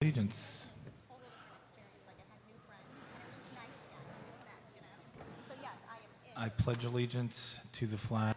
Allegiance. I pledge allegiance to the flag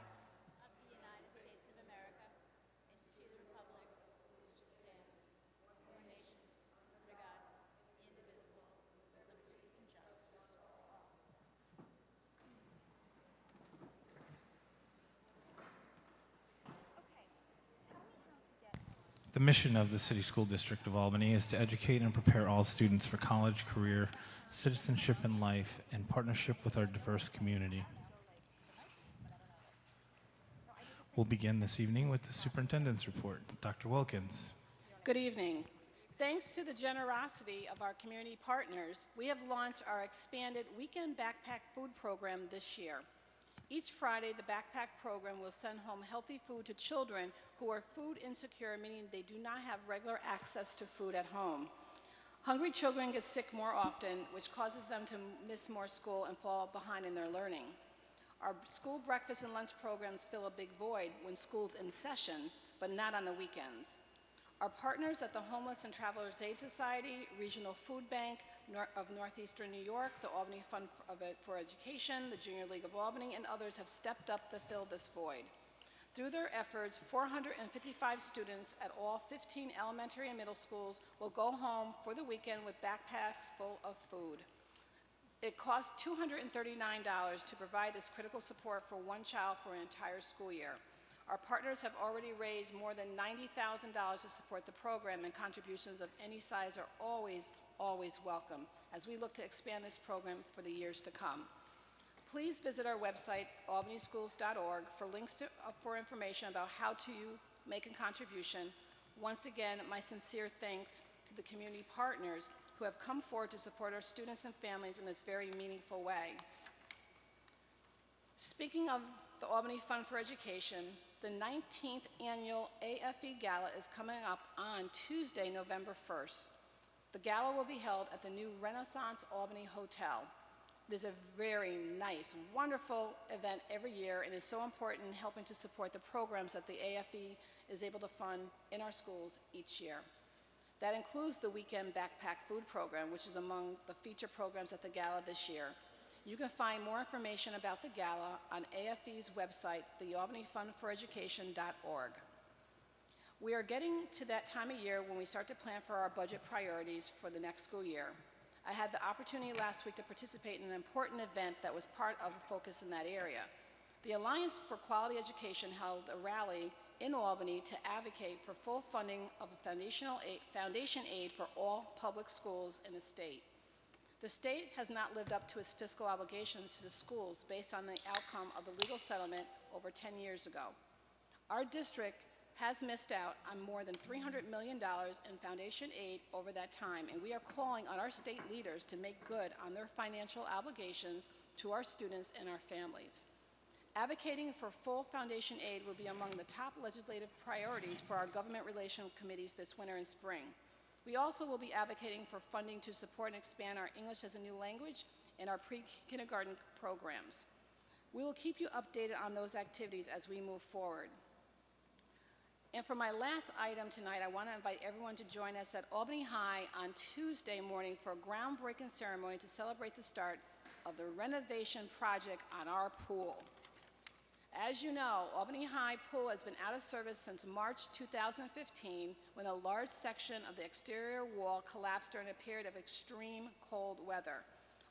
The mission of the City School District of Albany is to educate and prepare all students for college, career, citizenship, and life in partnership with our diverse community. We'll begin this evening with the superintendent's report. Dr. Wilkins. Good evening. Thanks to the generosity of our community partners, we have launched our expanded weekend backpack food program this year. Each Friday, the backpack program will send home healthy food to children who are food insecure, meaning they do not have regular access to food at home. Hungry children get sick more often, which causes them to miss more school and fall behind in their learning. Our school breakfast and lunch programs fill a big void when school's in session, but not on the weekends. Our partners at the Homeless and Travelers Aid Society, Regional Food Bank of Northeastern New York, the Albany Fund for Education, the Junior League of Albany, and others have stepped up to fill this void. Through their efforts, 455 students at all 15 elementary and middle schools will go home for the weekend with backpacks full of food. It costs $239 to provide this critical support for one child for an entire school year. Our partners have already raised more than $90,000 to support the program, and contributions of any size are always welcome as we look to expand this program for the years to come. Please visit our website, albanyschools.org, for links for information about how to make a contribution. Once again, my sincere thanks to the community partners who have come forward to support our students and families in this very meaningful way. Speaking of the Albany Fund for Education, the 19th annual AFE Gala is coming up on Tuesday, November 1st. The gala will be held at the new Renaissance Albany Hotel. It is a very nice, wonderful event every year, and is so important in helping to support the programs that the AFE is able to fund in our schools each year. That includes the weekend backpack food program, which is among the feature programs at the gala this year. You can find more information about the gala on AFE's website, thealbanyfundforeducation.org. We are getting to that time of year when we start to plan for our budget priorities for the next school year. I had the opportunity last week to participate in an important event that was part of a focus in that area. The Alliance for Quality Education held a rally in Albany to advocate for full funding of foundation aid for all public schools in the state. The state has not lived up to its fiscal obligations to the schools based on the outcome of the legal settlement over 10 years ago. Our district has missed out on more than $300 million in foundation aid over that time, and we are calling on our state leaders to make good on their financial obligations to our students and our families. Advocating for full foundation aid will be among the top legislative priorities for our government relations committees this winter and spring. We also will be advocating for funding to support and expand our English as a new language and our pre-kindergarten programs. We will keep you updated on those activities as we move forward. And for my last item tonight, I want to invite everyone to join us at Albany High on Tuesday morning for a groundbreaking ceremony to celebrate the start of the renovation project on our pool. As you know, Albany High Pool has been out of service since March 2015, when a large section of the exterior wall collapsed during a period of extreme cold weather.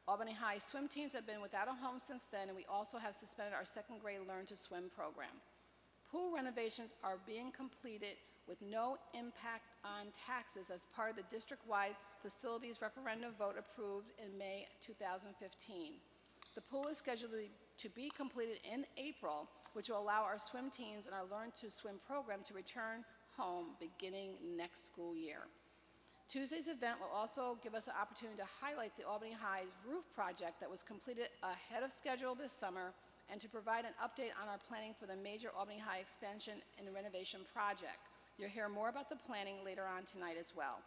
Albany High swim teams have been without a home since then, and we also have suspended our second grade Learn to Swim program. Pool renovations are being completed with no impact on taxes as part of the district-wide facilities referendum vote approved in May 2015. The pool is scheduled to be completed in April, which will allow our swim teams and our Learn to Swim program to return home beginning next school year. Tuesday's event will also give us an opportunity to highlight the Albany High roof project that was completed ahead of schedule this summer, and to provide an update on our planning for the major Albany High expansion and renovation project. You'll hear more about the planning later on tonight as well.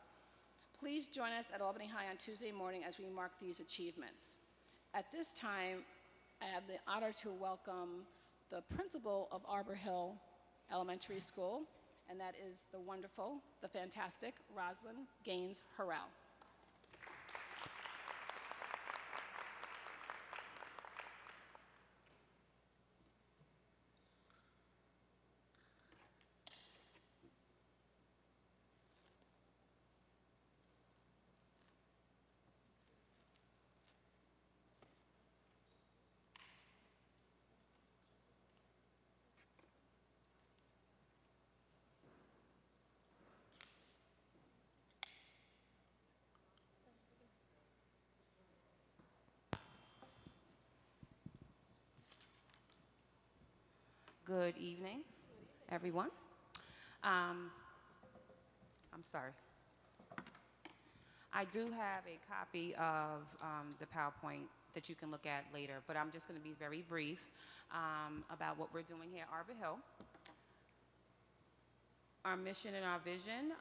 Please join us at Albany High on Tuesday morning as we mark these achievements. At this time, I have the honor to welcome the principal of Arbor Hill Elementary School and that is the wonderful, the fantastic Rosalind Gaines Harrell. Good evening, everyone. I'm sorry. I do have a copy of the PowerPoint that you can look at later, but I'm just going to be very brief about what we're doing here at Arbor Hill. Our mission and our vision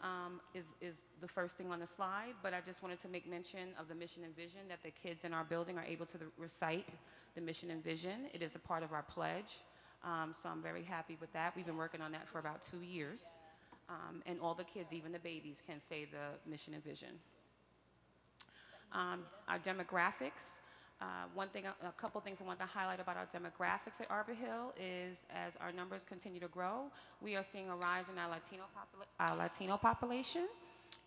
is the first thing on the slide, but I just wanted to make mention of the mission and vision that the kids in our building are able to recite the mission and vision. It is a part of our pledge. So I'm very happy with that. We've been working on that for about 2 years. And all the kids, even the babies, can say the mission and vision. Our demographics. A couple things I want to highlight about our demographics at Arbor Hill is as our numbers continue to grow, we are seeing a rise in our Latino population.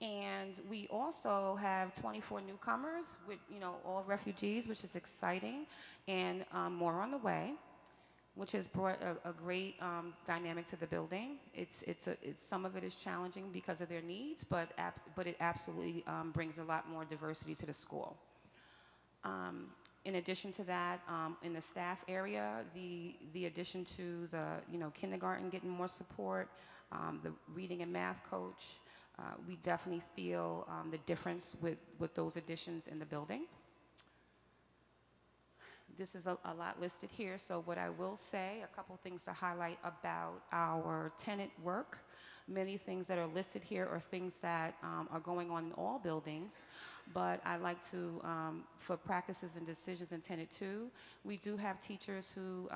And we also have 24 newcomers with, all refugees, which is exciting, and more on the way, which has brought a great dynamic to the building. Some of it is challenging because of their needs, but it absolutely brings a lot more diversity to the school. In addition to that, in the staff area, the addition to the kindergarten getting more support, the reading and math coach, we definitely feel the difference with those additions in the building. This is a lot listed here, so what I will say, a couple things to highlight about our tenant work. Many things that are listed here are things that are going on in all buildings, but I like to, for practices and decisions in Tenet 2, we do have teachers who,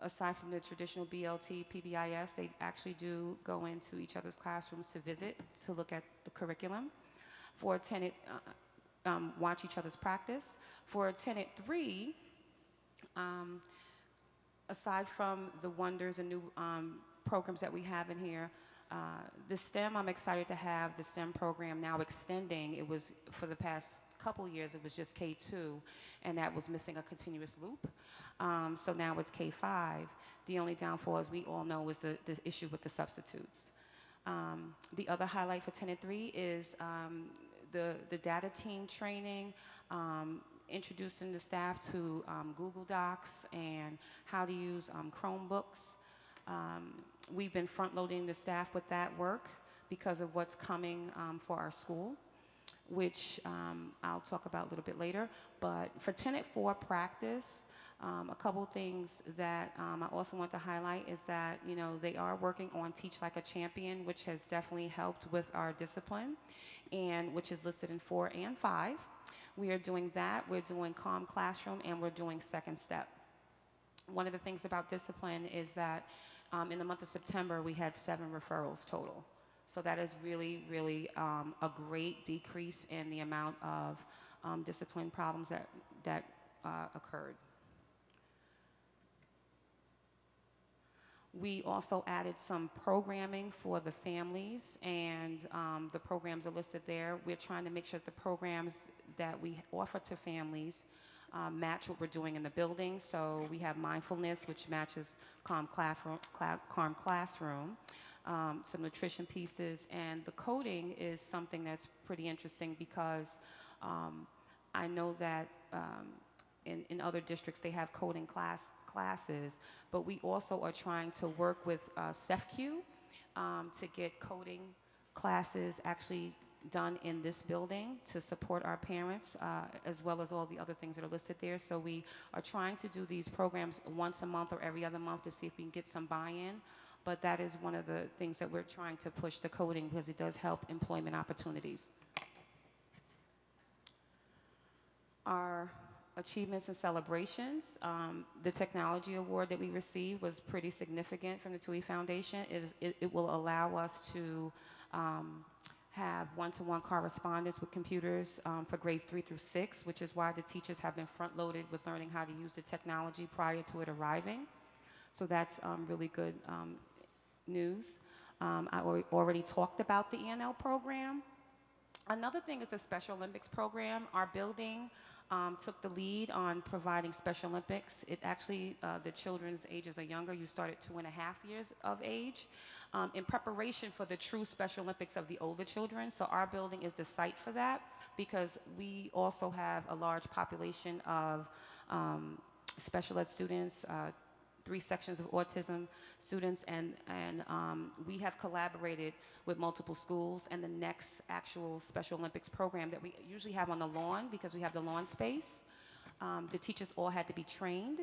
aside from the traditional BLT, PBIS, they actually do go into each other's classrooms to visit, to look at the curriculum. For Tenet, watch each other's practice. For Tenet 3, aside from the wonders and new programs that we have in here, the STEM, I'm excited to have the STEM program now extending. It was, for the past couple years, it was just K2, and that was missing a continuous loop. So now it's K5. The only downfall, as we all know, is the issue with the substitutes. The other highlight for Tenet 3 is the data team training, introducing the staff to Google Docs and how to use Chromebooks. We've been front-loading the staff with that work because of what's coming for our school, which I'll talk about a little bit later. But for Tenet 4 practice, a couple things that I also want to highlight is that, they are working on Teach Like a Champion, which has definitely helped with our discipline, and which is listed in 4 and 5. We are doing that. We're doing Calm Classroom, and we're doing Second Step. One of the things about discipline is that in the month of September, we had 7 referrals total. So that is really, really a great decrease in the amount of discipline problems that occurred. We also added some programming for the families, and the programs are listed there. We're trying to make sure that the programs that we offer to families match what we're doing in the building. So we have mindfulness, which matches Calm Classroom, some nutrition pieces, and the coding is something that's pretty interesting because I know that in other districts they have coding classes, but we also are trying to work with CEFCU to get coding classes actually done in this building to support our parents, as well as all the other things that are listed there. So we are trying to do these programs once a month or every other month to see if we can get some buy-in, but that is one of the things that we're trying to push, the coding, because it does help employment opportunities. Our achievements and celebrations. The technology award that we received was pretty significant from the TUI Foundation. It will allow us to have one-to-one correspondence with computers for grades 3 through 6, which is why the teachers have been front-loaded with learning how to use the technology prior to it arriving. So that's really good news. I already talked about the ENL program. Another thing is the Special Olympics program. Our building took the lead on providing Special Olympics. It actually, the children's ages are younger. You start at 2.5 years of age in preparation for the true Special Olympics of the older children. So our building is the site for that because we also have a large population of special ed students, 3 sections of autism students, and we have collaborated with multiple schools, and the next actual Special Olympics program that we usually have on the lawn, because we have the lawn space, the teachers all had to be trained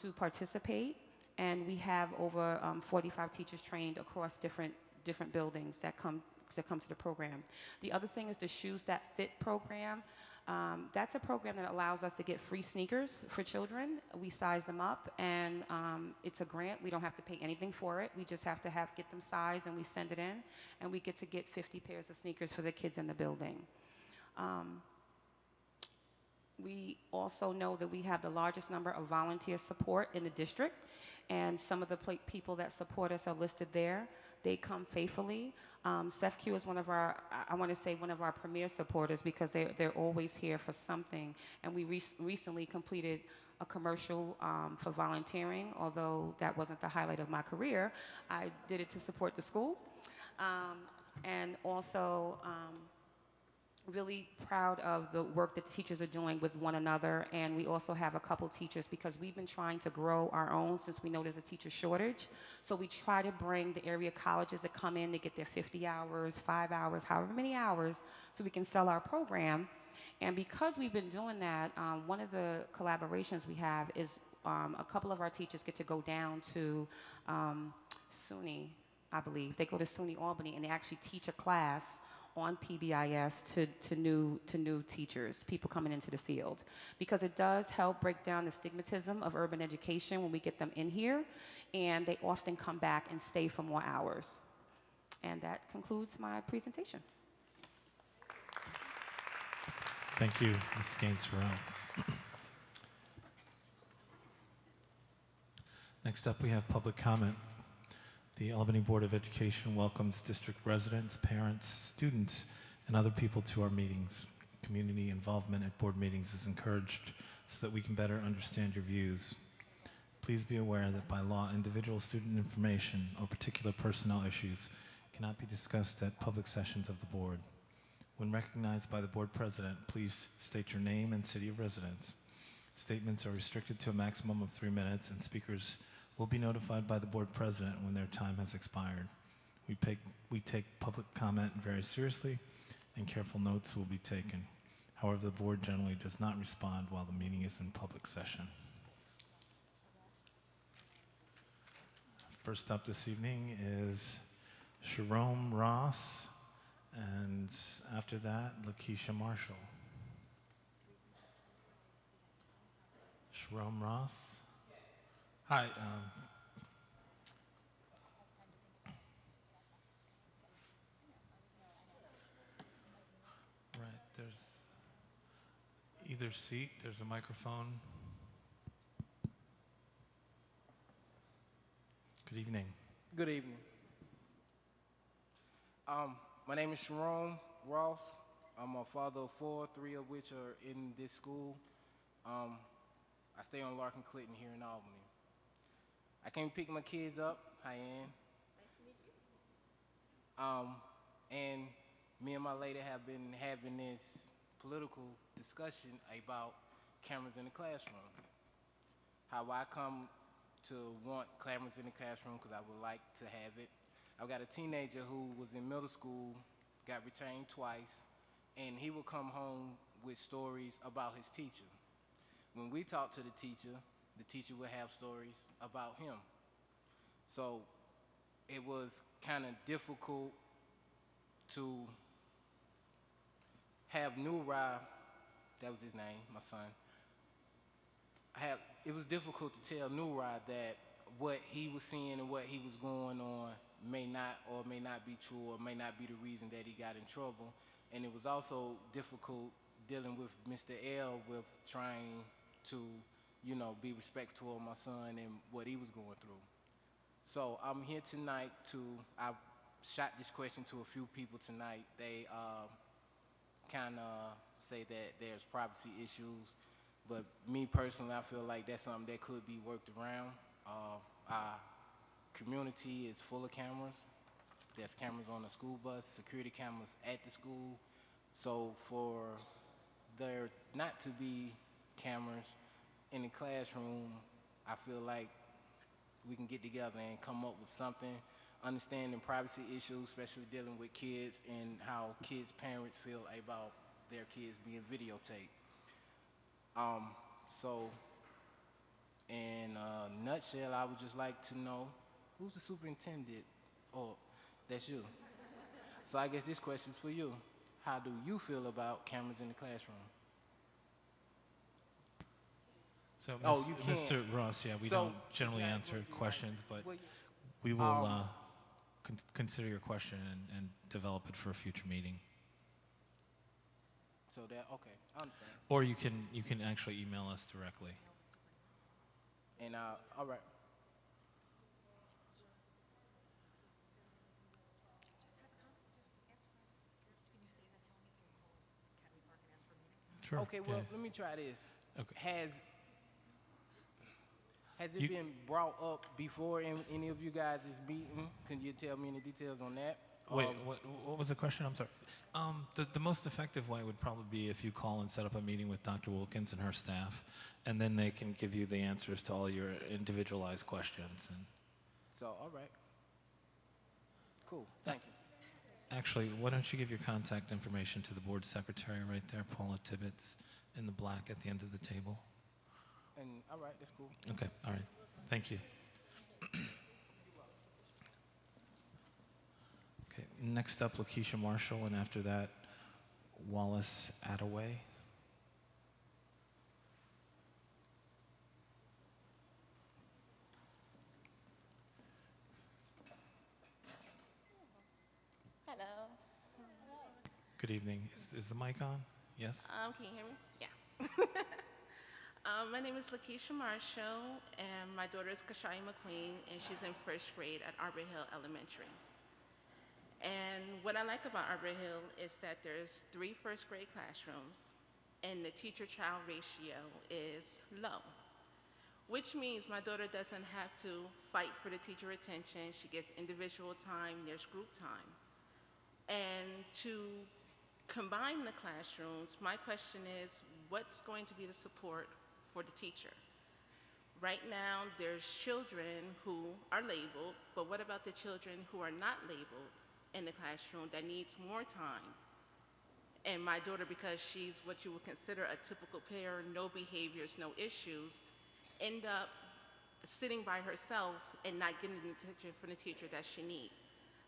to participate, and we have over 45 teachers trained across different buildings that come to the program. The other thing is the Shoes That Fit program. That's a program that allows us to get free sneakers for children. We size them up, and it's a grant. We don't have to pay anything for it. We just have to get them sized, and we send it in, and we get to get 50 pairs of sneakers for the kids in the building. We also know that we have the largest number of volunteer support in the district, and some of the people that support us are listed there. They come faithfully. SEFCU is one of our premier supporters because they're always here for something. And we recently completed a commercial for volunteering, although that wasn't the highlight of my career. I did it to support the school. And also, really proud of the work that the teachers are doing with one another, and we also have a couple teachers because we've been trying to grow our own since we know there's a teacher shortage. So we try to bring the area colleges that come in to get their 50 hours, 5 hours, however many hours, so we can sell our program. And because we've been doing that, one of the collaborations we have is a couple of our teachers get to go down to SUNY, I believe. They go to SUNY Albany, and they actually teach a class on PBIS to new teachers, people coming into the field, because it does help break down the stigmatism of urban education when we get them in here, and they often come back and stay for more hours. And that concludes my presentation. Thank you, Ms. Gaines-Farrell. Next up, we have public comment. The Albany Board of Education welcomes district residents, parents, students, and other people to our meetings. Community involvement at board meetings is encouraged so that we can better understand your views. Please be aware that by law, individual student information or particular personnel issues cannot be discussed at public sessions of the board. When recognized by the board president, please state your name and city of residence. Statements are restricted to a maximum of 3 minutes, and speakers will be notified by the board president when their time has expired. We take public comment very seriously, and careful notes will be taken. However, the board generally does not respond while the meeting is in public session. First up this evening is Sharon Ross, and after that, Lakeisha Marshall. Sharon Ross. Hi. Right, there's either seat, there's a microphone. Good evening. Good evening. My name is Sharon Ross. I'm a father of 4, 3 of which are in this school. I stay on Larkin Clinton here in Albany. I came to pick my kids up. Hi, Ann. Nice to meet you. And me and my lady have been having this political discussion about cameras in the classroom. How I come to want cameras in the classroom because I would like to have it. I've got a teenager who was in middle school, got retained twice, and he would come home with stories about his teacher. When we talk to the teacher would have stories about him. So it was kind of difficult to have Nura, that was his name, my son, it was difficult to tell Nurad that what he was seeing and what he was going on may not be true or may not be the reason that he got in trouble. And it was also difficult dealing with Mr. L with trying to, be respectful of my son and what he was going through. So I'm here tonight I shot this question to a few people tonight. They kind of say that there's privacy issues, but me personally, I feel like that's something that could be worked around. Our community is full of cameras. There's cameras on the school bus, security cameras at the school. So for there not to be cameras in the classroom, I feel like we can get together and come up with something, understanding privacy issues, especially dealing with kids and how kids' parents feel about their kids being videotaped. So in a nutshell, I would just like to know, who's the superintendent? Oh, that's you. So I guess this question's for you. How do you feel about cameras in the classroom? So, Oh, you can't. Mr. Ross, yeah, we So, don't generally that's answer what you questions, like. but Well, we will consider your question and develop it for a future meeting. So okay, I understand. Or you can actually email us directly. And all right. Sure. Okay, well, yeah. let me try this. Okay. Has it been brought up before in any of you guys' meeting? Can you tell me any details on that? Wait, what was the question? I'm sorry. The most effective way would probably be if you call and set up a meeting with Dr. Wilkins and her staff, and then they can give you the answers to all your individualized questions. And So, all right. Cool, thank you. actually, why don't you give your contact information to the board secretary right there, Paula Tibbetts, in the black at the end of the table? And all right, that's cool. Okay, all right. Thank you. Okay, next up, Lakeisha Marshall, and after that, Wallace Attaway. Hello. Good evening. Is the mic on? Yes? Can you hear me? Yeah. My name is Lakeisha Marshall, and my daughter is Kashai McQueen, and she's in first grade at Arbor Hill Elementary. And what I like about Arbor Hill is that there's 3 first grade classrooms, and the teacher-child ratio is low, which means my daughter doesn't have to fight for the teacher attention. She gets individual time, there's group time. And to combine the classrooms, my question is, what's going to be the support for the teacher? Right now, there's children who are labeled, but what about the children who are not labeled in the classroom that needs more time? And my daughter, because she's what you would consider a typical pair, no behaviors, no issues, end up sitting by herself and not getting the attention from the teacher that she needs.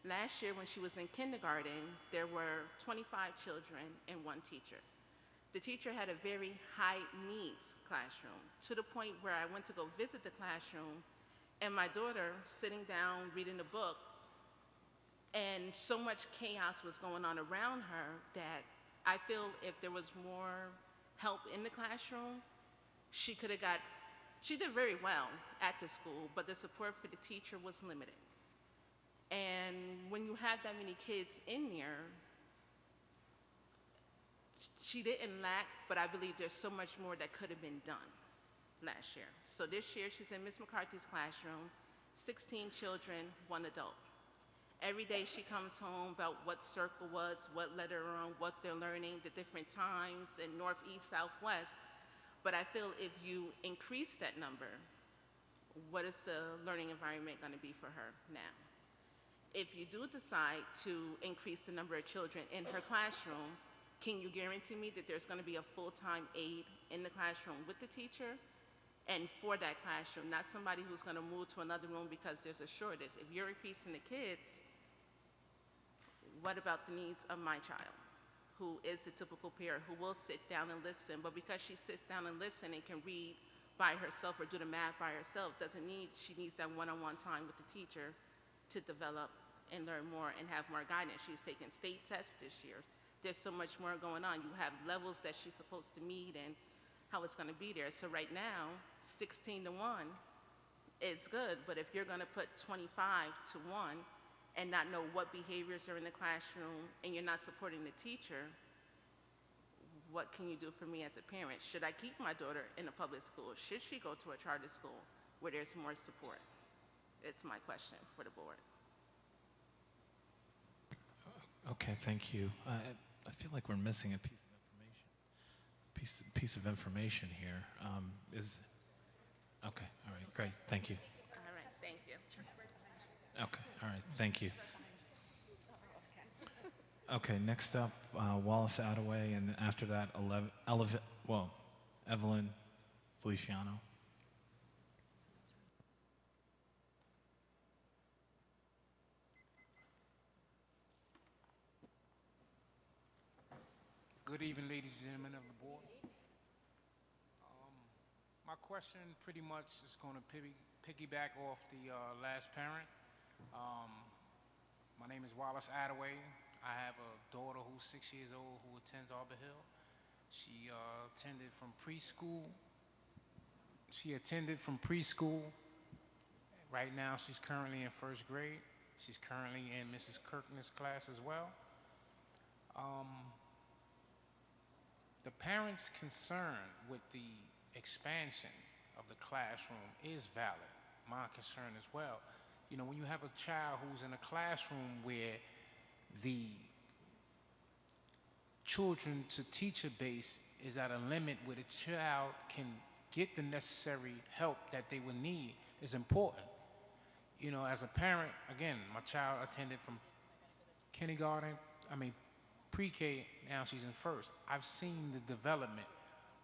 Last year when she was in kindergarten, there were 25 children and 1 teacher. The teacher had a very high needs classroom, to the point where I went to go visit the classroom, and my daughter sitting down reading a book, and so much chaos was going on around her that I feel if there was more help in the classroom, she did very well at the school, but the support for the teacher was limited. And when you have that many kids in there, she didn't lack, but I believe there's so much more that could have been done last year. So this year, she's in Ms. McCarthy's classroom, 16 children, 1 adult. Every day she comes home about what circle was, what letter on, what they're learning, the different times in north, east, south, west. But I feel if you increase that number, what is the learning environment going to be for her now? If you do decide to increase the number of children in her classroom, can you guarantee me that there's going to be a full-time aide in the classroom with the teacher and for that classroom, not somebody who's going to move to another room because there's a shortage? If you're increasing the kids, what about the needs of my child, who is the typical parent who will sit down and listen, but because she sits down and listens and can read by herself or do the math by herself. She needs that one-on-one time with the teacher to develop and learn more and have more guidance. She's taking state tests this year. There's so much more going on. You have levels that she's supposed to meet and how it's going to be there. So right now, 16 to 1 is good, but if you're going to put 25 to 1 and not know what behaviors are in the classroom and you're not supporting the teacher, what can you do for me as a parent? Should I keep my daughter in a public school? Should she go to a charter school where there's more support? It's my question for the board. Okay, thank you. I feel like we're missing a piece of information here. Okay, all right, great, thank you. All right, thank you. Okay, all right, thank you. Okay, next up, Wallace Attaway, and after that, Evelyn Feliciano. Good evening, ladies and gentlemen of the board. My question pretty much is going to piggyback off the last parent. My name is Wallace Attaway. I have a daughter who's 6 years old who attends Arbor Hill. She attended from preschool. Right now, she's currently in first grade. She's currently in Mrs. Kirkner's class as well. The parents' concern with the expansion of the classroom is valid. My concern as well. You know, when you have a child who's in a classroom where the children to teacher base is at a limit where the child can get the necessary help that they would need is important. You know, as a parent, again, my child attended from pre-K, now she's in first. I've seen the development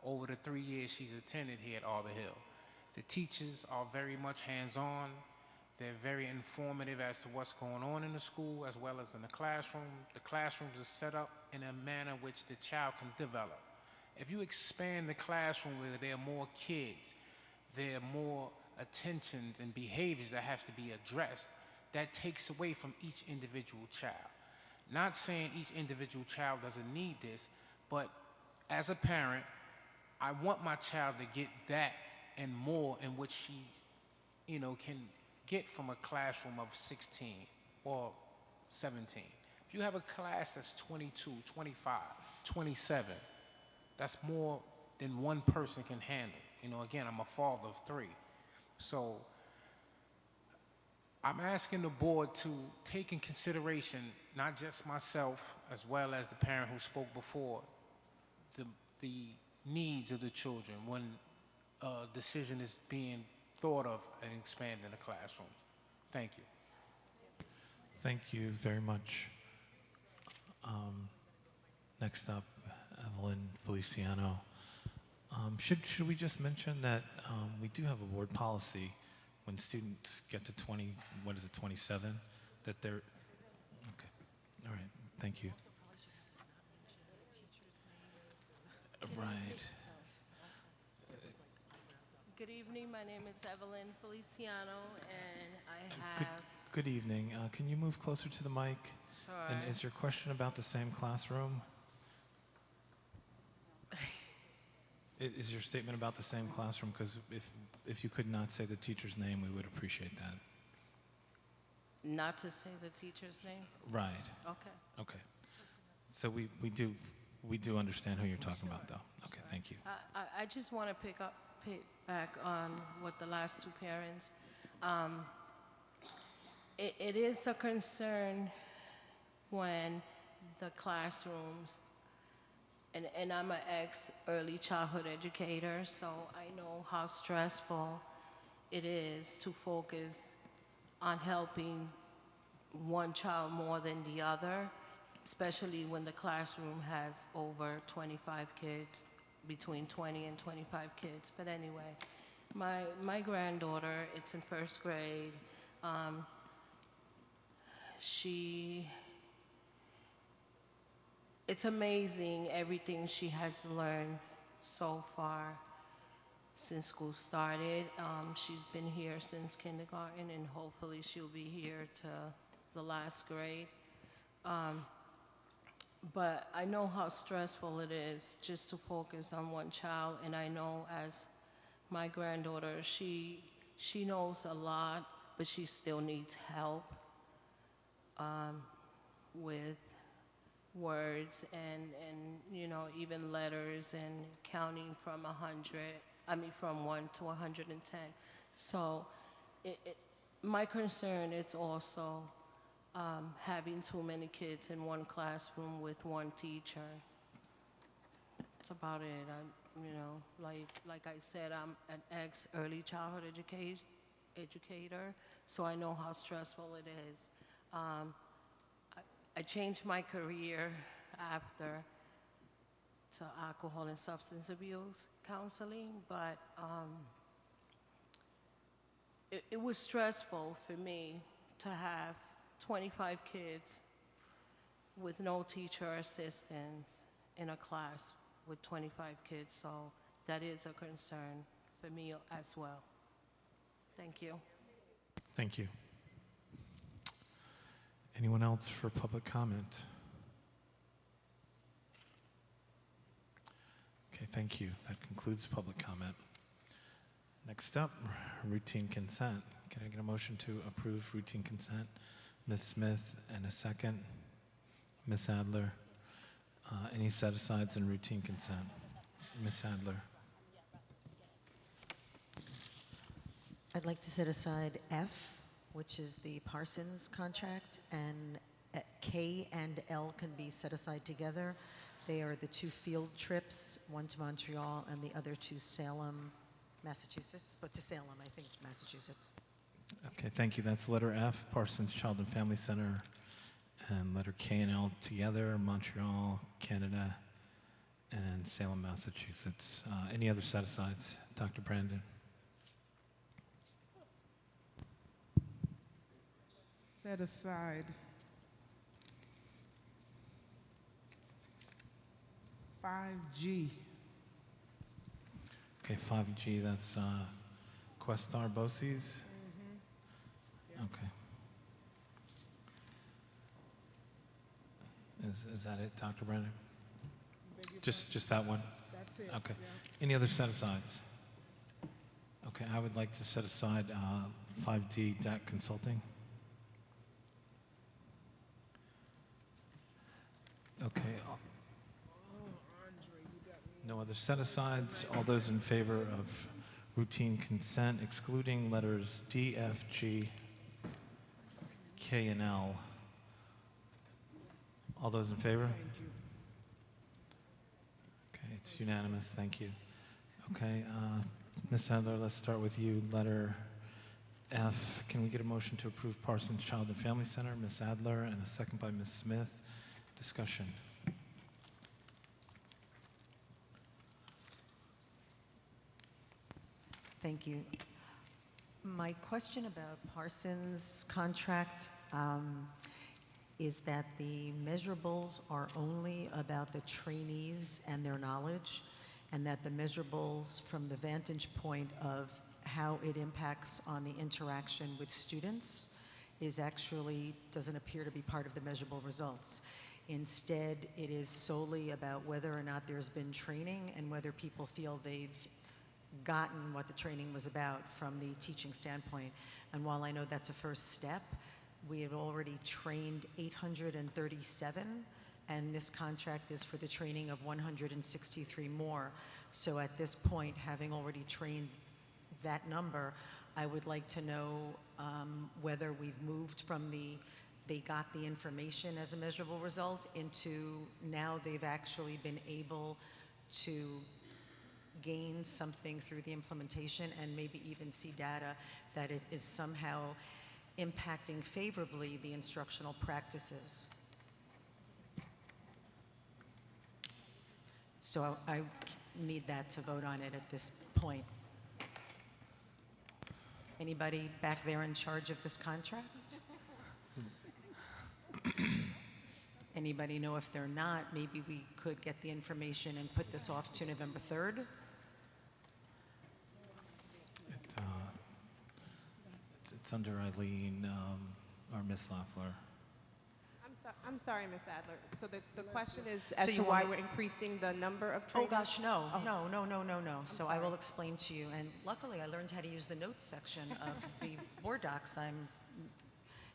over the 3 years she's attended here at Arbor Hill. The teachers are very much hands-on. They're very informative as to what's going on in the school as well as in the classroom. The classrooms are set up in a manner which the child can develop. If you expand the classroom where there are more kids, there are more attentions and behaviors that have to be addressed, that takes away from each individual child. Not saying each individual child doesn't need this, but as a parent, I want my child to get that and more in which she, you know, can get from a classroom of 16 or 17. If you have a class that's 22, 25, 27, that's more than one person can handle. You know, again, I'm a father of 3. So I'm asking the board to take in consideration, not just myself, as well as the parent who spoke before, the needs of the children when a decision is being thought of and expanding the classrooms. Thank you. Thank you very much. Next up, Evelyn Feliciano. Should we just mention that we do have a board policy when students get to 27, that they're, okay, all right, thank you. Right. Good evening, my name is Evelyn Feliciano, and I have... Good evening. Can you move closer to the mic? Sure. And is your question about the same classroom? Is your statement about the same classroom? Because if you could not say the teacher's name, we would appreciate that. Not to say the teacher's name? Right. Okay. Okay. So we do understand who you're talking about, though. Okay, thank you. I just want to pick back on what the last 2 parents. It is a concern when the classrooms, and I'm an ex-early childhood educator, so I know how stressful it is to focus on helping one child more than the other, especially when the classroom has over 25 kids, between 20 and 25 kids. But anyway, my granddaughter, it's in first grade. It's amazing everything she has learned so far. since school started. She's been here since kindergarten, and hopefully she'll be here to the last grade. But I know how stressful it is just to focus on one child, and I know as my granddaughter, she knows a lot, but she still needs help with words and even letters and counting from 1 to 110. So my concern is also having too many kids in one classroom with one teacher. That's about it. Like I said, I'm an ex-early childhood educator, so I know how stressful it is. I changed my career after to alcohol and substance abuse counseling, but it was stressful for me to have 25 kids with no teacher assistance in a class with 25 kids, so that is a concern for me as well. Thank you. Thank you. Anyone else for public comment? Okay, thank you. That concludes public comment. Next up, routine consent. Can I get a motion to approve routine consent? Ms. Smith, and a second. Ms. Adler. Any set-asides in routine consent? Ms. Adler. I'd like to set aside F, which is the Parsons contract, and K and L can be set aside together. They are the 2 field trips, one to Montreal and the other to Salem, Massachusetts, but to Salem, I think it's Massachusetts. Okay, thank you. That's letter F, Parsons Child and Family Center, and letter K and L together, Montreal, Canada, and Salem, Massachusetts. Any other set-asides? Dr. Brandon. Set aside 5G. Okay, 5G, that's Questar BOCES? Okay. Is that it, Dr. Brandon? Just that one? That's it. Okay. Yeah. Any other set-asides? Okay, I would like to set aside 5D DAC Consulting. Okay. No other set-asides. All those in favor of routine consent, excluding letters D, F, G, K, and L. All those in favor? Okay, it's unanimous. Thank you. Okay, Ms. Adler, let's start with you. Letter F. Can we get a motion to approve Parsons Child and Family Center? Ms. Adler, and a second by Ms. Smith. Discussion. Thank you. My question about Parsons' contract is that the measurables are only about the trainees and their knowledge, and that the measurables from the vantage point of how it impacts on the interaction with students is actually doesn't appear to be part of the measurable results. Instead, it is solely about whether or not there's been training and whether people feel they've gotten what the training was about from the teaching standpoint. And while I know that's a first step, we have already trained 837, and this contract is for the training of 163 more. So at this point, having already trained that number, I would like to know whether we've moved from they got the information as a measurable result into now they've actually been able to gain something through the implementation and maybe even see data that it is somehow impacting favorably the instructional practices. So I need that to vote on it at this point. Anybody back there in charge of this contract? Anybody know if they're not? Maybe we could get the information and put this off to November 3rd. It's under Eileen or Miss Loeffler. I'm sorry, Ms. Adler. So the question is as you to want why me- we're increasing the number of Oh trainees? gosh, no, Oh. no. So I sorry. will explain to you. And luckily, I learned how to use the notes section of the board docs. I'm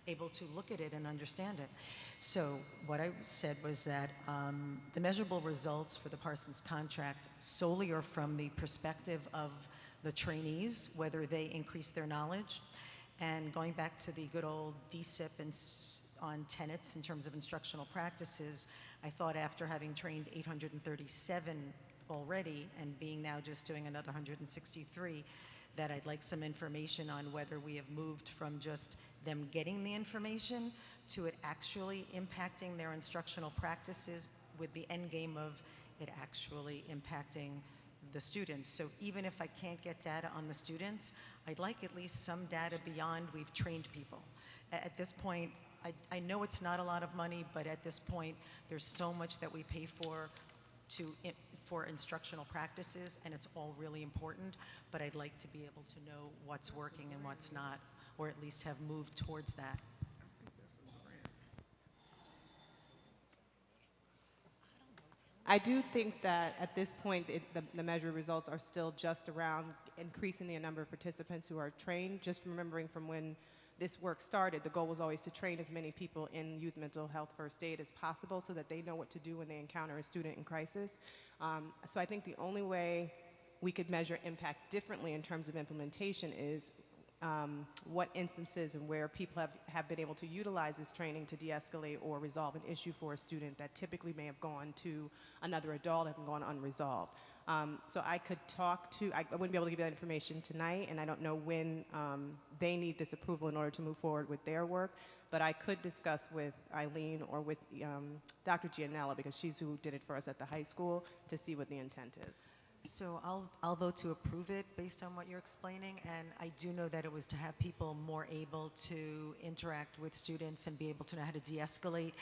able to look at it and understand it. So what I said was that the measurable results for the Parsons contract solely are from the perspective of the trainees, whether they increase their knowledge. And going back to the good old DSIP and on tenets in terms of instructional practices, I thought after having trained 837 already and being now just doing another 163, that I'd like some information on whether we have moved from just them getting the information to it actually impacting their instructional practices with the end game of it actually impacting the students. So even if I can't get data on the students, I'd like at least some data beyond we've trained people. At this point, I know it's not a lot of money, but at this point, there's so much that we pay for instructional practices, and it's all really important, but I'd like to be able to know what's working and what's not, or at least have moved towards that. I do think that at this point, the measure results are still just around increasing the number of participants who are trained. Just remembering from when this work started, the goal was always to train as many people in youth mental health first aid as possible so that they know what to do when they encounter a student in crisis. So I think the only way we could measure impact differently in terms of implementation is what instances and where people have been able to utilize this training to de-escalate or resolve an issue for a student that typically may have gone to another adult and gone unresolved. So I could talk to, I wouldn't be able to give you that information tonight, and I don't know when they need this approval in order to move forward with their work, but I could discuss with Eileen or with Dr. Gianella, because she's who did it for us at the high school, to see what the intent is. So I'll vote to approve it based on what you're explaining, and I do know that it was to have people more able to interact with students and be able to know how to de-escalate,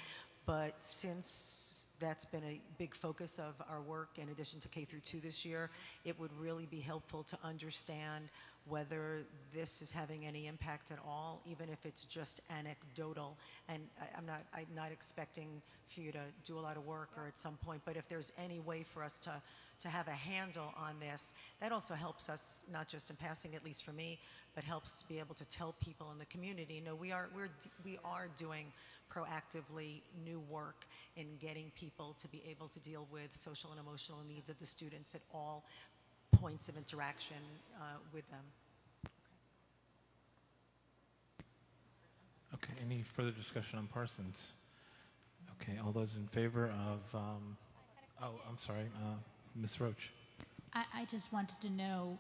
but since that's been a big focus of our work in addition to K through 2 this year, it would really be helpful to understand whether this is having any impact at all, even if it's just anecdotal. And I'm not expecting for you to do a lot of work or at some point, but if there's any way for us to have a handle on this, that also helps us, not just in passing, at least for me, but helps to be able to tell people in the community, no, we are doing proactively new work in getting people to be able to deal with social and emotional needs of the students at all points of interaction with them. Okay, any further discussion on Parsons? Okay, all those in favor of, I'm sorry, Ms. Roach. I just wanted to know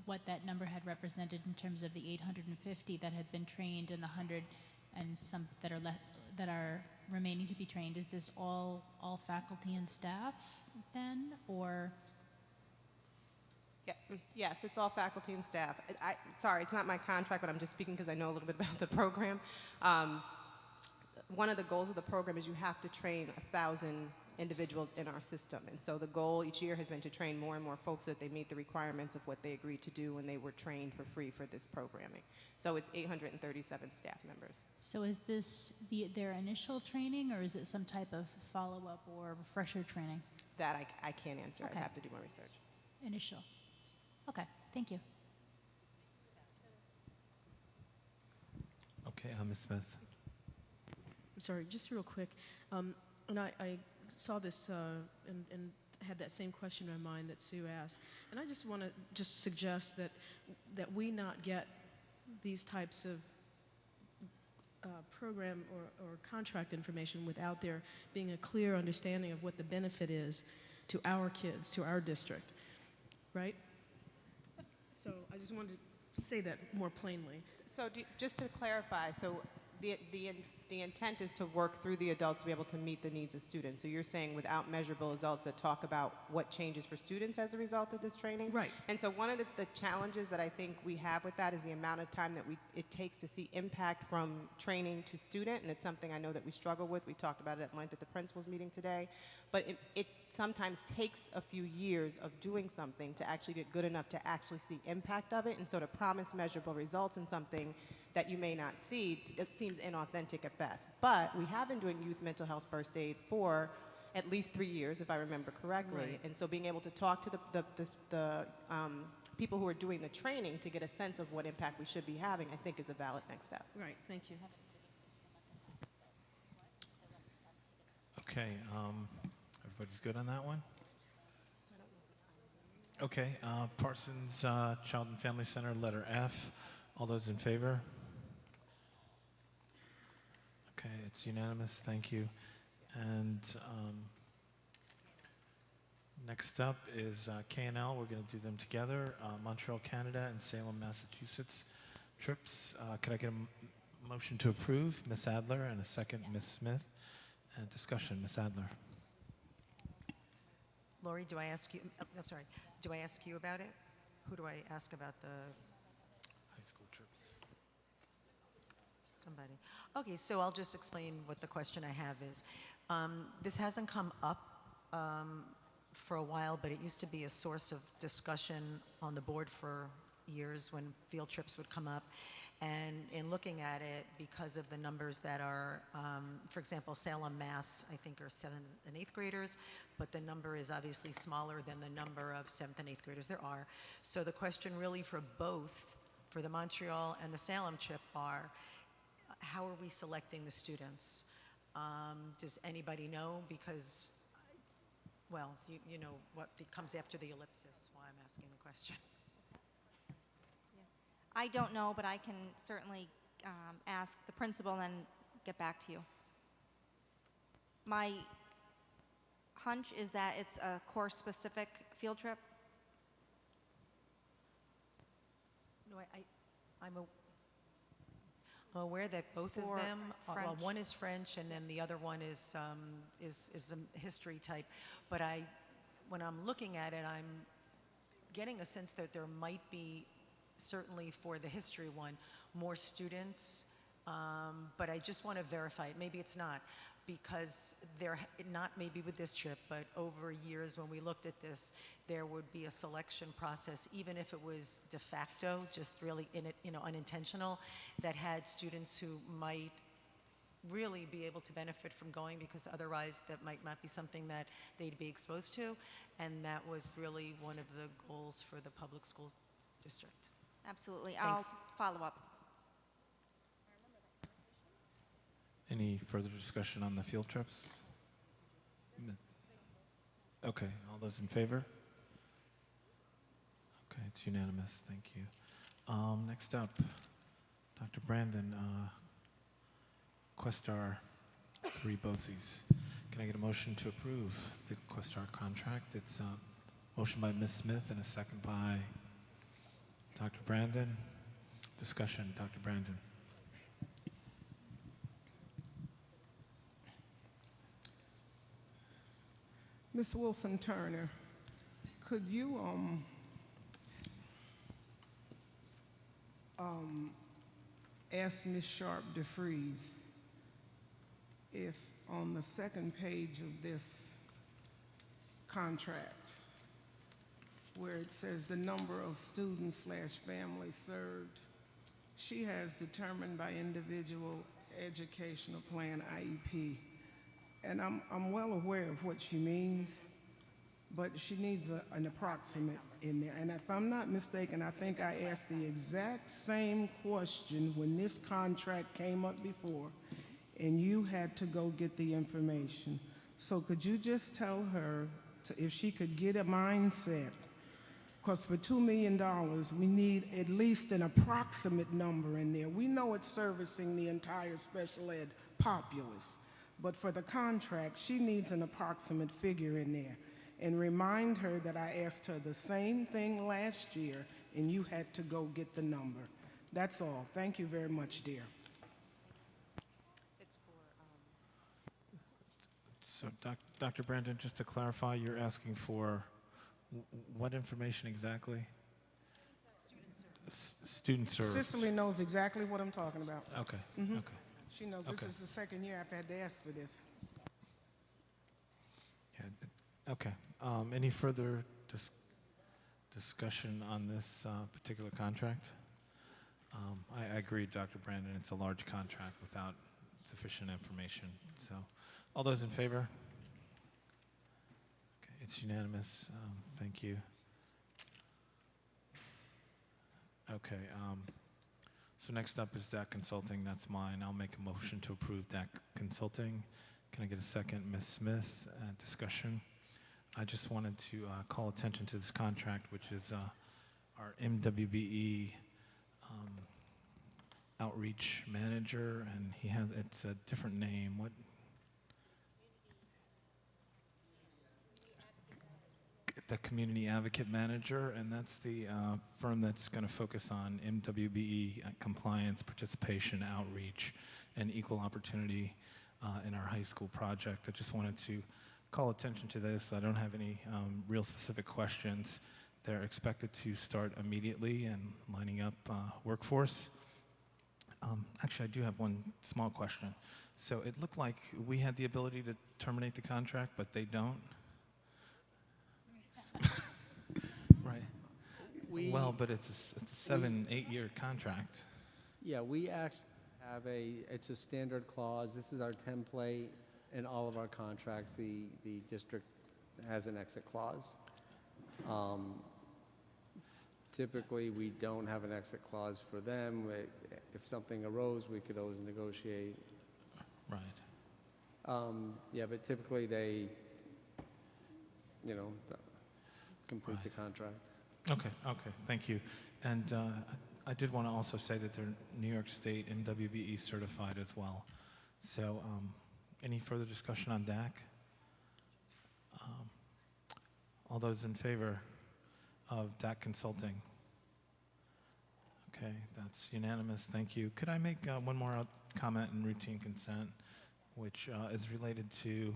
what that number had represented in terms of the 850 that had been trained and the 100 and some that are remaining to be trained. Is this all faculty and staff then, or? Yeah, yes, it's all faculty and staff. Sorry, it's not my contract, but I'm just speaking because I know a little bit about the program. One of the goals of the program is you have to train 1,000 individuals in our system. And so the goal each year has been to train more and more folks so that they meet the requirements of what they agreed to do when they were trained for free for this programming. So it's 837 staff members. So is this their initial training, or is it some type of follow-up or refresher training? That I can't answer. Okay. I'd have to do more research. Initial. Okay, thank you. Okay, Ms. Smith. I'm sorry, just real quick. And I saw this and had that same question in my mind that Sue asked. And I just want to just suggest that we not get these types of program or contract information without there being a clear understanding of what the benefit is to our kids, to our district, right? So I just wanted to say that more plainly. So just to clarify, so the the intent is to work through the adults to be able to meet the needs of students. So you're saying without measurable results that talk about what changes for students as a result of this training? Right. And so one of the challenges that I think we have with that is the amount of time that it takes to see impact from training to student, and it's something I know that we struggle with. We talked about it at length at the principals meeting today. But it sometimes takes a few years of doing something to actually get good enough to actually see impact of it, and so to promise measurable results in something that you may not see, it seems inauthentic at best. But we have been doing youth mental health first aid for at least 3 years, if I remember correctly. Right. And so being able to talk to the people who are doing the training to get a sense of what impact we should be having, I think is a valid next step. Right, thank you. Okay, everybody's good on that one? Okay, Parsons Child and Family Center, letter F. All those in favor? Okay, it's unanimous, thank you. And next up is K&L. We're going to do them together. Montreal, Canada, and Salem, Massachusetts trips. Could I get a motion to approve? Ms. Adler, and a second, Ms. Smith. And discussion, Ms. Adler. Lori, do I ask you, I'm sorry, do I ask you about it? Who do I ask about the, High school trips. somebody? Okay, so I'll just explain what the question I have is. This hasn't come up for a while, but it used to be a source of discussion on the board for years when field trips would come up. And in looking at it, because of the numbers that are, for example, Salem, Mass, I think are 7th and 8th graders, but the number is obviously smaller than the number of 7th and 8th graders there are. So the question really for both, for the Montreal and the Salem trip are, how are we selecting the students? Does anybody know? Because, well, you know what comes after the ellipsis, why I'm asking the question. I don't know, but I can certainly ask the principal and then get back to you. My hunch is that it's a course-specific field trip. No, I'm aware that both of Or them, well, French. one is French and then the other one is a history type. But when I'm looking at it, I'm getting a sense that there might be, certainly for the history one, more students, but I just want to verify it. Maybe it's not, because not maybe with this trip, but over years when we looked at this, there would be a selection process, even if it was de facto, just really unintentional, that had students who might really be able to benefit from going, because otherwise that might not be something that they'd be exposed to, and that was really one of the goals for the public school district. Absolutely. Thanks. I'll follow up. Any further discussion on the field trips? Okay, all those in favor? Okay, it's unanimous, thank you. Next up, Dr. Brandon, Questar 3 BOCES. Can I get a motion to approve the Questar contract? It's a motion by Ms. Smith and a second by Dr. Brandon. Discussion, Dr. Brandon. Ms. Wilson Turner, could you ask Ms. Sharp DeFries if on the second page of this contract, where it says the number of students/families served, she has determined by individual educational plan, IEP. And I'm well aware of what she means, but she needs an approximate in there. And if I'm not mistaken, I think I asked the exact same question when this contract came up before, and you had to go get the information. So could you just tell her if she could get a mindset, because for $2 million, we need at least an approximate number in there. We know it's servicing the entire special ed populace, but for the contract, she needs an approximate figure in there. And remind her that I asked her the same thing last year, and you had to go get the number. That's all. Thank you very much, dear. It's So, Dr. Brandon, just to clarify, you're asking for what information exactly? Student service. Cicely knows exactly what I'm talking about. Okay, Mhm. okay. She knows this Okay. is the second year I've had to ask for this. Yeah, okay. Any further discussion on this particular contract? I agree, Dr. Brandon. It's a large contract without sufficient information. So, all those in favor? Okay, it's unanimous. Thank you. Okay. So next up is DAC Consulting. That's mine. I'll make a motion to approve DAC Consulting. Can I get a second? Ms. Smith, discussion. I just wanted to call attention to this contract, which is our MWBE outreach manager, and it's a different name. What? The community advocate manager, and that's the firm that's going to focus on MWBE compliance, participation, outreach, and equal opportunity in our high school project. I just wanted to call attention to this. I don't have any real specific questions. They're expected to start immediately and lining up workforce. Actually, I do have one small question. So it looked like we had the ability to terminate the contract, but they don't. Right. Well, but it's a 7-8 year contract. Yeah, we actually have it's a standard clause. This is our template in all of our contracts. The district has an exit clause. Typically, we don't have an exit clause for them. If something arose, we could always negotiate. Right. Yeah, but typically they, complete the contract. Okay, thank you. And I did want to also say that they're New York State MWBE certified as well. So any further discussion on DAC? All those in favor of DAC Consulting? Okay, that's unanimous, thank you. Could I make one more comment in routine consent, which is related to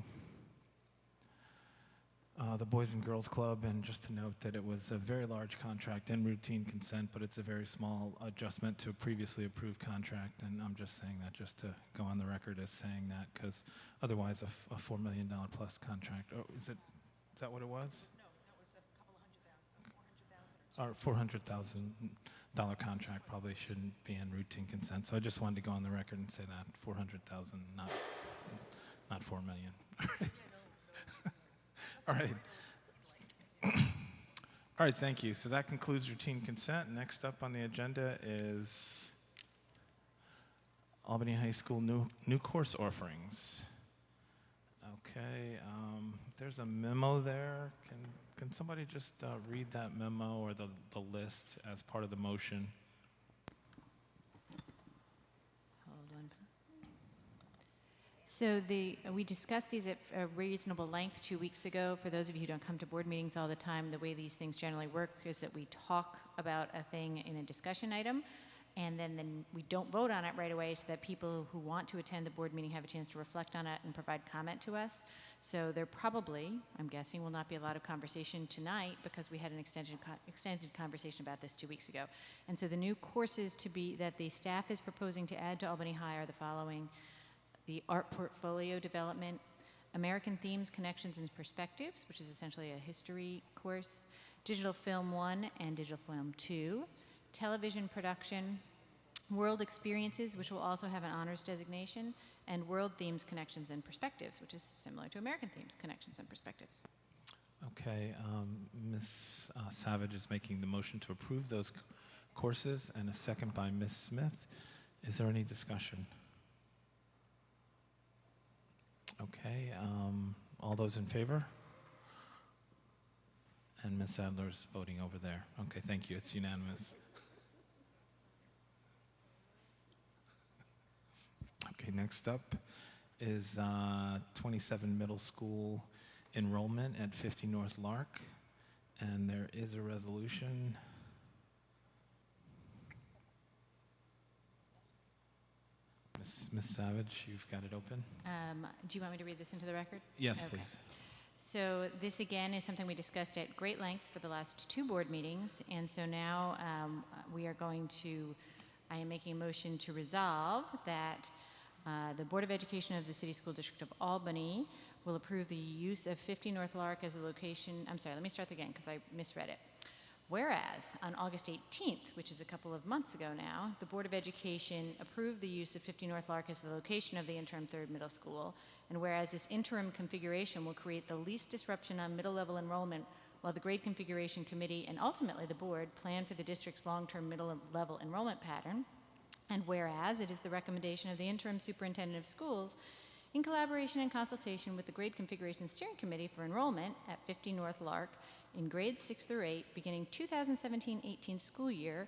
the Boys and Girls Club, and just to note that it was a very large contract in routine consent, but it's a very small adjustment to a previously approved contract, and I'm just saying that just to go on the record as saying that, because otherwise a $4 million plus contract, is that what it was? No, that was a couple of $100,000, Our $400,000 contract probably shouldn't be in routine consent, so I just wanted to go on the record and say that, 400,000, not $4 million. All right. All right, thank you. So that concludes routine consent. Next up on the agenda is Albany High School new course offerings. Okay, there's a memo there. Can somebody just read that memo or the list as part of the motion? So we discussed these at a reasonable length 2 weeks ago. For those of you who don't come to board meetings all the time, the way these things generally work is that we talk about a thing in a discussion item, and then we don't vote on it right away so that people who want to attend the board meeting have a chance to reflect on it and provide comment to us. So there probably, I'm guessing, will not be a lot of conversation tonight because we had an extended conversation about this 2 weeks ago. And so the new courses that the staff is proposing to add to Albany High are the following: the Art Portfolio Development, American Themes, Connections, and Perspectives, which is essentially a history course, Digital Film 1 and Digital Film 2, Television Production, World Experiences, which will also have an honors designation, and World Themes, Connections, and Perspectives, which is similar to American Themes, Connections, and Perspectives. Okay, Ms. Savage is making the motion to approve those courses, and a second by Ms. Smith. Is there any discussion? Okay, all those in favor? And Ms. Adler's voting over there. Okay, thank you, it's unanimous. Okay, next up is 27 middle school enrollment at 50 North Lark, and there is a resolution. Ms. Savage, you've got it open. Do you want me to read this into the record? Yes, Okay. please. So this again is something we discussed at great length for the last 2 board meetings, and so now I am making a motion to resolve that the Board of Education of the City School District of Albany will approve the use of 50 North Lark as a location. I'm sorry, let me start again because I misread it. Whereas on August 18th, which is a couple of months ago now, the Board of Education approved the use of 50 North Lark as the location of the interim 3rd middle school, and whereas this interim configuration will create the least disruption on middle level enrollment while the grade configuration committee and ultimately the board plan for the district's long-term middle level enrollment pattern, and whereas it is the recommendation of the interim superintendent of schools in collaboration and consultation with the grade configuration steering committee for enrollment at 50 North Lark in grades 6 through 8, beginning 2017-18 school year,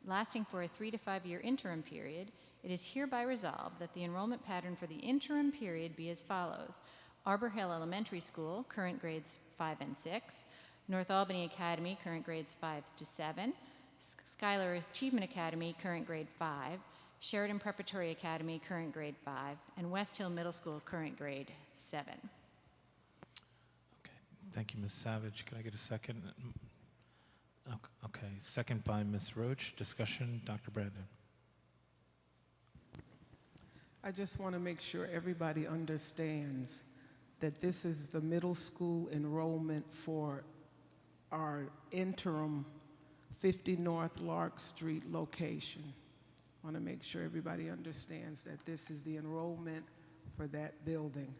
lasting for a 3 to 5 year interim period, it is hereby resolved that the enrollment pattern for the interim period be as follows: Arbor Hill Elementary School, current grades 5 and 6, North Albany Academy, current grades 5 to 7, Schuyler Achievement Academy, current grade 5, Sheridan Preparatory Academy, current grade 5, and West Hill Middle School, current grade 7. Thank you, Ms. Savage. Can I get a second? Okay, second by Ms. Roach. Discussion, Dr. Brandon. I just want to make sure everybody understands that this is the middle school enrollment for our interim 50 North Lark Street location. I want to make sure everybody understands that this is the enrollment for that building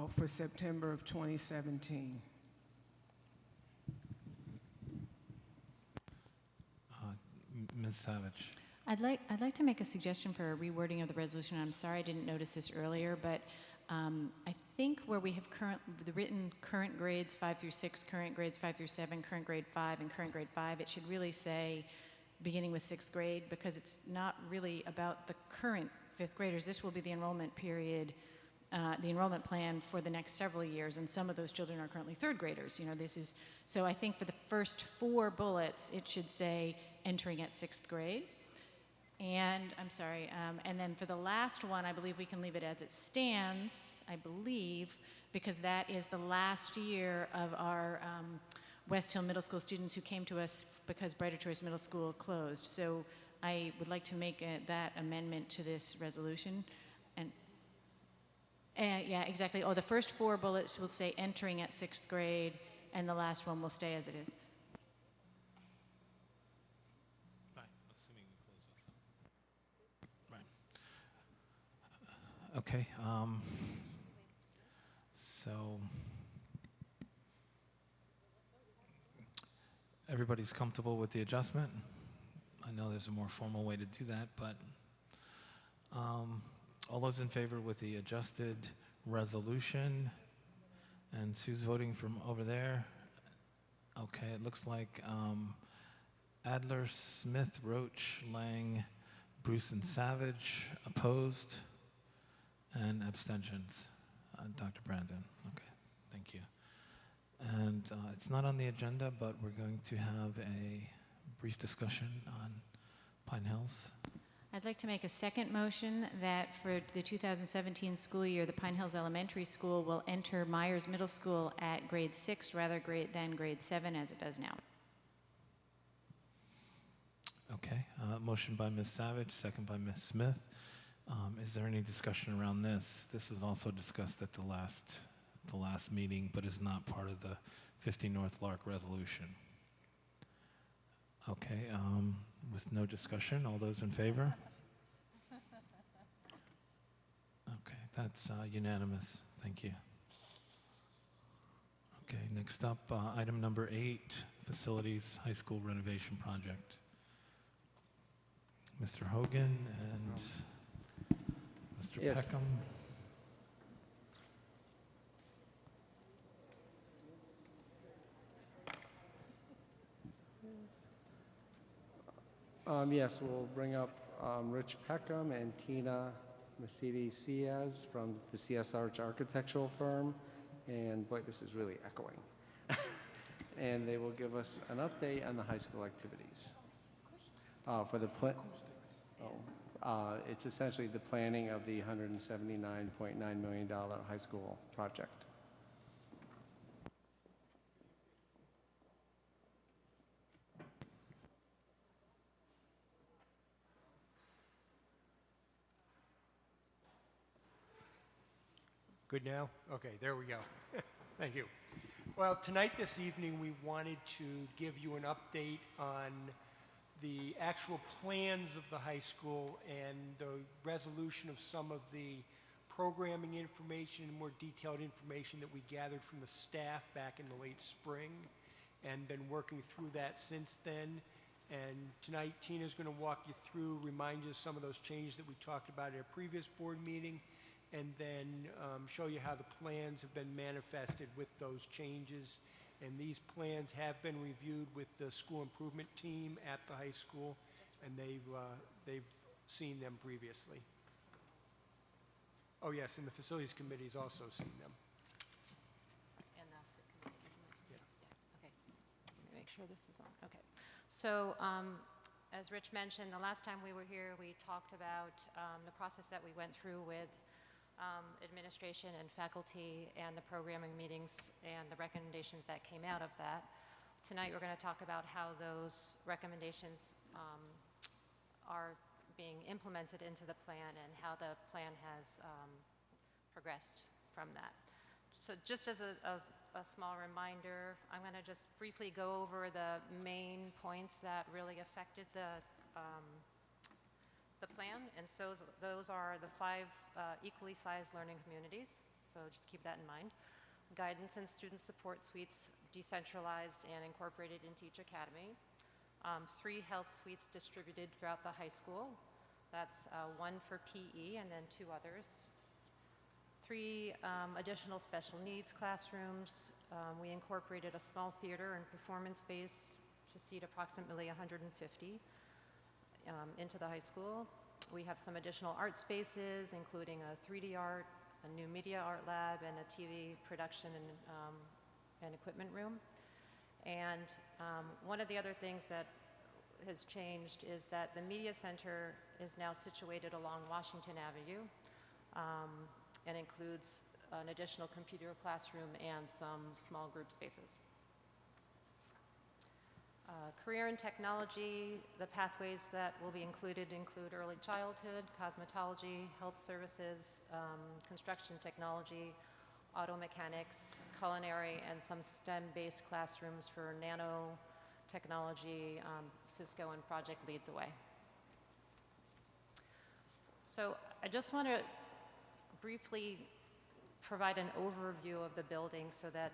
for September of 2017. Ms. Savage. I'd like to make a suggestion for a rewording of the resolution. I'm sorry I didn't notice this earlier, but I think where we have the written current grades 5 through 6, current grades 5 through 7, current grade 5, and current grade 5, it should really say beginning with 6th grade, because it's not really about the current 5th graders. This will be the enrollment period, the enrollment plan for the next several years, and some of those children are currently 3rd graders. You know, so I think for the first 4 bullets, it should say entering at 6th grade. And I'm sorry, and then for the last one, I believe we can leave it as it stands, I believe, because that is the last year of our West Hill Middle School students who came to us because Brighter Choice Middle School closed. So I would like to make that amendment to this resolution. And yeah, exactly. Oh, the first 4 bullets will say entering at 6th grade, and the last one will stay as it is. Okay, so everybody's comfortable with the adjustment? I know there's a more formal way to do that, but all those in favor with the adjusted resolution? And Sue's voting from over there. Okay, it looks like Adler, Smith, Roach, Lang, Bruce, and Savage opposed. And abstentions. Dr. Brandon. Okay, thank you. And it's not on the agenda, but we're going to have a brief discussion on Pine Hills. I'd like to make a second motion that for the 2017 school year, the Pine Hills Elementary School will enter Myers Middle School at grade 6 rather than grade 7 as it does now. Okay, motion by Ms. Savage, second by Ms. Smith. Is there any discussion around this? This was also discussed at the last meeting, but is not part of the 50 North Lark resolution. Okay, with no discussion, all those in favor? Okay, that's unanimous. Thank you. Okay, next up, item number 8, Facilities High School Renovation Project. Mr. Hogan and Mr. Yes. Peckham. Yes, we'll bring up Rich Peckham and Tina Mercedes-Ciaz from the CS Arch Architectural Firm. And boy, this is really echoing. And they will give us an update on the high school activities. For the It's essentially the planning of the $179.9 million high school project. Good now? Okay, there we go. Thank you. Well, tonight, this evening, we wanted to give you an update on the actual plans of the high school and the resolution of some of the programming information and more detailed information that we gathered from the staff back in the late spring and been working through that since then. And tonight, Tina's going to walk you through, remind you of some of those changes that we talked about at a previous board meeting, and then show you how the plans have been manifested with those changes. And these plans have been reviewed with the school improvement team at the high school, and they've seen them previously. Oh yes, and the facilities committee's also seen them. And that's the committee. Yeah. Okay. Let me make sure this is on. Okay. So, as Rich mentioned, the last time we were here, we talked about the process that we went through with administration and faculty and the programming meetings and the recommendations that came out of that. Tonight we're going to talk about how those recommendations are being implemented into the plan and how the plan has progressed from that. So just as a small reminder, I'm going to just briefly go over the main points that really affected the plan, and so those are the 5 equally sized learning communities, so just keep that in mind. Guidance and student support suites decentralized and incorporated into each academy. 3 health suites distributed throughout the high school. That's 1 for PE and then 2 others. 3 additional special needs classrooms. We incorporated a small theater and performance space to seat approximately 150. Into the high school. We have some additional art spaces, including a 3D art, a new media art lab, and a TV production and equipment room. And one of the other things that has changed is that the media center is now situated along Washington Avenue and includes an additional computer classroom and some small group spaces. Career and technology, the pathways that will be include early childhood, cosmetology, health services, construction technology, auto mechanics, culinary, and some STEM-based classrooms for nanotechnology. Cisco and Project Lead the Way. So I just want to briefly provide an overview of the building so that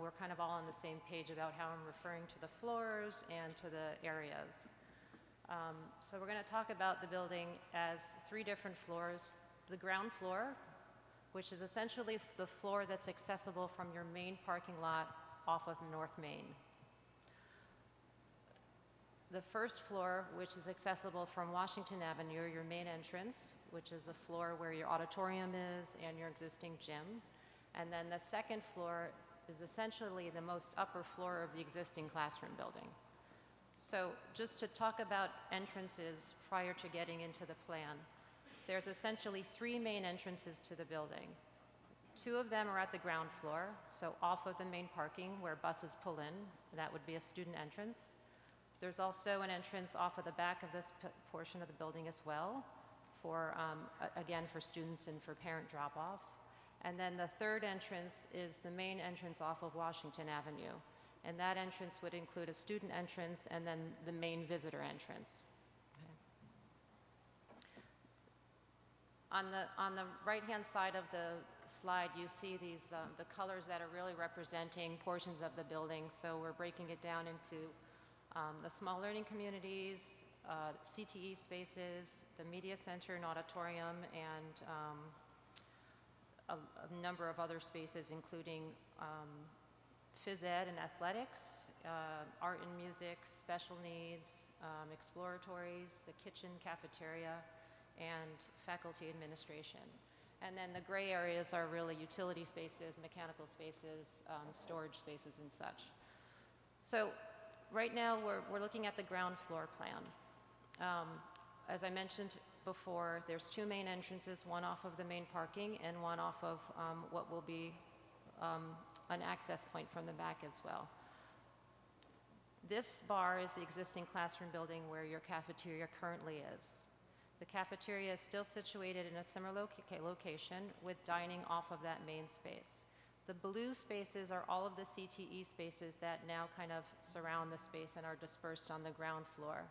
we're kind of all on the same page about how I'm referring to the floors and to the areas. So we're going to talk about the building as 3 different floors. The ground floor, which is essentially the floor that's accessible from your main parking lot off of North Main. The first floor, which is accessible from Washington Avenue, your main entrance, which is the floor where your auditorium is and your existing gym. And then the second floor is essentially the most upper floor of the existing classroom building. So just to talk about entrances prior to getting into the plan, there's essentially 3 main entrances to the building. 2 of them are at the ground floor, so off of the main parking where buses pull in. That would be a student entrance. There's also an entrance off of the back of this portion of the building as well, for, again, for students and for parent drop-off. And then the 3rd entrance is the main entrance off of Washington Avenue. And that entrance would include a student entrance and then the main visitor entrance. Okay. On the right-hand side of the slide, you see these, the colors that are really representing portions of the building. So we're breaking it down into the small learning communities, CTE spaces, the media center and auditorium, and a number of other spaces, including phys ed and athletics, art and music, special needs, exploratories, the kitchen, cafeteria, and faculty administration. And then the gray areas are really utility spaces, mechanical spaces, storage spaces, and such. So right now, we're looking at the ground floor plan. As I mentioned before, there's two main entrances, one off of the main parking and one off of what will be an access point from the back as well. This bar is the existing classroom building where your cafeteria currently is. The cafeteria is still situated in a similar location with dining off of that main space. The blue spaces are all of the CTE spaces that now kind of surround the space and are dispersed on the ground floor.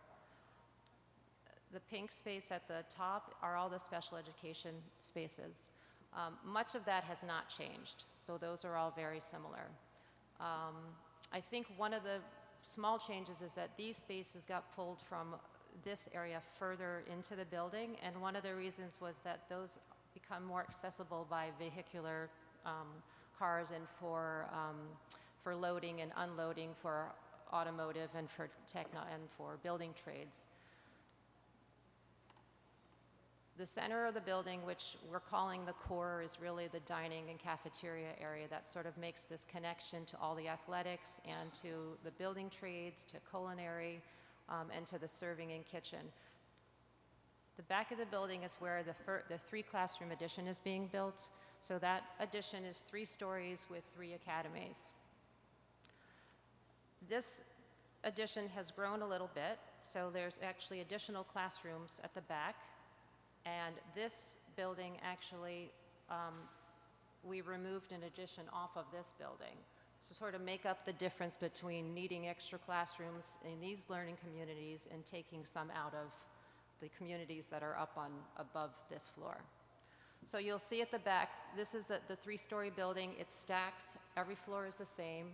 The pink space at the top are all the special education spaces. Much of that has not changed, so those are all very similar. I think one of the small changes is that these spaces got pulled from this area further into the building, and one of the reasons was that those become more accessible by vehicular cars and for loading and unloading for automotive and for for building trades. The center of the building, which we're calling the core, is really the dining and cafeteria area that sort of makes this connection to all the athletics and to the building trades, to culinary, and to the serving and kitchen. The back of the building is where the 3-classroom addition is being built. So that addition is 3 stories with 3 academies. This addition has grown a little bit, so there's actually additional classrooms at the back. And this building actually, we removed an addition off of this building to sort of make up the difference between needing extra classrooms in these learning communities and taking some out of the communities that are up above this floor. So you'll see at the back, this is the 3-story building. It stacks. Every floor is the same.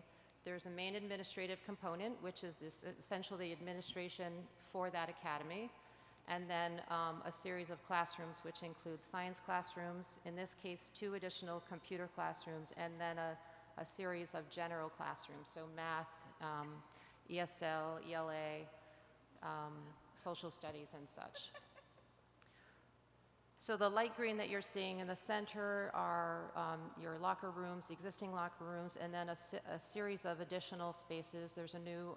There's a main administrative component, which is essentially administration for that academy. And then a series of classrooms, which include science classrooms, in this case 2 additional computer classrooms, and then a series of general classrooms, so math, ESL, ELA, social studies, and such. So the light green that you're seeing in the center are your locker rooms, the existing locker rooms, and then a series of additional spaces. There's a new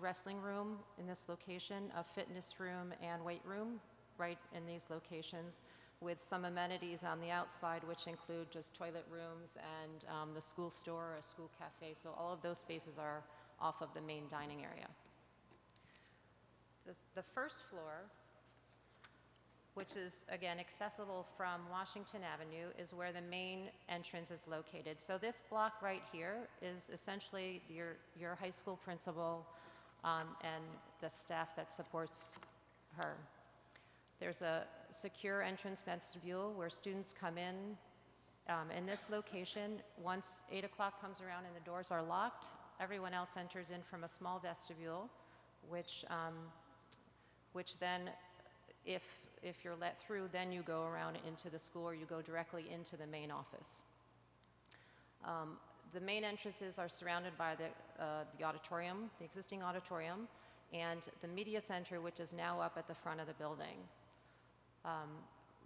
wrestling room in this location, a fitness room and weight room right in these locations, with some amenities on the outside, which include just toilet rooms and the school store, a school cafe. So all of those spaces are off of the main dining area. The first floor, which is, again, accessible from Washington Avenue, is where the main entrance is located. So this block right here is essentially your high school principal and the staff that supports her. There's a secure entrance vestibule where students come in. In this location, once 8 o'clock comes around and the doors are locked, everyone else enters in from a small vestibule, which then, if you're let through, then you go around into the school or you go directly into the main office. The main entrances are surrounded by the auditorium, the existing auditorium, and the media center, which is now up at the front of the building.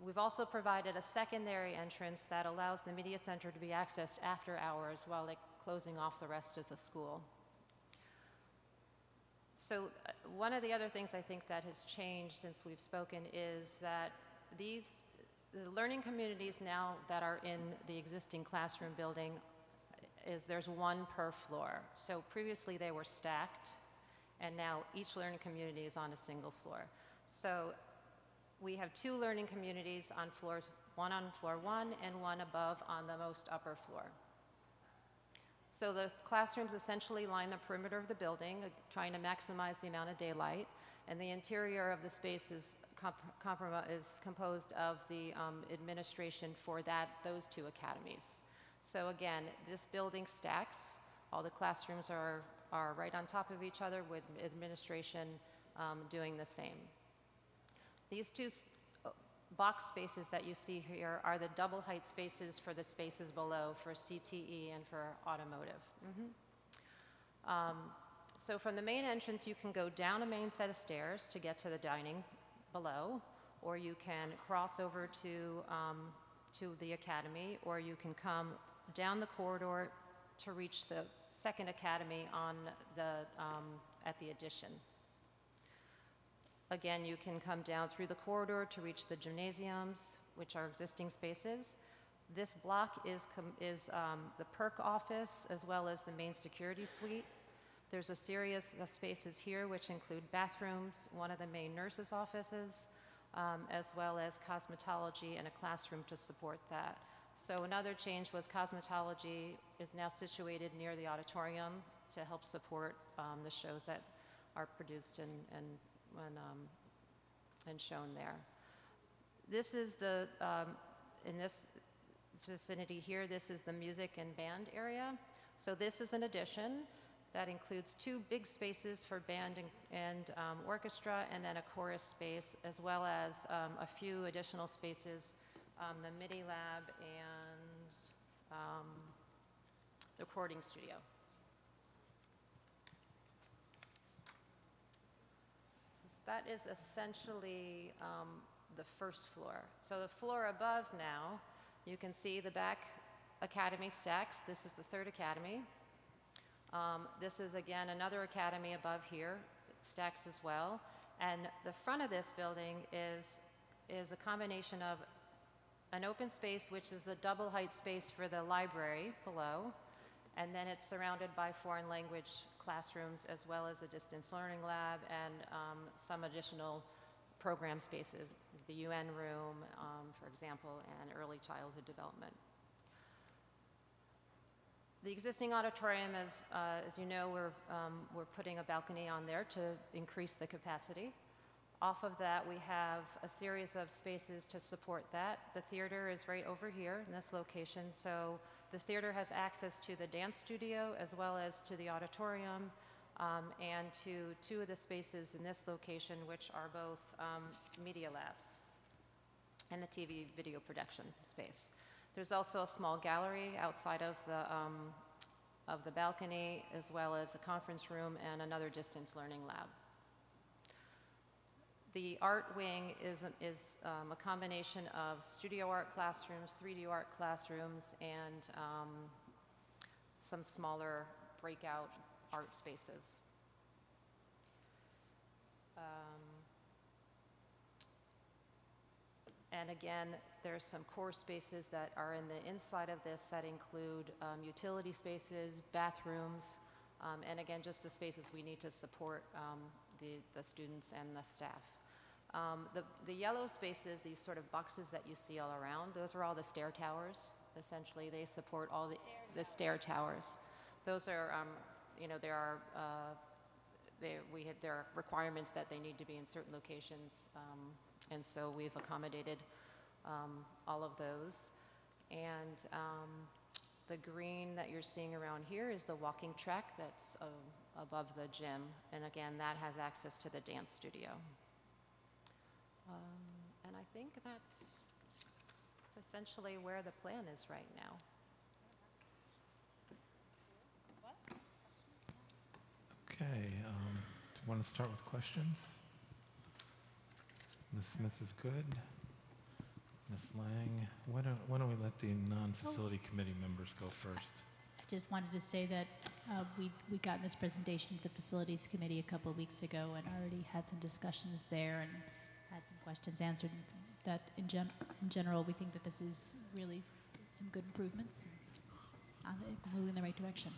We've also provided a secondary entrance that allows the media center to be accessed after hours while closing off the rest of the school. So one of the other things I think that has changed since we've spoken is that the learning communities now that are in the existing classroom building, there's 1 per floor. So previously they were stacked, and now each learning community is on a single floor. So we have 2 learning communities on floors, one on floor 1 and one above on the most upper floor. So the classrooms essentially line the perimeter of the building, trying to maximize the amount of daylight, and the interior of the space is composed of the administration for those 2 academies. So again, this building stacks. All the classrooms are right on top of each other, with administration doing the same. These 2 box spaces that you see here are the double height spaces for the spaces below for CTE and for automotive. So from the main entrance, you can go down a main set of stairs to get to the dining below, or you can cross over to the academy, or you can come down the corridor to reach the second academy at the addition. Again, you can come down through the corridor to reach the gymnasiums, which are existing spaces. This block is the PERC office as well as the main security suite. There's a series of spaces here which include bathrooms, one of the main nurses' offices, as well as cosmetology and a classroom to support that. So another change was cosmetology is now situated near the auditorium to help support the shows that are produced and shown there. This is the, in this vicinity here, this is the music and band area. So this is an addition that includes 2 big spaces for band and orchestra, and then a chorus space, as well as a few additional spaces, the MIDI lab and the recording studio. That is essentially the first floor. So the floor above now, you can see the back academy stacks. This is the 3rd academy. This is, again, another academy above here, stacks as well. And the front of this building is a combination of an open space, which is a double height space for the library below, and then it's surrounded by foreign language classrooms as well as a distance learning lab and some additional program spaces, the UN room, for example, and early childhood development. The existing auditorium, as you know, we're putting a balcony on there to increase the capacity. Off of that, we have a series of spaces to support that. The theater is right over here in this location, so the theater has access to the dance studio as well as to the auditorium and to 2 of the spaces in this location, which are both media labs and the TV video production space. There's also a small gallery outside of the balcony, as well as a conference room and another distance learning lab. The art wing is a combination of studio art classrooms, 3D art classrooms, and some smaller breakout art spaces. And again, there's some core spaces that are in the inside of this that include utility spaces, bathrooms, and again, just the spaces we need to support the students and the staff. The yellow spaces, these sort of boxes that you see all around, those are all the stair towers. Essentially, they support all the stair towers. Those are, there are requirements that they need to be in certain locations, and so we've accommodated all of those. And the green that you're seeing around here is the walking track that's above the gym, and again, that has access to the dance studio. And I think that's essentially where the plan is right now. Okay, do you want to start with questions? Ms. Smith is good. Ms. Lang, why don't we let the non-facility committee members go first? I just wanted to say that we got this presentation to the Facilities Committee a couple of weeks ago and already had some discussions there and had some questions answered. That in general, we think that this is really some good improvements and moving in the right direction.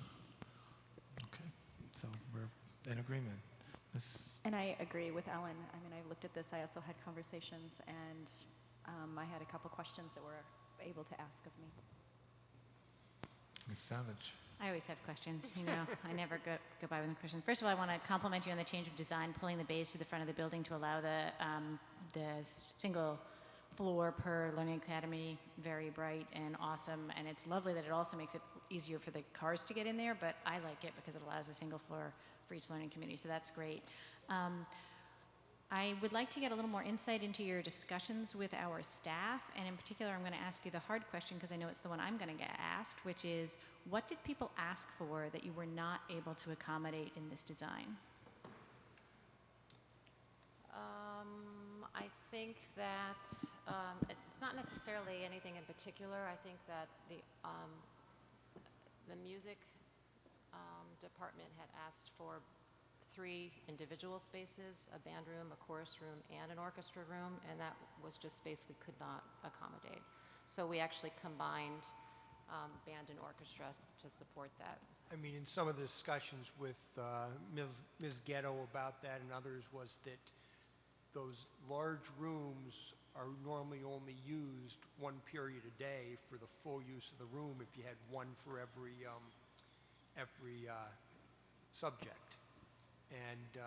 Okay, so we're in agreement. And I agree with Ellen. I mean, I looked at this, I also had conversations, and I had a couple questions that were able to ask of me. Ms. Savage. I always have questions, I never go by with a question. First of all, I want to compliment you on the change of design, pulling the bays to the front of the building to allow the single floor per Learning Academy, very bright and awesome. And it's lovely that it also makes it easier for the cars to get in there, but I like it because it allows a single floor for each learning community, so that's great. I would like to get a little more insight into your discussions with our staff, and in particular, I'm going to ask you the hard question because I know it's the one I'm going to get asked, which is, what did people ask for that you were not able to accommodate in this design? I think that it's not necessarily anything in particular. I think that the music department had asked for 3 individual spaces, a band room, a chorus room, and an orchestra room, and that was just space we could not accommodate. So we actually combined band and orchestra to support that. I mean, in some of the discussions with Ms. Ghetto about that and others was that those large rooms are normally only used one period a day for the full use of the room if you had one for every subject. And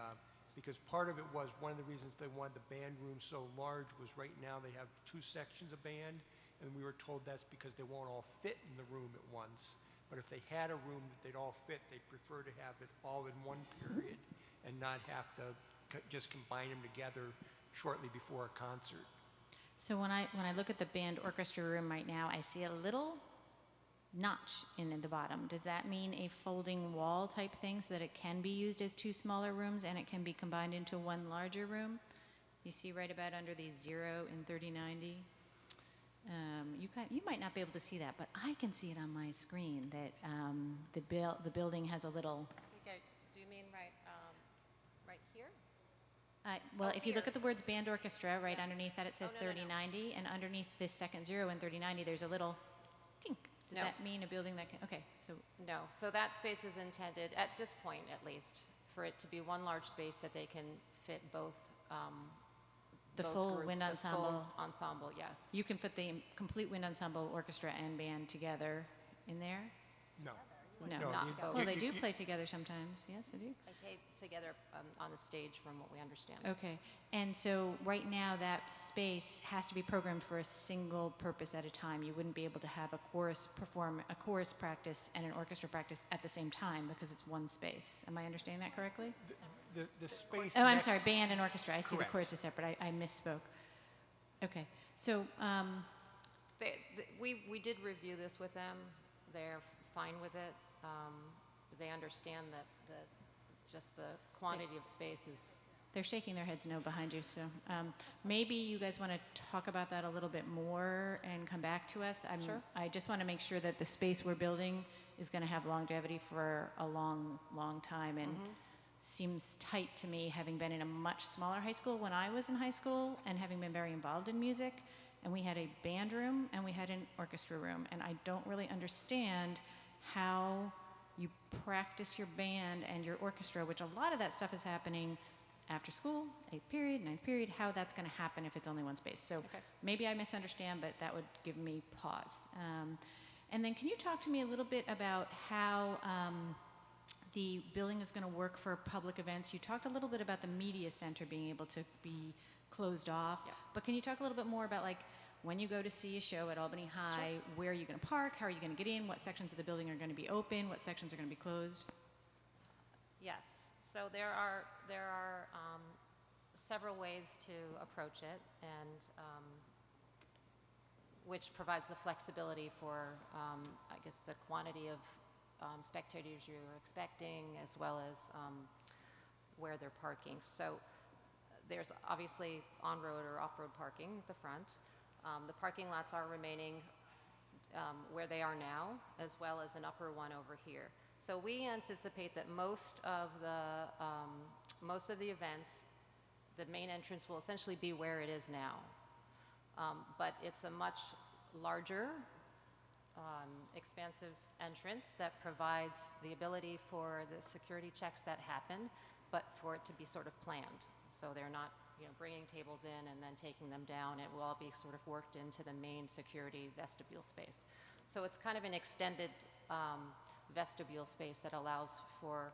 because part of it was, one of the reasons they wanted the band room so large was right now they have 2 sections of band, and we were told that's because they won't all fit in the room at once. But if they had a room that they'd all fit, they'd prefer to have it all in one period and not have to just combine them together shortly before a concert. So when I look at the band orchestra room right now, I see a little notch in the bottom. Does that mean a folding wall type thing so that it can be used as 2 smaller rooms and it can be combined into one larger room? You see right about under the 0 and 3090. You might not be able to see that, but I can see it on my screen that the building has a little. Do you mean right here? Well, Oh, if you look here. at the words band orchestra, right underneath that it says Oh, no, no, no. 3090, and underneath this second 0 and 3090, there's a little tink. Does No. that mean a building that can? Okay, so No, so that space is intended, at this point at least, for it to be one large space that they can fit both the both full groups, wind the ensemble. full ensemble, yes. You can put the complete wind ensemble, orchestra, and band together in there? No. No. No, Not you- both. Well, they you- do play together sometimes. Yes, they do. They play together on the stage from what we understand. Okay. And so right now that space has to be programmed for a single purpose at a time. You wouldn't be able to have a chorus practice and an orchestra practice at the same time because it's one space. Am I understanding that correctly? The space. Oh, I'm next- sorry, band and orchestra. I see Correct. the chorus is separate. I misspoke. Okay. So We did review this with them. They're fine with it. They understand that just the quantity of space is. they're shaking their heads no behind you. So maybe you guys want to talk about that a little bit more and come back to us. Sure. I just want to make sure that the space we're building is going to have longevity for a long, long time. And seems tight to me, having been in a much smaller high school when I was in high school and having been very involved in music. And we had a band room and we had an orchestra room. And I don't really understand how you practice your band and your orchestra, which a lot of that stuff is happening after school, 8th period, 9th period, how that's going to happen if it's only one space. So maybe I misunderstand, but that would give me pause. And then can you talk to me a little bit about how the building is going to work for public events? You talked a little bit about the media center being able to be closed off, but can you talk a little bit more about like when you go to see a show at Albany High, where are you going to park, how are you going to get in, what sections of the building are going to be open, what sections are going to be closed? Yes. So there are several ways to approach it, and which provides the flexibility for, I guess, the quantity of spectators you're expecting, as well as where they're parking. So there's obviously on-road or off-road parking at the front. The parking lots are remaining where they are now, as well as an upper one over here. So we anticipate that most of the events, the main entrance will essentially be where it is now. But it's a much larger, expansive entrance that provides the ability for the security checks that happen, but for it to be sort of planned. So they're not, bringing tables in and then taking them down. It will all be sort of worked into the main security vestibule space. So it's kind of an extended vestibule space that allows for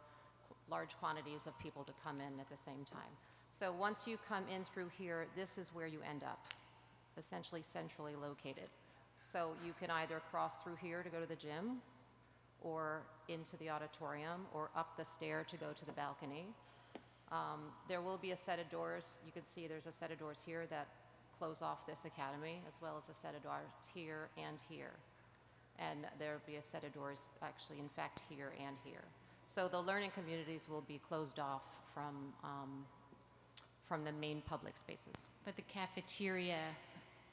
large quantities of people to come in at the same time. So once you come in through here, this is where you end up, essentially centrally located. So you can either cross through here to go to the gym, or into the auditorium, or up the stair to go to the balcony. There will be a set of doors. You can see there's a set of doors here that close off this academy, as well as a set of doors here and here. And there will be a set of doors, actually, in fact, here and here. So the learning communities will be closed off from the main public spaces. But the cafeteria,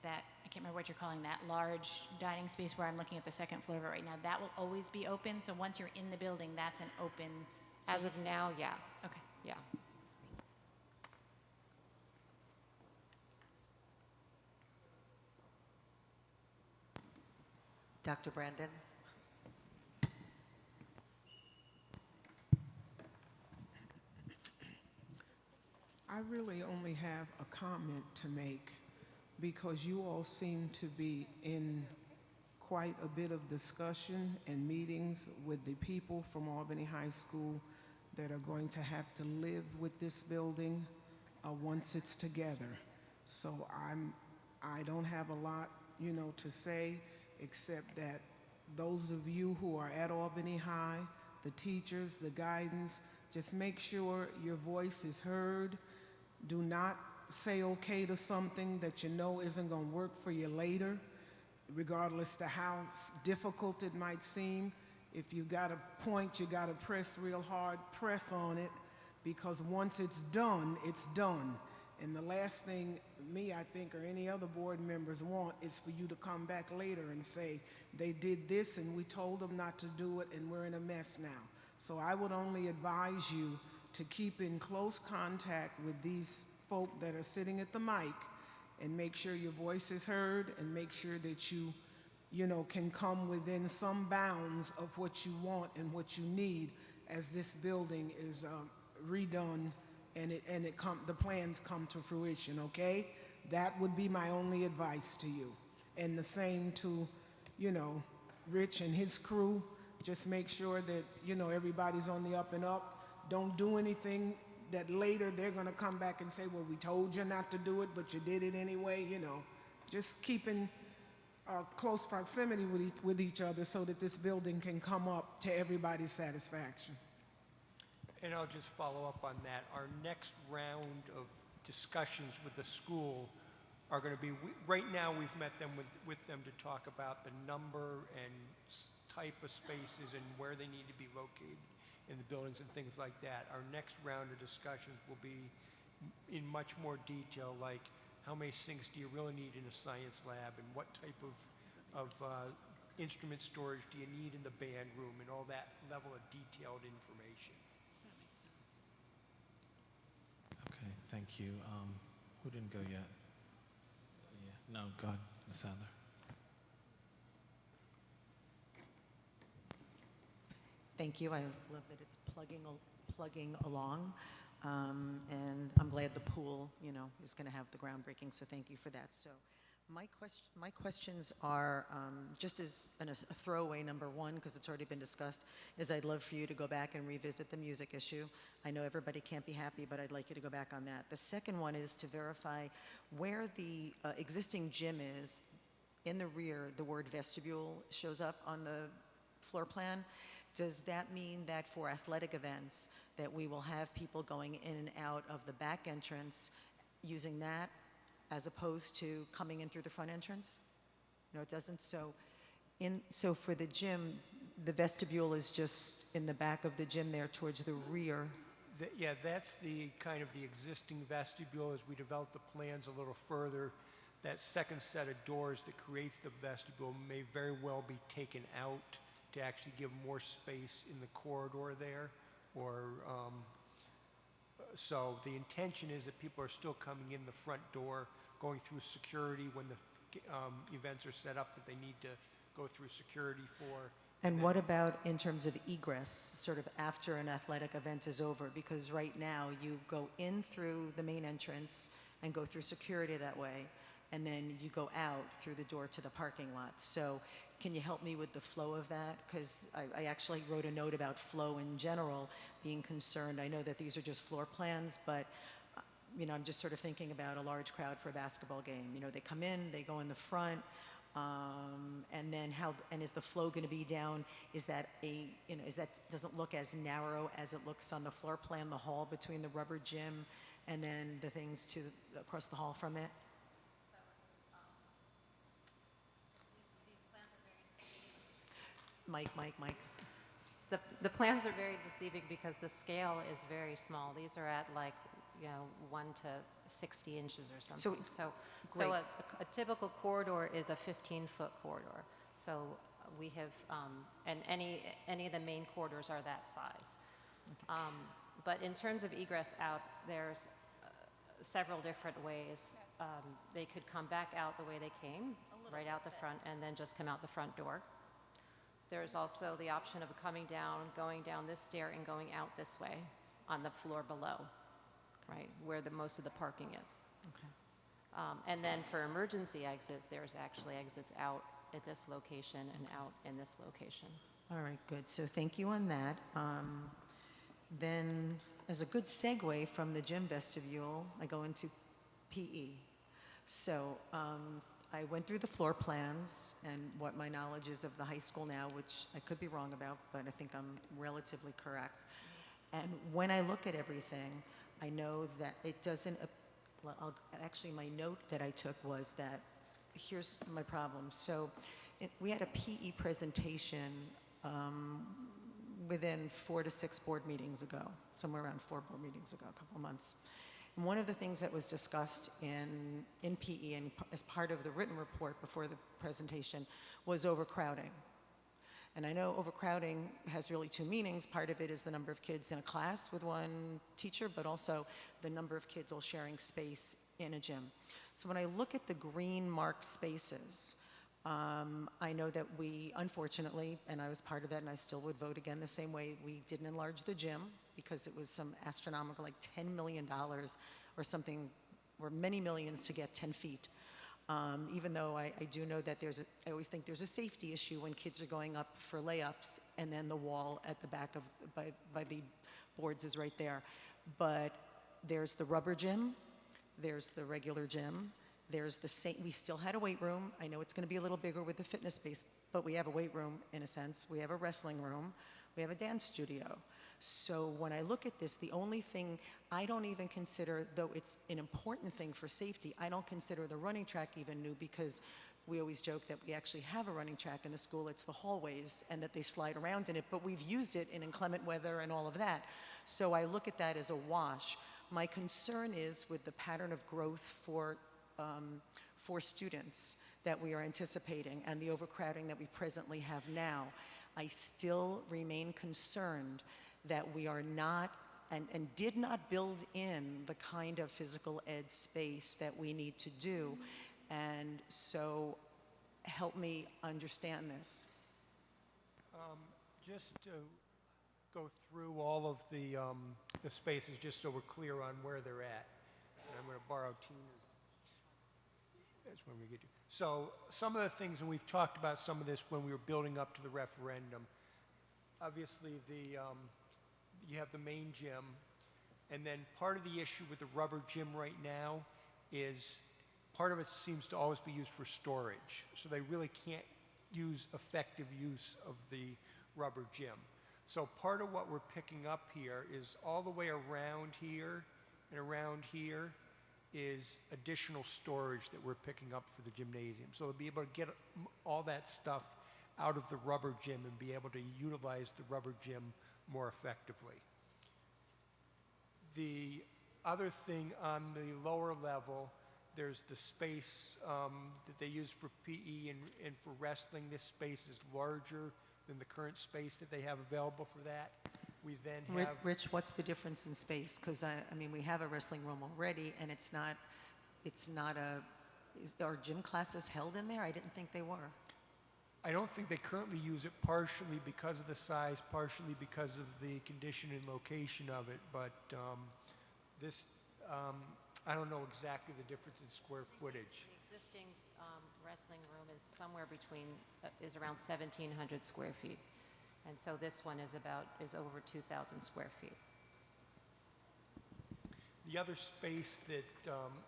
that, I can't remember what you're calling that, large dining space where I'm looking at the second floor of it right now, that will always be open? So once you're in the building, that's an open space? As of now, yes. Okay. Yeah. Dr. Brandon? I really only have a comment to make because you all seem to be in quite a bit of discussion and meetings with the people from Albany High School that are going to have to live with this building once it's together. So I don't have a lot, to say, except that those of you who are at Albany High, the teachers, the guidance, just make sure your voice is heard. Do not say okay to something that you know isn't going to work for you later, regardless to how difficult it might seem. If you got a point, you got to press real hard, press on it, because once it's done, it's done. And the last thing me, I think, or any other board members want is for you to come back later and say, they did this and we told them not to do it and we're in a mess now. So I would only advise you to keep in close contact with these folk that are sitting at the mic and make sure your voice is heard and make sure that you can come within some bounds of what you want and what you need as this building is redone and the plans come to fruition, okay? That would be my only advice to you. And the same to, Rich and his crew. Just make sure that, everybody's on the up and up. Don't do anything that later they're going to come back and say, well, we told you not to do it, but you did it anyway, Just keep in close proximity with each other so that this building can come up to everybody's satisfaction. And I'll just follow up on that. Our next round of discussions with the school are going to be, right now we've met them with them to talk about the number and type of spaces and where they need to be located in the buildings and things like that. Our next round of discussions will be in much more detail, like how many sinks do you really need in a science lab and what type of instrument storage do you need in the band room and all that level of detailed information. Okay, thank you. Who didn't go yet? Yeah, no, go ahead, Ms. Sadler. Thank you. I love that it's plugging along. And I'm glad the pool, is going to have the groundbreaking, so thank you for that. So my questions are, just as a throwaway, number one, because it's already been discussed, is I'd love for you to go back and revisit the music issue. I know everybody can't be happy, but I'd like you to go back on that. The second one is to verify where the existing gym is. In the rear, the word vestibule shows up on the floor plan. Does that mean that for athletic events that we will have people going in and out of the back entrance using that as opposed to coming in through the front entrance? No, it doesn't. So for the gym, the vestibule is just in the back of the gym there towards the rear. Yeah, that's the kind of the existing vestibule. As we develop the plans a little further, that second set of doors that creates the vestibule may very well be taken out to actually give more space in the corridor there, so the intention is that people are still coming in the front door, going through security when the events are set up that they need to go through security for. And what about in terms of egress, sort of after an athletic event is over? Because right now you go in through the main entrance and go through security that way, and then you go out through the door to the parking lot. So can you help me with the flow of that? Because I actually wrote a note about flow in general, being concerned. I know that these are just floor plans, but I'm just sort of thinking about a large crowd for a basketball game. They come in, they go in the front, and then is the flow going to be down? Is that doesn't look as narrow as it looks on the floor plan, the hall between the rubber gym and then the things across the hall from it? Mike. The plans are very deceiving because the scale is very small. These are at 1 to 60 inches or something. So a typical corridor is a 15-foot corridor. So we have, and any of the main corridors are that size. But in terms of egress out, there's several different ways. They could come back out the way they came, right out the front, and then just come out the front door. There's also the option of coming down, going down this stair, and going out this way on the floor below, right, where most of the parking is. Okay. And then for emergency exit, there's actually exits out at this location and out in this location. All right, good. So thank you on that. Then, as a good segue from the gym vestibule, I go into PE. So I went through the floor plans and what my knowledge is of the high school now, which I could be wrong about, but I think I'm relatively correct. And when I look at everything, I know that it doesn't, actually my note that I took was that, here's my problem. So we had a PE presentation within 4 to 6 board meetings ago, somewhere around 4 board meetings ago, a couple of months. And one of the things that was discussed in PE and as part of the written report before the presentation was overcrowding. And I know overcrowding has really 2 meanings. Part of it is the number of kids in a class with one teacher, but also the number of kids all sharing space in a gym. So when I look at the green marked spaces, I know that we, unfortunately, and I was part of that and I still would vote again the same way, we didn't enlarge the gym because it was some astronomical, like $10 million or something, or many millions to get 10 feet. Even though I do know that I always think there's a safety issue when kids are going up for layups and then the wall at the back of, by the boards is right there. But there's the rubber gym, there's the regular gym, there's the same, we still had a weight room. I know it's going to be a little bigger with the fitness space, but we have a weight room in a sense. We have a wrestling room. We have a dance studio. So when I look at this, the only thing I don't even consider, though it's an important thing for safety, I don't consider the running track even new because we always joke that we actually have a running track in the school. It's the hallways and that they slide around in it, but we've used it in inclement weather and all of that. So I look at that as a wash. My concern is with the pattern of growth for students that we are anticipating and the overcrowding that we presently have now. I still remain concerned that we are not and did not build in the kind of physical ed space that we need to do. And so help me understand this. Just to go through all of the spaces just so we're clear on where they're at. And I'm going to borrow Tina's. That's when we get to. So some of the things, and we've talked about some of this when we were building up to the referendum. Obviously, you have the main gym, and then part of the issue with the rubber gym right now is part of it seems to always be used for storage. So they really can't use effective use of the rubber gym. So part of what we're picking up here is all the way around here and around here is additional storage that we're picking up for the gymnasium. So they'll be able to get all that stuff out of the rubber gym and be able to utilize the rubber gym more effectively. The other thing on the lower level, there's the space that they use for PE and for wrestling. This space is larger than the current space that they have available for that. We then have... Rich, what's the difference in space? Because I mean, we have a wrestling room already, and it's not are gym classes held in there? I didn't think they were. I don't think they currently use it, partially because of the size, partially because of the condition and location of it, but I don't know exactly the difference in square footage. The existing wrestling room is somewhere between, is around 1,700 square feet. And so this one is over 2,000 square feet. The other space that,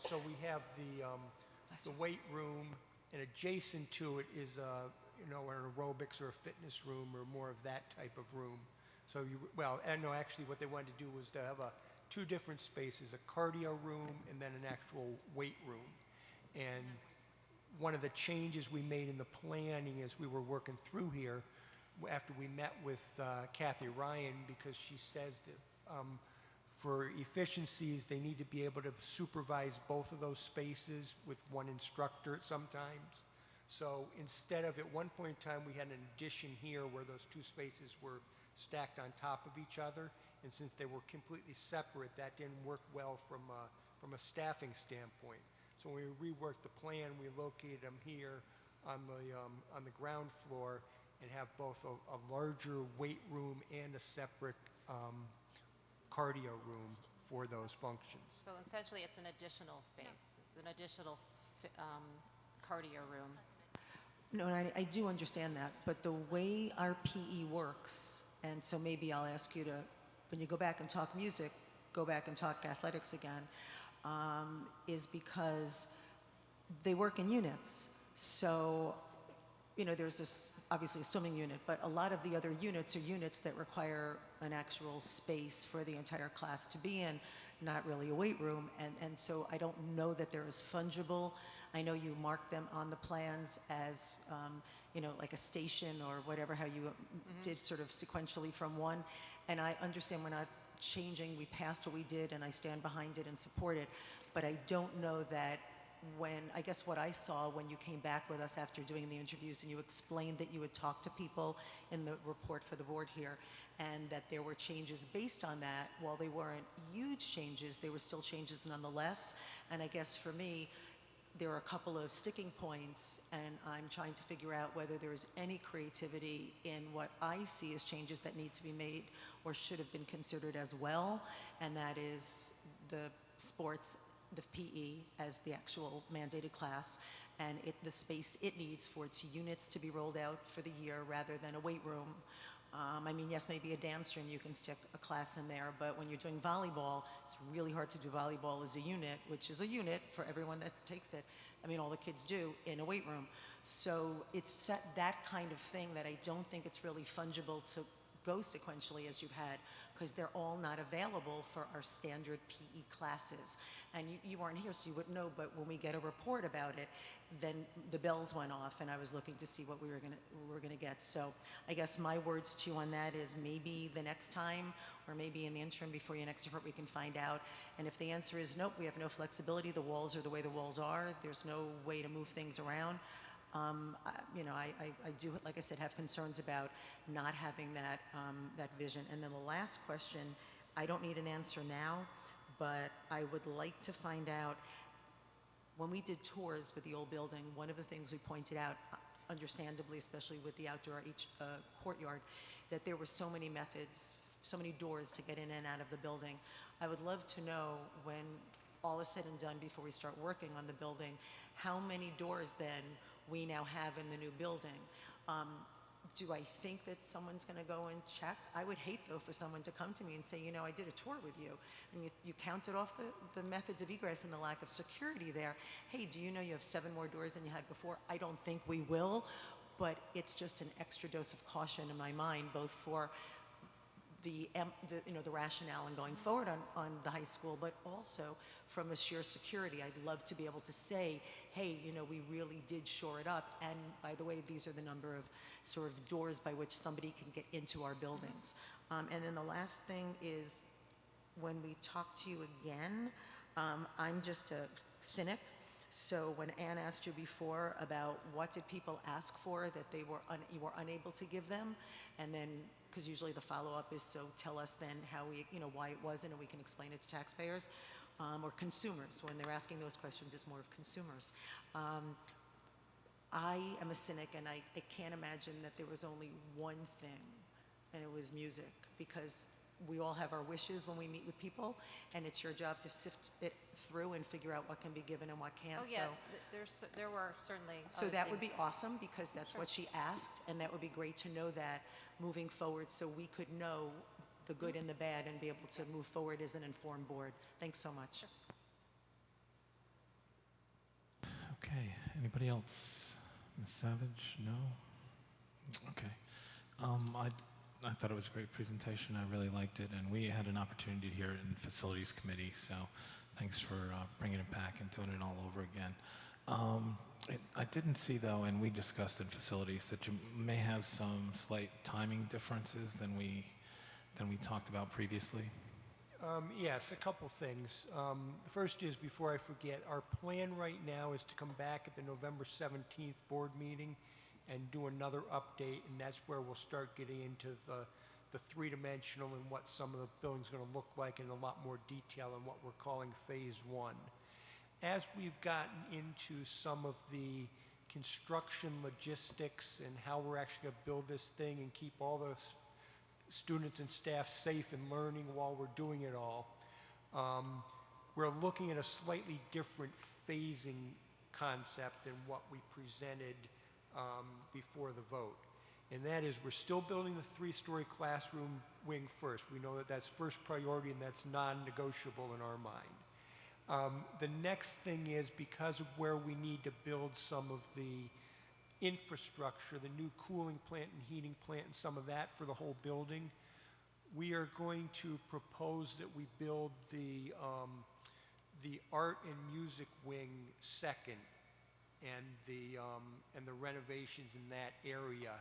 so we have the weight room, and adjacent to it is an aerobics or a fitness room or more of that type of room. So actually what they wanted to do was to have two different spaces, a cardio room and then an actual weight room. And one of the changes we made in the planning as we were working through here, after we met with Kathy Ryan, because she says that for efficiencies, they need to be able to supervise both of those spaces with one instructor at some times. So instead of, at one point in time, we had an addition here where those two spaces were stacked on top of each other. And since they were completely separate, that didn't work well from a staffing standpoint. So when we reworked the plan, we located them here on the ground floor and have both a larger weight room and a separate cardio room for those functions. So essentially, it's an additional space, it's an additional cardio room. No, and I do understand that, but the way our PE works, and so maybe I'll ask you to, when you go back and talk music, go back and talk athletics again, is because they work in units. So, you know, there's this, obviously a swimming unit, but a lot of the other units are units that require an actual space for the entire class to be in, not really a weight room. And so I don't know that they're as fungible. I know you mark them on the plans as, you know, like a station or whatever, how you did sort of sequentially from one. And I understand we're not changing, we passed what we did and I stand behind it and support it. But I don't know that when, I guess what I saw when you came back with us after doing the interviews and you explained that you had talked to people in the report for the board here and that there were changes based on that, while they weren't huge changes, they were still changes nonetheless. And I guess for me, there are a couple of sticking points and I'm trying to figure out whether there's any creativity in what I see as changes that need to be made or should have been considered as well. And that is the sports, the PE as the actual mandated class, and the space it needs for its units to be rolled out for the year rather than a weight room. I mean, yes, maybe a dance room, you can stick a class in there, but when you're doing volleyball, it's really hard to do volleyball as a unit, which is a unit for everyone that takes it. I mean, all the kids do in a weight room. So it's that kind of thing that I don't think it's really fungible to go sequentially as you've had, because they're all not available for our standard PE classes. And you weren't here, so you wouldn't know, but when we get a report about it, then the bells went off, and I was looking to see what we were gonna get. So I guess my words to you on that is maybe the next time, or maybe in the interim before your next report, we can find out. And if the answer is nope, we have no flexibility, the walls are the way the walls are, there's no way to move things around, you know, I do, like I said, have concerns about not having that, that vision. And then the last question, I don't need an answer now, but I would like to find out, when we did tours with the old building, one of the things we pointed out, understandably, especially with the outdoor courtyard, that there were so many methods, so many doors to get in and out of the building. I would love to know, when all is said and done before we start working on the building, how many doors then we now have in the new building. Do I think that someone's going to go and check? I would hate, though, for someone to come to me and say, you know, I did a tour with you, and you counted off the methods of egress and the lack of security there. Hey, do you know you have 7 more doors than you had before? I don't think we will, but it's just an extra dose of caution in my mind, both for the rationale in going forward on the high school, but also from a sheer security. I'd love to be able to say, hey, you know, we really did shore it up. And by the way, these are the number of sort of doors by which somebody can get into our buildings. And then the last thing is, when we talk to you again, I'm just a cynic. So when Ann asked you before about what did people ask for that you were unable to give them, and then, because usually the follow-up is, so tell us then how why it wasn't, and we can explain it to taxpayers, or consumers. When they're asking those questions, it's more of consumers. I am a cynic, and I can't imagine that there was only one thing, and it was music, because we all have our wishes when we meet with people, and it's your job to sift it through and figure out what can be given and what can't. Oh yeah, there were certainly So other that would be things. awesome, because that's what she asked, and that would be great to know that moving forward, so we could know the good and the bad and be able to move forward as an informed board. Thanks so much. Okay, anybody else? Ms. Savage, no? Okay. I thought it was a great presentation. I really liked it, and we had an opportunity here in Facilities Committee, so thanks for bringing it back and doing it all over again. I didn't see, though, and we discussed in Facilities, that you may have some slight timing differences than we talked about previously. Yes, a couple things. The first is, before I forget, our plan right now is to come back at the November 17th board meeting and do another update, and that's where we'll start getting into the three-dimensional and what some of the building's going to look like in a lot more detail in what we're calling Phase 1. As we've gotten into some of the construction logistics and how we're actually going to build this thing and keep all the students and staff safe and learning while we're doing it all, we're looking at a slightly different phasing concept than what we presented before the vote. And that is, we're still building the 3-story classroom wing first. We know that that's first priority and that's non-negotiable in our mind. The next thing is, because of where we need to build some of the infrastructure, the new cooling plant and heating plant and some of that for the whole building, we are going to propose that we build the art and music wing second, and the renovations in that area,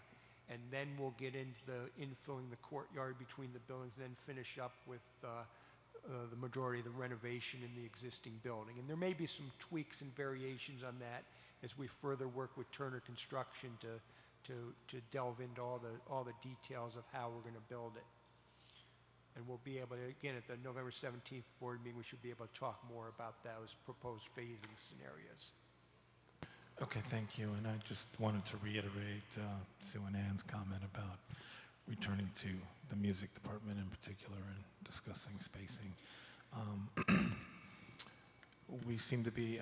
and then we'll get into the infilling the courtyard between the buildings, and then finish up with the majority of the renovation in the existing building. And there may be some tweaks and variations on that as we further work with Turner Construction to delve into all the details of how we're going to build it. And we'll be able to, again, at the November 17th board meeting, we should be able to talk more about those proposed phasing scenarios. Okay, thank you. And I just wanted to reiterate Sue and Ann's comment about returning to the music department in particular and discussing spacing. We seem to be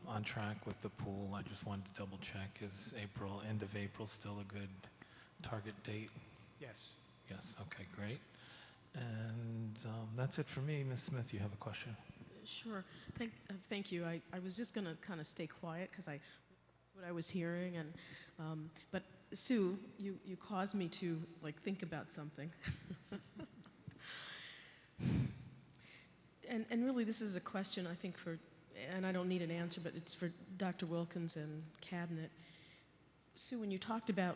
on track with the pool. I just wanted to double check. Is end of April still a good target date? Yes. Yes, okay, great. And that's it for me. Ms. Smith, you have a question? Sure. Thank you. I was just going to kind of stay quiet because what I was hearing, and but Sue, you caused me to think about something. And really, this is a question I think and I don't need an answer, but it's for Dr. Wilkins and Cabinet. Sue, when you talked about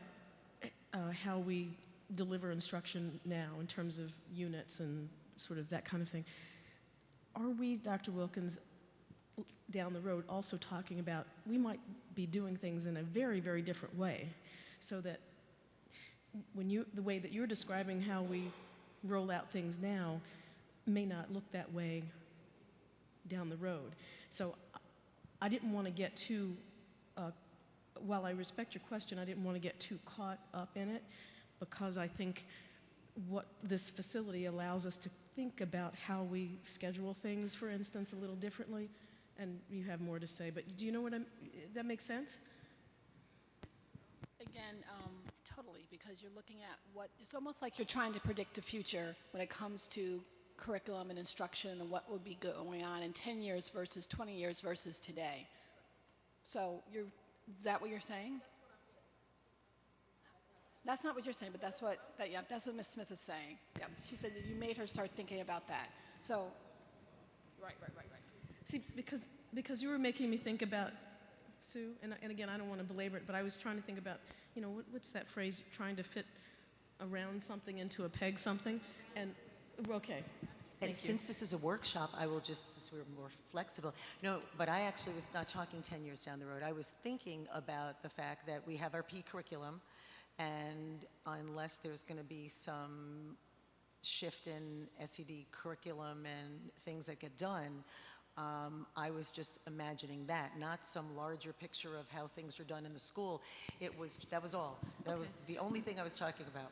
how we deliver instruction now in terms of units and sort of that kind of thing, are we, Dr. Wilkins, down the road also talking about we might be doing things in a very, very different way, so that the way that you're describing how we roll out things now may not look that way down the road. So I didn't want to get too, while I respect your question, I didn't want to get too caught up in it, because I think what this facility allows us to think about how we schedule things, for instance, a little differently. And you have more to say, but do you know that makes sense? Again, totally, because you're looking at it's almost like you're trying to predict the future when it comes to curriculum and instruction and what will be going on in 10 years versus 20 years versus today. So is that what you're saying? That's not what you're saying, but that's what Ms. Smith is saying. Yeah, she said that you made her start thinking about that. So, right. See, because you were making me think about, Sue, and again, I don't want to belabor it, but I was trying to think about, what's that phrase, trying to fit around something into a peg something, and, okay. And since this is a workshop, I will just sort of more flexible. No, but I actually was not talking 10 years down the road. I was thinking about the fact that we have our P curriculum, and unless there's going to be some shift in SED curriculum and things that get done, I was just imagining that, not some larger picture of how things are done in the school. That was all. That was the only thing I was talking about.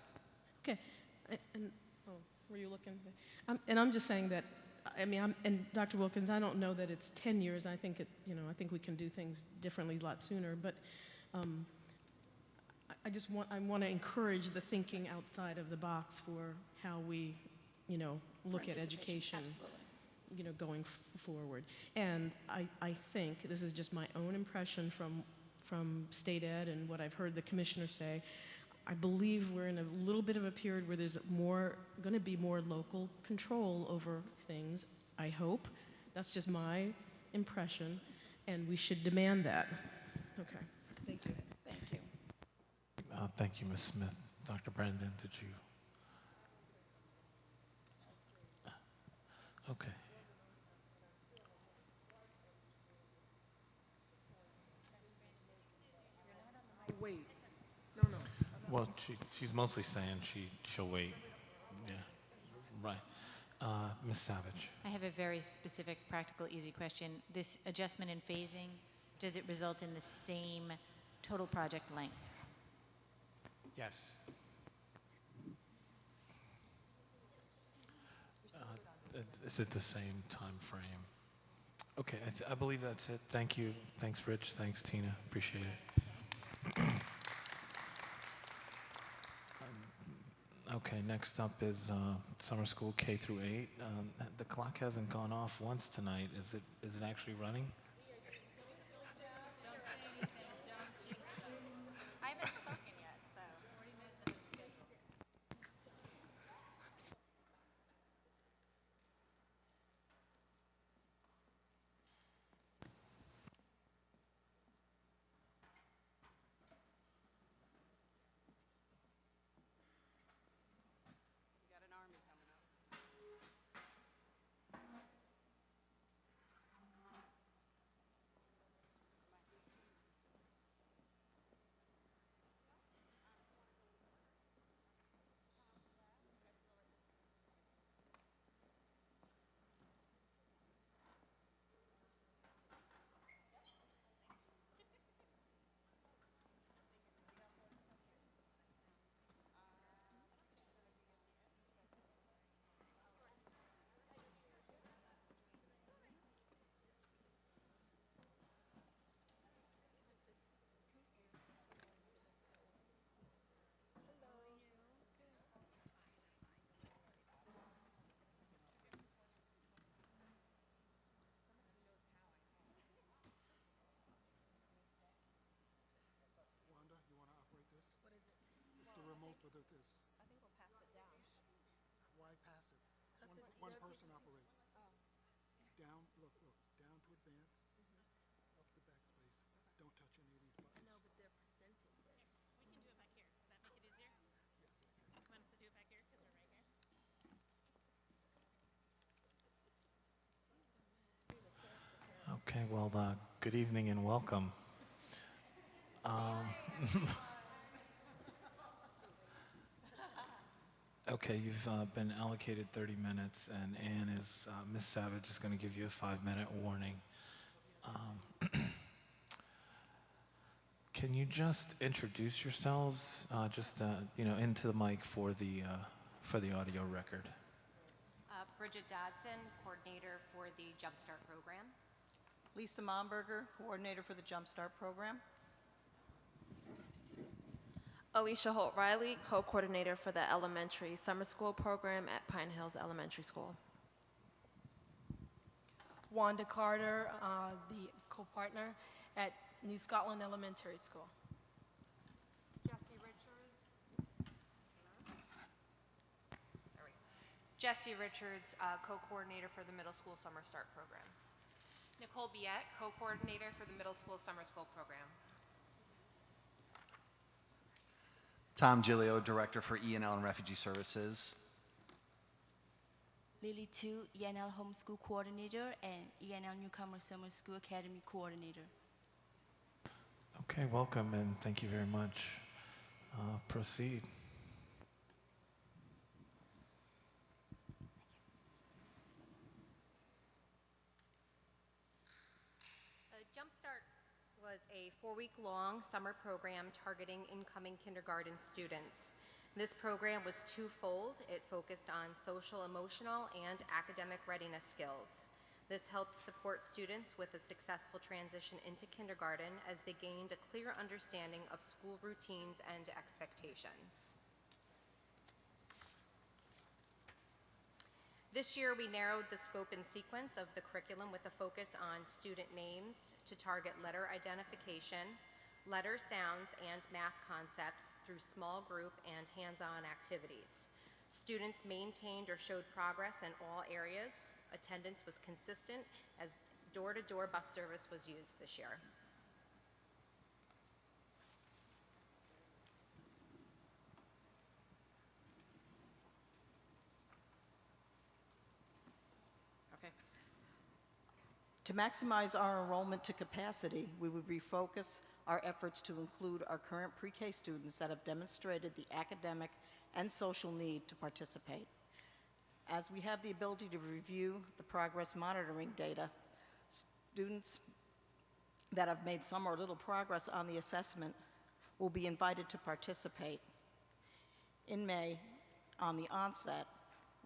Okay. And were you looking? And I'm just saying that, and Dr. Wilkins, I don't know that it's 10 years. I think I think we can do things differently a lot sooner. But I want to encourage the thinking outside of the box for how we, look at education. Absolutely. Going forward. And I think, this is just my own impression from state ed and what I've heard the commissioner say, I believe we're in a little bit of a period where there's going to be more local control over things, I hope. That's just my impression, and we should demand that. Okay, thank you. Thank you. Thank you, Ms. Smith. Dr. Brandon, did you? Okay. Wait. No. Well, she's mostly saying she'll wait. Ms. Savage. I have a very specific, practical, easy question. This adjustment in phasing, does it result in the same total project length? Yes. Is it the same time frame? Okay, I believe that's it. Thank you. Thanks, Rich. Thanks, Tina. Appreciate it. Okay, next up is summer school K through 8. The clock hasn't gone off once tonight. Is it actually running? I haven't spoken yet, so. Wanda, you want to operate this? What is it? It's the remote with this. I think we'll pass it down. Why pass it? One person operate. Down, look, down to advance, up to backspace. Don't touch any of these buttons. No, but they're presenting this. We can do it back here. Does that make it easier? You want us to do it back here because we're right here? Okay, well, good evening and welcome. Okay, you've been allocated 30 minutes, and Ms. Savage is going to give you a 5-minute warning. Can you just introduce yourselves, into the mic for the audio record? Bridget Dodson, coordinator for the Jumpstart program. Lisa Momberger, coordinator for the Jumpstart program. Alicia Holt-Riley, co-coordinator for the elementary summer school program at Pine Hills Elementary School. Wanda Carter, the co-partner at New Scotland Elementary School. Jessie Richards, co-coordinator for the middle school summer start program. Nicole Biette, co-coordinator for the middle school summer school program. Tom Gilio, director for ENL and Refugee Services. Lily Tu, ENL homeschool coordinator and ENL Newcomer Summer School Academy coordinator. Okay, welcome and thank you very much. Proceed. Jumpstart was a 4-week-long summer program targeting incoming kindergarten students. This program was twofold. It focused on social, emotional, and academic readiness skills. This helped support students with a successful transition into kindergarten as they gained a clear understanding of school routines and expectations. This year, we narrowed the scope and sequence of the curriculum with a focus on student names to target letter identification, letter sounds, and math concepts through small group and hands-on activities. Students maintained or showed progress in all areas. Attendance was consistent as door-to-door bus service was used this year. To maximize our enrollment to capacity, we would refocus our efforts to include our current pre-K students that have demonstrated the academic and social need to participate. As we have the ability to review the progress monitoring data, students that have made some or little progress on the assessment will be invited to participate in May on the onset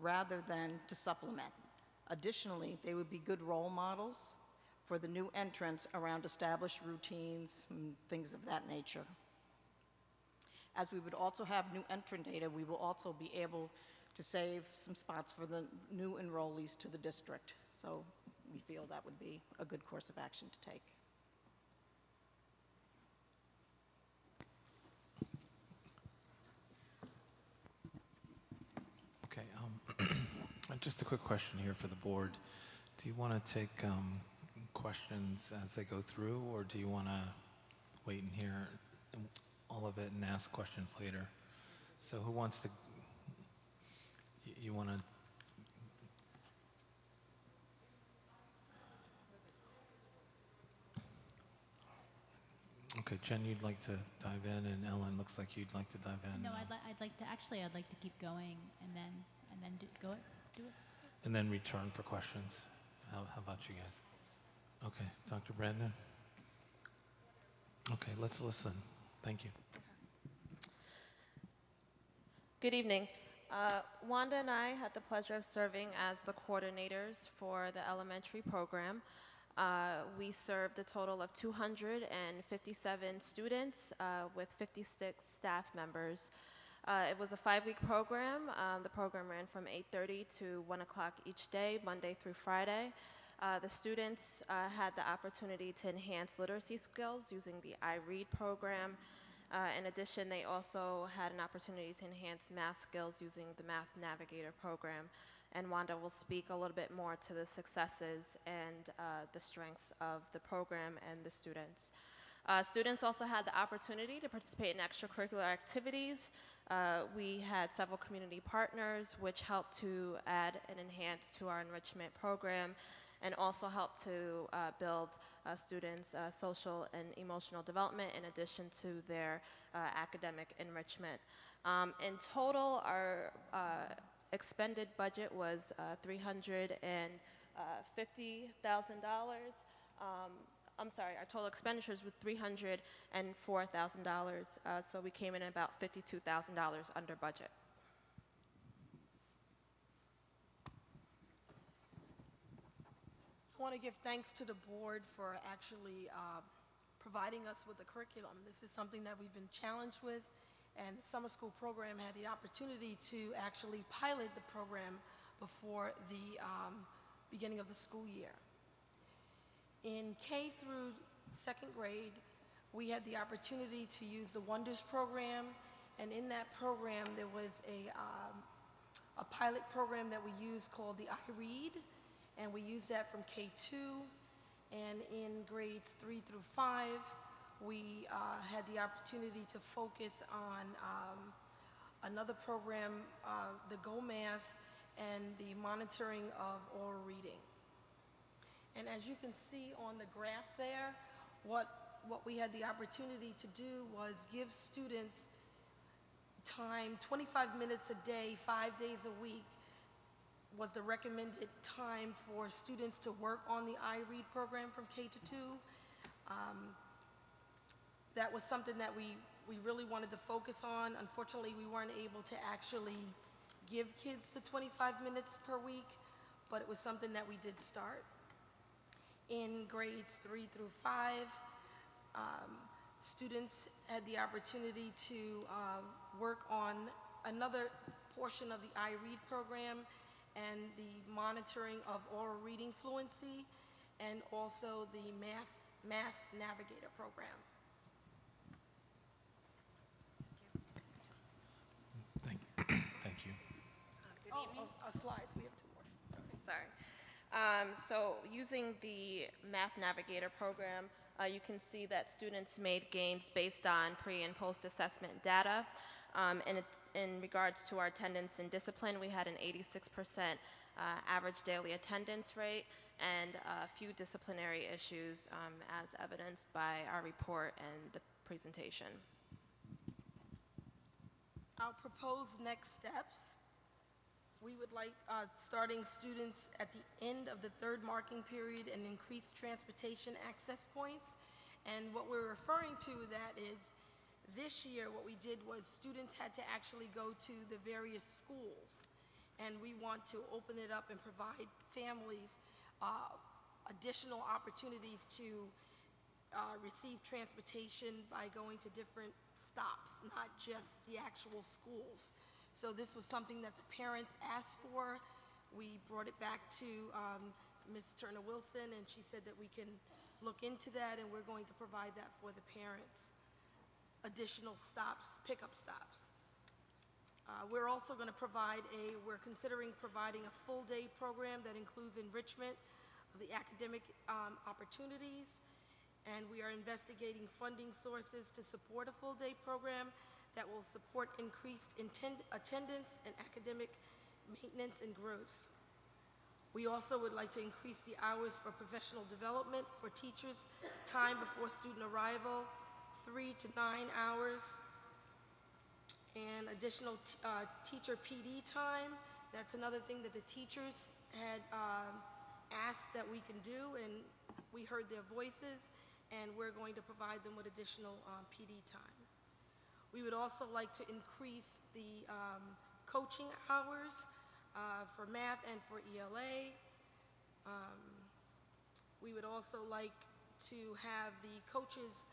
rather than to supplement. Additionally, they would be good role models for the new entrants around established routines and things of that nature. As we would also have new entrant data, we will also be able to save some spots for the new enrollees to the district. So we feel that would be a good course of action to take. Okay, just a quick question here for the board. Do you want to take questions as they go through, or do you want to wait and hear all of it and ask questions later? So who wants to, you want to? Okay, Jen, you'd like to dive in, and Ellen, looks like you'd like to dive in. No, I'd like to keep going and then do it. And then return for questions. How about you guys? Okay, Dr. Brandon? Okay, let's listen. Thank you. Good evening. Wanda and I had the pleasure of serving as the coordinators for the elementary program. We served a total of 257 students with 56 staff members. It was a 5-week program. The program ran from 8:30 to 1 o'clock each day, Monday through Friday. The students had the opportunity to enhance literacy skills using the iRead program. In addition, they also had an opportunity to enhance math skills using the Math Navigator program. And Wanda will speak a little bit more to the successes and the strengths of the program and the students. Students also had the opportunity to participate in extracurricular activities. We had several community partners which helped to add and enhance to our enrichment program and also helped to build students' social and emotional development in addition to their academic enrichment. In total, our expended budget was $350,000. I'm sorry, our total expenditures were $304,000, so we came in about $52,000 under budget. I want to give thanks to the board for actually providing us with a curriculum. This is something that we've been challenged with, and the summer school program had the opportunity to actually pilot the program before the beginning of the school year. In K through 2nd grade, we had the opportunity to use the Wonders program, and in that program there was a pilot program that we used called the iRead, and we used that from K2, and in grades 3 through 5, we had the opportunity to focus on another program, the Go Math, and the monitoring of oral reading. And as you can see on the graph there, what we had the opportunity to do was give students time, 25 minutes a day, 5 days a week, was the recommended time for students to work on the iRead program from K to 2. That was something that we really wanted to focus on. Unfortunately, we weren't able to actually give kids the 25 minutes per week, but it was something that we did start. In grades 3 through 5, students had the opportunity to work on another portion of the iRead program and the monitoring of oral reading fluency, and also the Math Navigator program. Thank you. Good evening. Slides, we have 2 more. Sorry. So using the Math Navigator program, you can see that students made gains based on pre- and post-assessment data. In regards to our attendance and discipline, we had an 86% average daily attendance rate and a few disciplinary issues as evidenced by our report and the presentation. Our proposed next steps We would like starting students at the end of the third marking period and increased transportation access points. And what we're referring to that is this year what we did was students had to actually go to the various schools. And we want to open it up and provide families additional opportunities to receive transportation by going to different stops, not just the actual schools. So this was something that the parents asked for. We brought it back to Ms. Turner-Wilson, and she said that we can look into that, and we're going to provide that for the parents. Additional stops, pickup stops. We're also going to we're considering providing a full-day program that includes enrichment of the academic opportunities, and we are investigating funding sources to support a full-day program that will support increased attendance and academic maintenance and growth. We also would like to increase the hours for professional development for teachers, time before student arrival, 3 to 9 hours, and additional teacher PD time. That's another thing that the teachers had asked that we can do, and we heard their voices, and we're going to provide them with additional PD time. We would also like to increase the coaching hours for math and for ELA. We would also like to have the coaches,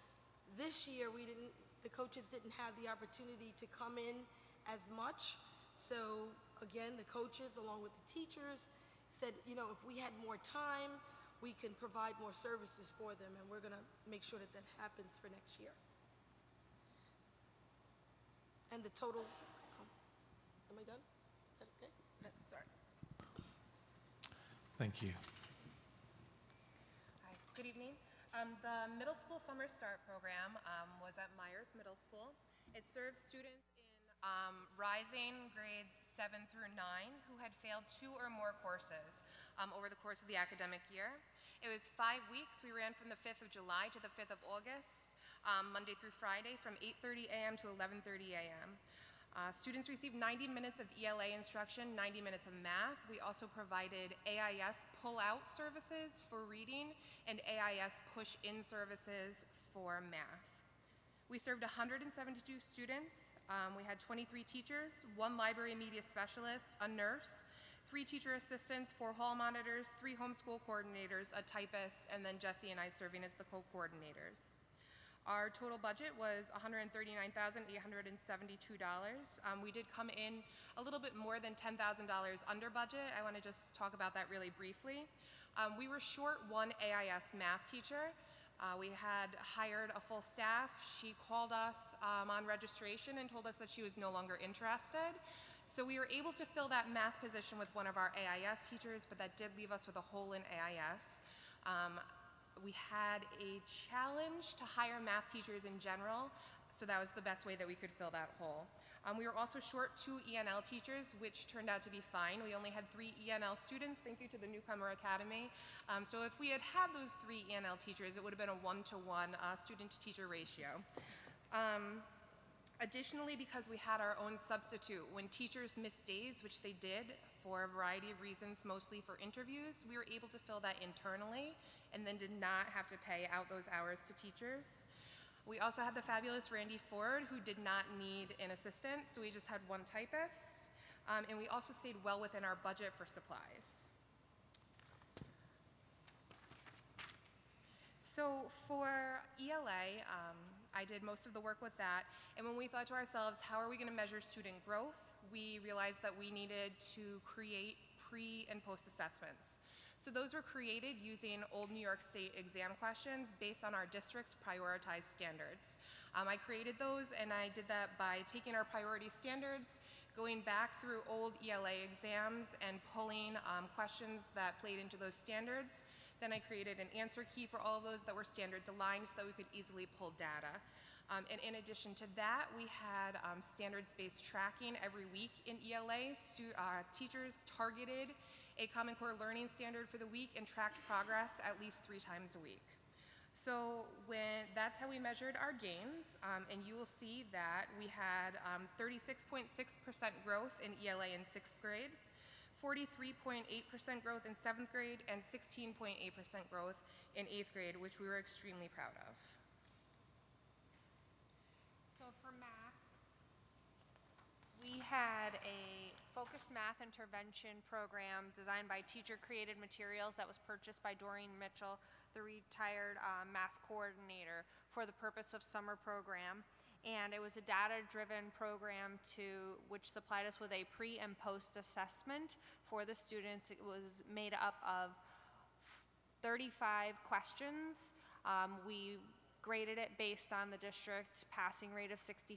this year the coaches didn't have the opportunity to come in as much. So again, the coaches along with the teachers said, you know, if we had more time, we can provide more services for them, and we're gonna make sure that that happens for next year. And the total, am I done? Is that okay? Sorry. Thank you. Hi, good evening. The Middle School Summer Start program was at Myers Middle School. It serves students in rising grades 7 through 9 who had failed 2 or more courses over the course of the academic year. It was 5 weeks. We ran from the 5th of July to the 5th of August. Monday through Friday from 8:30 a.m. to 11:30 a.m. Students received 90 minutes of ELA instruction, 90 minutes of math. We also provided AIS pull-out services for reading and AIS push-in services for math. We served 172 students. We had 23 teachers, 1 library media specialist, a nurse, 3 teacher assistants, 4 hall monitors, 3 homeschool coordinators, a typist, and then Jesse and I serving as the co-coordinators. Our total budget was $139,872. We did come in a little bit more than $10,000 under budget. I want to just talk about that really briefly. We were short 1 AIS math teacher. We had hired a full staff. She called us on registration and told us that she was no longer interested. So we were able to fill that math position with one of our AIS teachers, but that did leave us with a hole in AIS. We had a challenge to hire math teachers in general, so that was the best way that we could fill that hole. We were also short 2 ENL teachers, which turned out to be fine. We only had 3 ENL students, thank you to the Newcomer Academy. So if we had had those 3 ENL teachers, it would have been a 1-to-1 student-to-teacher ratio. Additionally, because we had our own substitute, when teachers missed days, which they did for a variety of reasons, mostly for interviews, we were able to fill that internally and then did not have to pay out those hours to teachers. We also had the fabulous Randy Ford, who did not need an assistant, so we just had 1 typist. And we also stayed well within our budget for supplies. So for ELA, I did most of the work with that, and when we thought to ourselves, how are we going to measure student growth, we realized that we needed to create pre- and post-assessments. So those were created using old New York State exam questions based on our district's prioritized standards. I created those, and I did that by taking our priority standards, going back through old ELA exams, and pulling questions that played into those standards. Then I created an answer key for all of those that were standards aligned so that we could easily pull data. And in addition to that, we had standards-based tracking every week in ELA. Teachers targeted a Common Core learning standard for the week and tracked progress at least 3 times a week. So that's how we measured our gains, and you will see that we had 36.6% growth in ELA in 6th grade, 43.8% growth in 7th grade, and 16.8% growth in 8th grade, which we were extremely proud of. So for math, we had a focused math intervention program designed by Teacher Created Materials that was purchased by Doreen Mitchell, the retired math coordinator, for the purpose of summer program. And it was a data-driven program which supplied us with a pre and post assessment for the students. It was made up of 35 questions. We graded it based on the district's passing rate of 65%.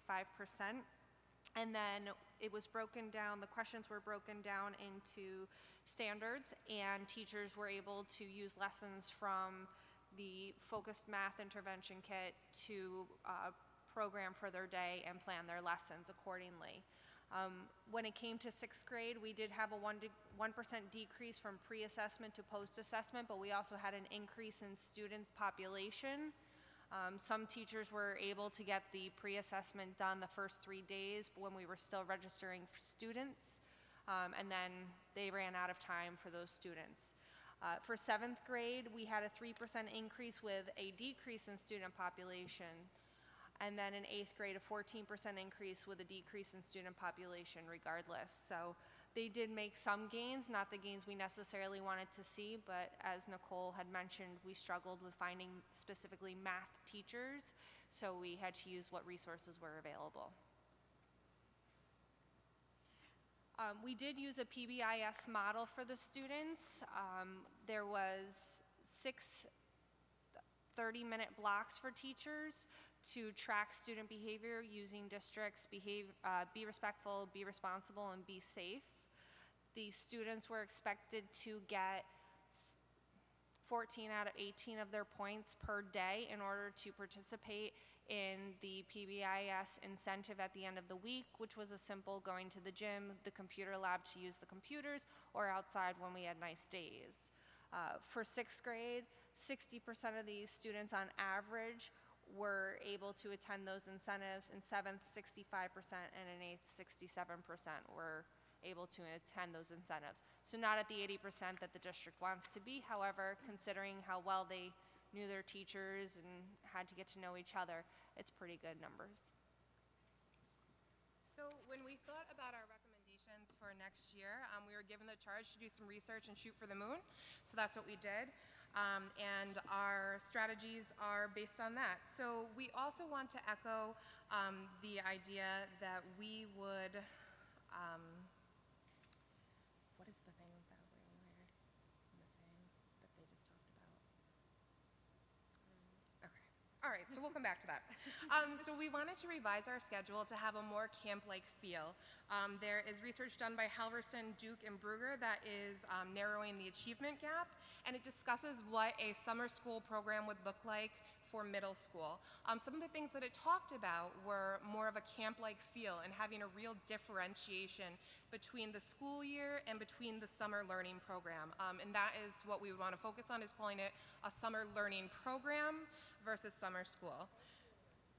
And then it was broken down, the questions were broken down into standards, and teachers were able to use lessons from the focused math intervention kit to program for their day and plan their lessons accordingly. When it came to 6th grade, we did have a 1% decrease from pre-assessment to post-assessment, but we also had an increase in students' population. Some teachers were able to get the pre-assessment done the first 3 days when we were still registering for students, and then they ran out of time for those students. For 7th grade, we had a 3% increase with a decrease in student population. And then in 8th grade, a 14% increase with a decrease in student population regardless. So they did make some gains, not the gains we necessarily wanted to see, but as Nicole had mentioned, we struggled with finding specifically math teachers, so we had to use what resources were available. We did use a PBIS model for the students. There was 6 30-minute blocks for teachers to track student behavior using districts be respectful, be responsible, and be safe. The students were expected to get 14 out of 18 of their points per day in order to participate in the PBIS incentive at the end of the week, which was a simple going to the gym, the computer lab to use the computers, or outside when we had nice days. For 6th grade, 60% of these students on average were able to attend those incentives. In 7th, 65%, and in 8th, 67% were able to attend those incentives. So not at the 80% that the district wants to be, however, considering how well they knew their teachers and had to get to know each other, it's pretty good numbers. So when we thought about our recommendations for next year, we were given the charge to do some research and shoot for the moon. So that's what we did. And our strategies are based on that. So we also want to echo the idea that we would, what is the thing that we're missing that they just talked about? Okay. All right, so we'll come back to that. So we wanted to revise our schedule to have a more camp-like feel. There is research done by Halverson, Duke, and Brugger that is narrowing the achievement gap, and it discusses what a summer school program would look like for middle school. Some of the things that it talked about were more of a camp-like feel and having a real differentiation between the school year and between the summer learning program. And that is what we would want to focus on, is calling it a summer learning program versus summer school.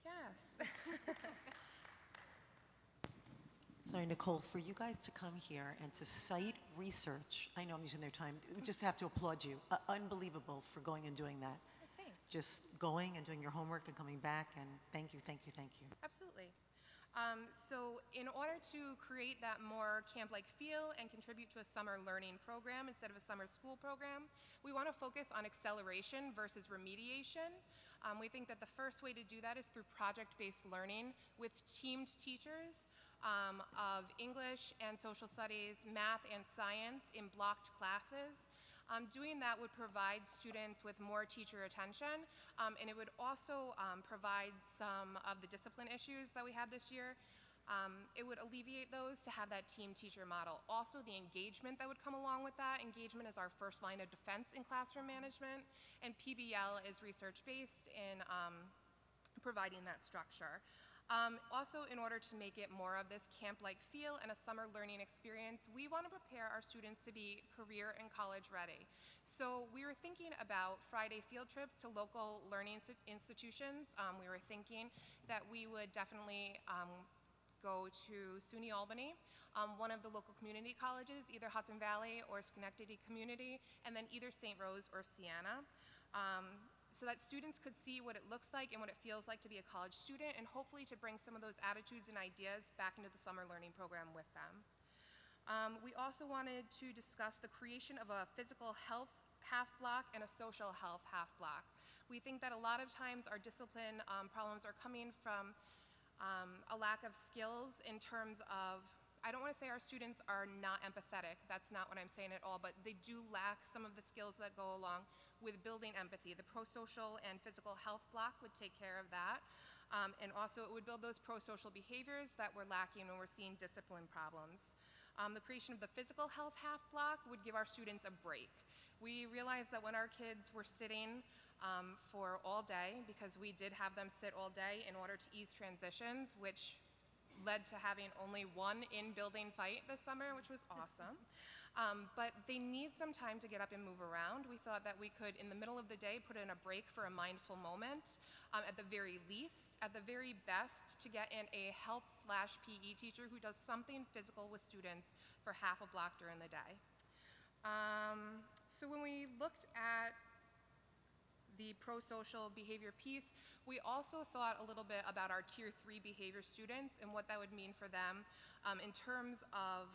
Yes. Sorry, Nicole, for you guys to come here and to cite research, I know I'm using their time, we just have to applaud you. Unbelievable for going and doing that. Thanks. Just going and doing your homework and coming back, and thank you, thank you, thank you. Absolutely. So in order to create that more camp-like feel and contribute to a summer learning program instead of a summer school program, we want to focus on acceleration versus remediation. We think that the first way to do that is through project-based learning with teamed teachers of English and social studies, math and science in blocked classes. Doing that would provide students with more teacher attention, and it would also provide some of the discipline issues that we have this year. It would alleviate those to have that team-teacher model. Also, the engagement that would come along with that. Engagement is our first line of defense in classroom management, and PBL is research-based in providing that structure. Also, in order to make it more of this camp-like feel and a summer learning experience, we want to prepare our students to be career and college ready. So we were thinking about Friday field trips to local learning institutions. We were thinking that we would definitely go to SUNY Albany, one of the local community colleges, either Hudson Valley or Schenectady Community, and then either St. Rose or Siena, so that students could see what it looks like and what it feels like to be a college student, and hopefully to bring some of those attitudes and ideas back into the summer learning program with them. We also wanted to discuss the creation of a physical health half block and a social health half block. We think that a lot of times our discipline problems are coming from a lack of skills in terms of, I don't want to say our students are not empathetic, that's not what I'm saying at all, but they do lack some of the skills that go along with building empathy. The pro-social and physical health block would take care of that. And also it would build those pro-social behaviors that we're lacking when we're seeing discipline problems. The creation of the physical health half block would give our students a break. We realized that when our kids were sitting for all day, because we did have them sit all day in order to ease transitions, which led to having only one in-building fight this summer, which was awesome. But they need some time to get up and move around. We thought that we could, in the middle of the day, put in a break for a mindful moment, at the very least. At the very best, to get in a health/PE teacher who does something physical with students for half a block during the day. So when we looked at the pro-social behavior piece, we also thought a little bit about our Tier 3 behavior students and what that would mean for them in terms of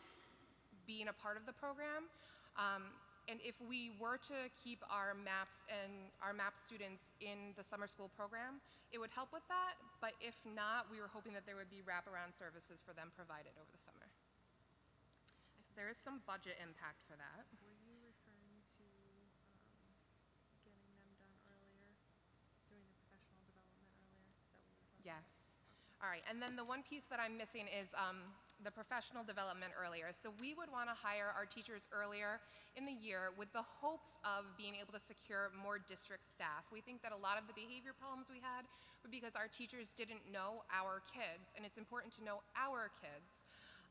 being a part of the program. And if we were to keep our MAPS and our MAPS students in the summer school program, it would help with that. But if not, we were hoping that there would be wraparound services for them provided over the summer. So there is some budget impact for that. Were you referring to getting them done earlier, doing the professional development earlier? Is that what you were talking about? Yes. All right, and then the one piece that I'm missing is the professional development earlier. So we would want to hire our teachers earlier in the year with the hopes of being able to secure more district staff. We think that a lot of the behavior problems we had were because our teachers didn't know our kids, and it's important to know our kids.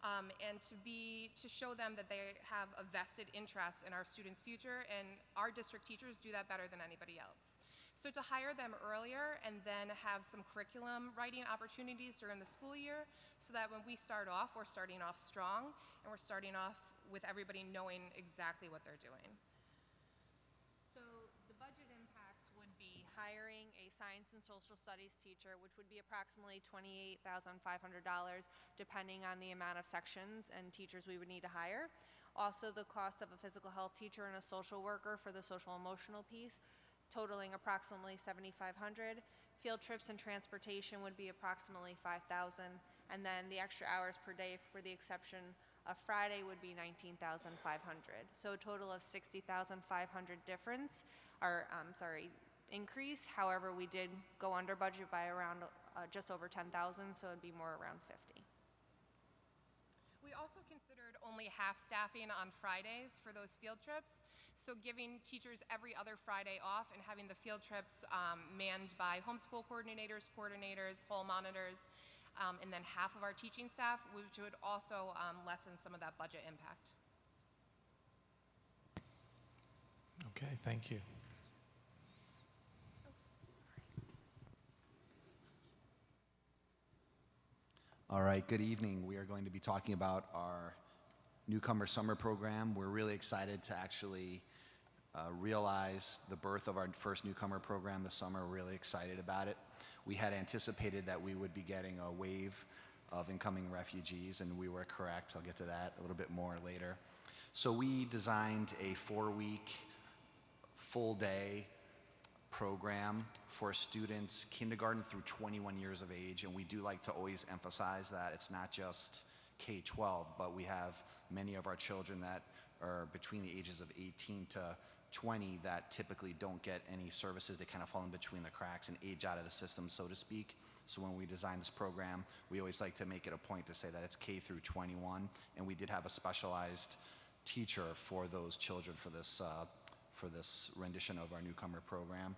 And to show them that they have a vested interest in our students' future, and our district teachers do that better than anybody else. So to hire them earlier and then have some curriculum writing opportunities during the school year so that when we start off, we're starting off strong and we're starting off with everybody knowing exactly what they're doing. So the budget impacts would be hiring a science and social studies teacher, which would be approximately $28,500, depending on the amount of sections and teachers we would need to hire. Also, the cost of a physical health teacher and a social worker for the social emotional piece, totaling approximately $7,500. Field trips and transportation would be approximately $5,000, and then the extra hours per day for the exception of Friday would be $19,500. So a total of $60,500 difference, or increase. However, we did go under budget by around just over 10,000, so it'd be more around 50. We also considered only half staffing on Fridays for those field trips. So giving teachers every other Friday off and having the field trips manned by homeschool coordinators, hall monitors, and then half of our teaching staff, which would also lessen some of that budget impact. Okay, thank you. All right, good evening. We are going to be talking about our newcomer summer program. We're really excited to actually realize the birth of our first newcomer program this summer. We're really excited about it. We had anticipated that we would be getting a wave of incoming refugees, and we were correct. I'll get to that a little bit more later. So we designed a 4-week, full-day program for students kindergarten through 21 years of age, and we do like to always emphasize that it's not just K-12, but we have many of our children that are between the ages of 18 to 20 that typically don't get any services. They kind of fall in between the cracks and age out of the system, so to speak. So when we design this program, we always like to make it a point to say that it's K through 21, and we did have a specialized teacher for those children for this rendition of our newcomer program.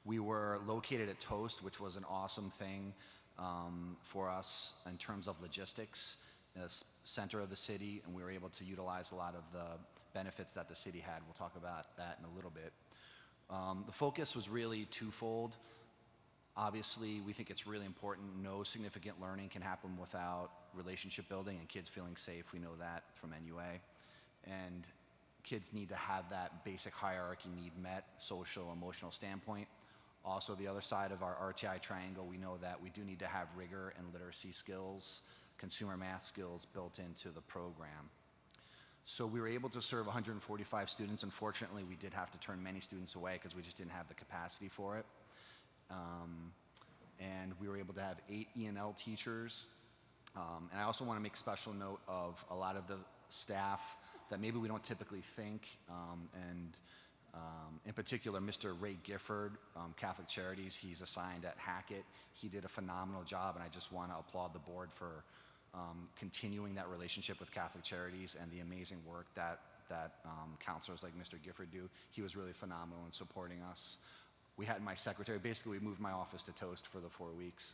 We were located at Toast, which was an awesome thing for us in terms of logistics, the center of the city, and we were able to utilize a lot of the benefits that the city had. We'll talk about that in a little bit. The focus was really twofold. Obviously, we think it's really important. No significant learning can happen without relationship building and kids feeling safe. We know that from NUA. And kids need to have that basic hierarchy need met, social, emotional standpoint. Also, the other side of our RTI triangle, we know that we do need to have rigor and literacy skills, consumer math skills built into the program. So we were able to serve 145 students. Unfortunately, we did have to turn many students away because we just didn't have the capacity for it. And we were able to have 8 E&L teachers. And I also want to make special note of a lot of the staff that maybe we don't typically think, in particular, Mr. Ray Gifford, Catholic Charities, he's assigned at Hackett. He did a phenomenal job, and I just want to applaud the board for continuing that relationship with Catholic Charities and the amazing work that counselors like Mr. Gifford do. He was really phenomenal in supporting us. We had my secretary, basically we moved my office to Toast for the 4 weeks.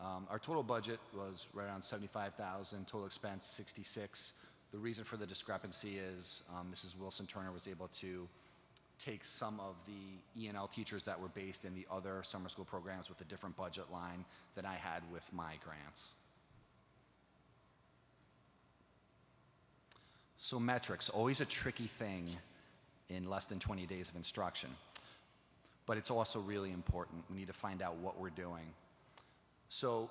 Our total budget was right around $75,000, total expense $66,000. The reason for the discrepancy is Mrs. Wilson Turner was able to take some of the E&L teachers that were based in the other summer school programs with a different budget line than I had with my grants. So metrics, always a tricky thing in less than 20 days of instruction. But it's also really important. We need to find out what we're doing. So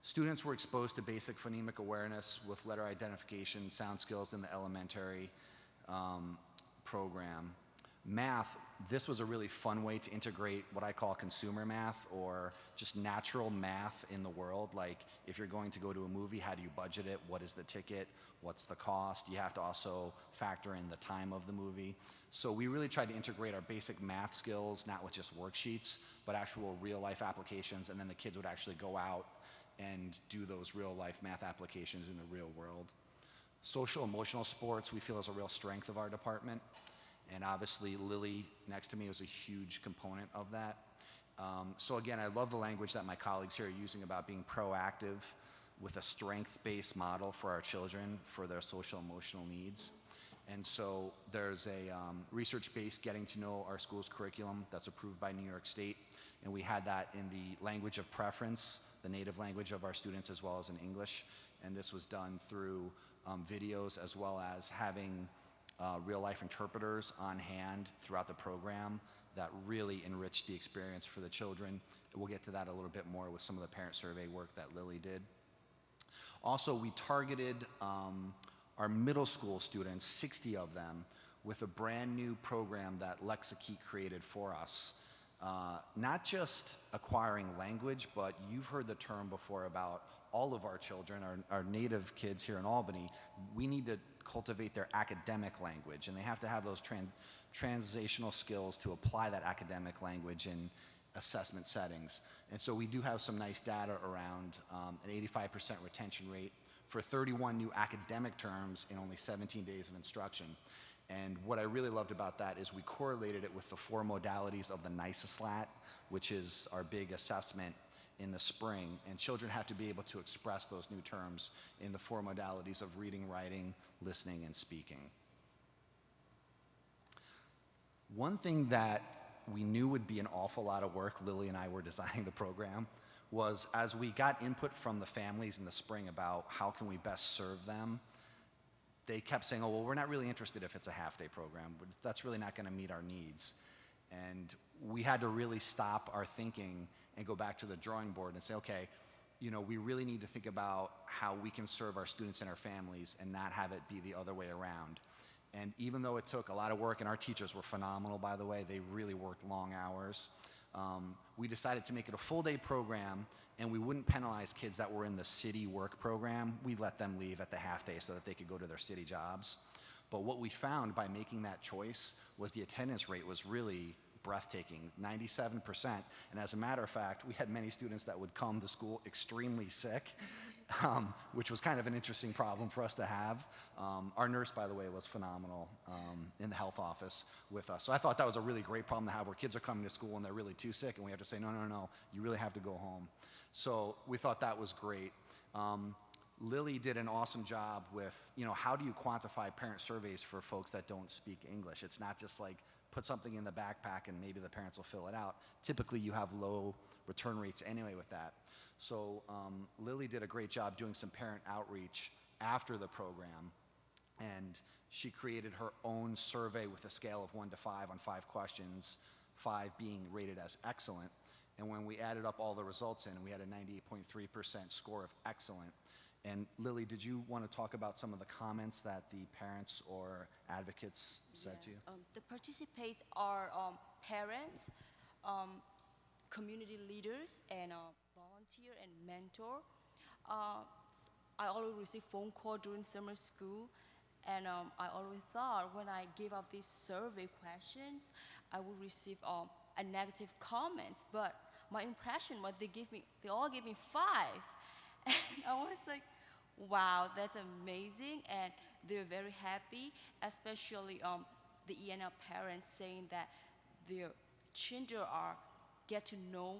students were exposed to basic phonemic awareness with letter identification, sound skills in the elementary program. Math, this was a really fun way to integrate what I call consumer math, or just natural math in the world. Like if you're going to go to a movie, how do you budget it? What is the ticket? What's the cost? You have to also factor in the time of the movie. So we really tried to integrate our basic math skills, not with just worksheets, but actual real life applications, and then the kids would actually go out and do those real life math applications in the real world. Social emotional sports we feel is a real strength of our department. And obviously Lily next to me was a huge component of that. So again, I love the language that my colleagues here are using about being proactive with a strength-based model for our children for their social emotional needs. And so there's a research-based getting to know our school's curriculum that's approved by New York State. And we had that in the language of preference, the native language of our students, as well as in English. And this was done through videos, as well as having real-life interpreters on hand throughout the program that really enriched the experience for the children. We'll get to that a little bit more with some of the parent survey work that Lily did. Also, we targeted our middle school students, 60 of them, with a brand new program that Lexikey created for us. Not just acquiring language, but you've heard the term before about all of our children, our native kids here in Albany. We need to cultivate their academic language, and they have to have those translational skills to apply that academic language in assessment settings. And so we do have some nice data around an 85% retention rate for 31 new academic terms in only 17 days of instruction. And what I really loved about that is we correlated it with the 4 modalities of the NYSESLAT, which is our big assessment in the spring. And children have to be able to express those new terms in the 4 modalities of reading, writing, listening, and speaking. One thing that we knew would be an awful lot of work, Lily and I were designing the program, was as we got input from the families in the spring about how can we best serve them, they kept saying, oh, well, we're not really interested if it's a half-day program. That's really not going to meet our needs. And we had to really stop our thinking and go back to the drawing board and say, okay, you know, we really need to think about how we can serve our students and our families and not have it be the other way around. And even though it took a lot of work, and our teachers were phenomenal, by the way, they really worked long hours, we decided to make it a full-day program, and we wouldn't penalize kids that were in the city work program. We let them leave at the half-day so that they could go to their city jobs. But what we found by making that choice was the attendance rate was really breathtaking, 97%. And as a matter of fact, we had many students that would come to school extremely sick, which was kind of an interesting problem for us to have. Our nurse, by the way, was phenomenal in the health office with us. So I thought that was a really great problem to have, where kids are coming to school and they're really too sick, and we have to say, no, no, no, you really have to go home. So we thought that was great. Lily did an awesome job with, you know, how do you quantify parent surveys for folks that don't speak English? It's not just like put something in the backpack and maybe the parents will fill it out. Typically, you have low return rates anyway with that. So Lily did a great job doing some parent outreach after the program, and she created her own survey with a scale of 1 to 5 on 5 questions, 5 being rated as excellent. And when we added up all the results in, we had a 98.3% score of excellent. And Lily, did you want to talk about some of the comments that the parents or advocates said to you? The participants are parents, community leaders, and volunteer and mentor. I always receive phone call during summer school, and I always thought when I gave up these survey questions, I would receive a negative comments. But my impression was they all gave me 5. And I was like, wow, that's amazing, and they're very happy, especially the ENL parents saying that their children get to know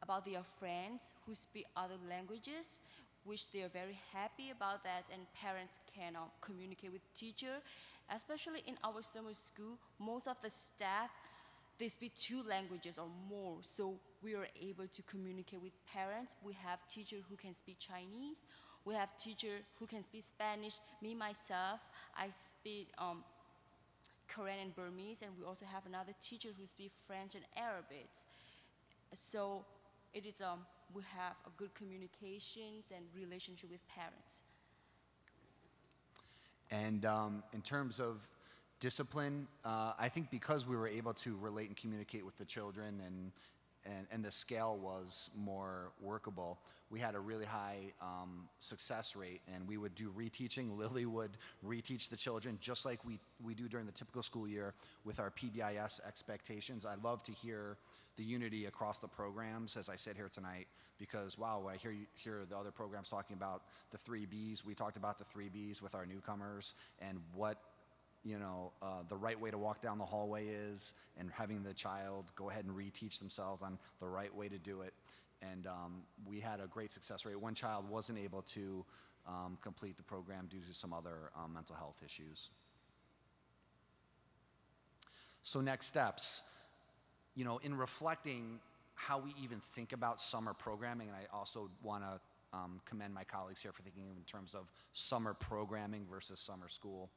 about their friends who speak other languages, which they're very happy about that, and parents can communicate with teacher. Especially in our summer school, most of the staff, they speak 2 languages or more, so we are able to communicate with parents. We have teachers who can speak Chinese. We have teachers who can speak Spanish. Me, myself, I speak Korean and Burmese, and we also have another teacher who speaks French and Arabic. So it is, we have a good communications and relationship with parents. And in terms of discipline, I think because we were able to relate and communicate with the children and the scale was more workable, we had a really high success rate, and we would do reteaching. Lily would reteach the children just like we do during the typical school year with our PBIS expectations. I love to hear the unity across the programs as I sit here tonight, because wow, when I hear the other programs talking about the 3 Bs, we talked about the 3 Bs with our newcomers and what the right way to walk down the hallway is, and having the child go ahead and reteach themselves on the right way to do it. And we had a great success rate. One child wasn't able to complete the program due to some other mental health issues. So next steps, in reflecting how we even think about summer programming, and I also want to commend my colleagues here for thinking in terms of summer programming versus summer school.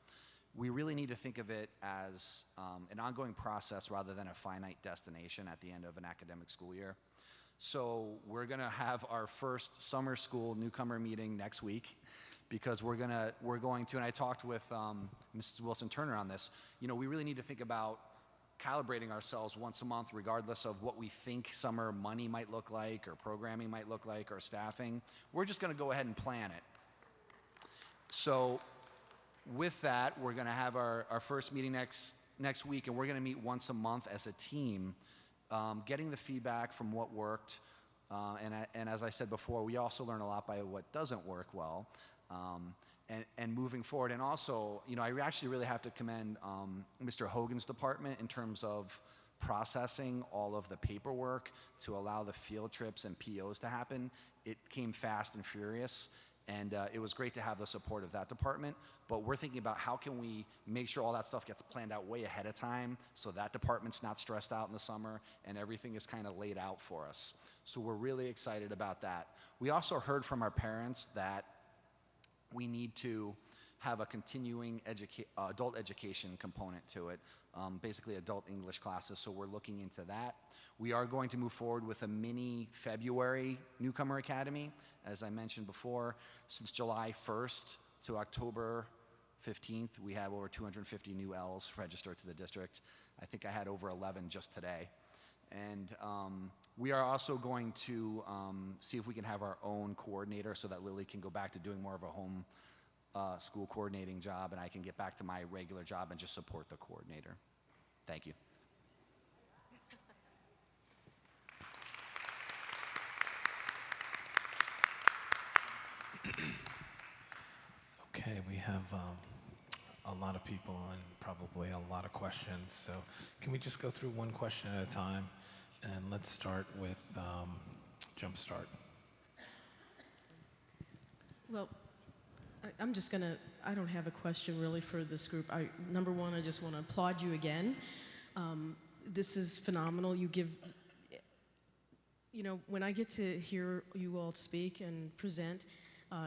We really need to think of it as an ongoing process rather than a finite destination at the end of an academic school year. So we're going to have our first summer school newcomer meeting next week, because we're going to, and I talked with Mrs. Wilson-Turner on this, we really need to think about calibrating ourselves once a month, regardless of what we think summer money might look like or programming might look like or staffing. We're just going to go ahead and plan it. So with that, we're going to have our first meeting next week, and we're going to meet once a month as a team, getting the feedback from what worked. And as I said before, we also learn a lot by what doesn't work well, and moving forward. And also, I actually really have to commend Mr. Hogan's department in terms of processing all of the paperwork to allow the field trips and POs to happen. It came fast and furious. And it was great to have the support of that department, but we're thinking about how can we make sure all that stuff gets planned out way ahead of time so that department's not stressed out in the summer and everything is kind of laid out for us. So we're really excited about that. We also heard from our parents that we need to have a continuing adult education component to it, basically adult English classes, so we're looking into that. We are going to move forward with a mini February Newcomer Academy. As I mentioned before, since July 1st to October 15th, we have over 250 new Ls registered to the district. I think I had over 11 just today. And we are also going to see if we can have our own coordinator so that Lily can go back to doing more of a home school coordinating job, and I can get back to my regular job and just support the coordinator. Thank you. Okay, we have a lot of people and probably a lot of questions, so can we just go through one question at a time? And let's start with Jumpstart. Well, I'm just I don't have a question really for this group. Number one, I just want to applaud you again This is phenomenal. You give, when I get to hear you all speak and present,